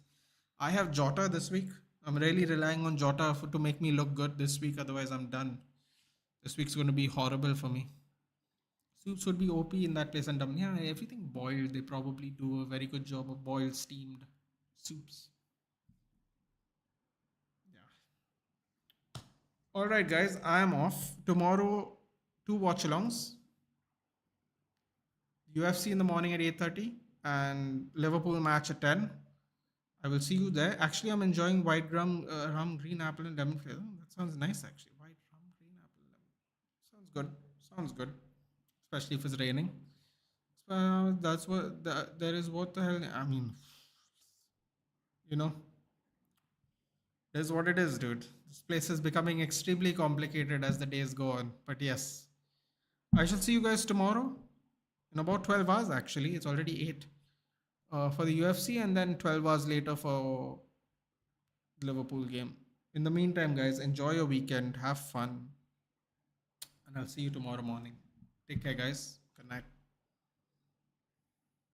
I have Jota this week. I'm really relying on Jota to make me look good this week. Otherwise, I'm done. This week's going to be horrible for me. Soups would be OP in that place, and yeah, everything boiled. They probably do a very good job of boiled, steamed soups. Yeah. All right, guys, I am off tomorrow. 2 watch-alongs. UFC in the morning at 8:30 and Liverpool match at 10. I will see you there. Actually, I'm enjoying white rum, green apple, and lemon flavor. That sounds nice, actually. White rum, green apple, lemon. Sounds good. Sounds good. Especially if it's raining. That's what there is. What the hell? I mean, you know, is what it is, dude. This place is becoming extremely complicated as the days go on. But yes, I shall see you guys tomorrow in about 12 hours, actually. It's already 8 for the UFC, and then 12 hours later for Liverpool game. In the meantime, guys, enjoy your weekend, have fun, and I'll see you tomorrow morning. Take care, guys. Good night.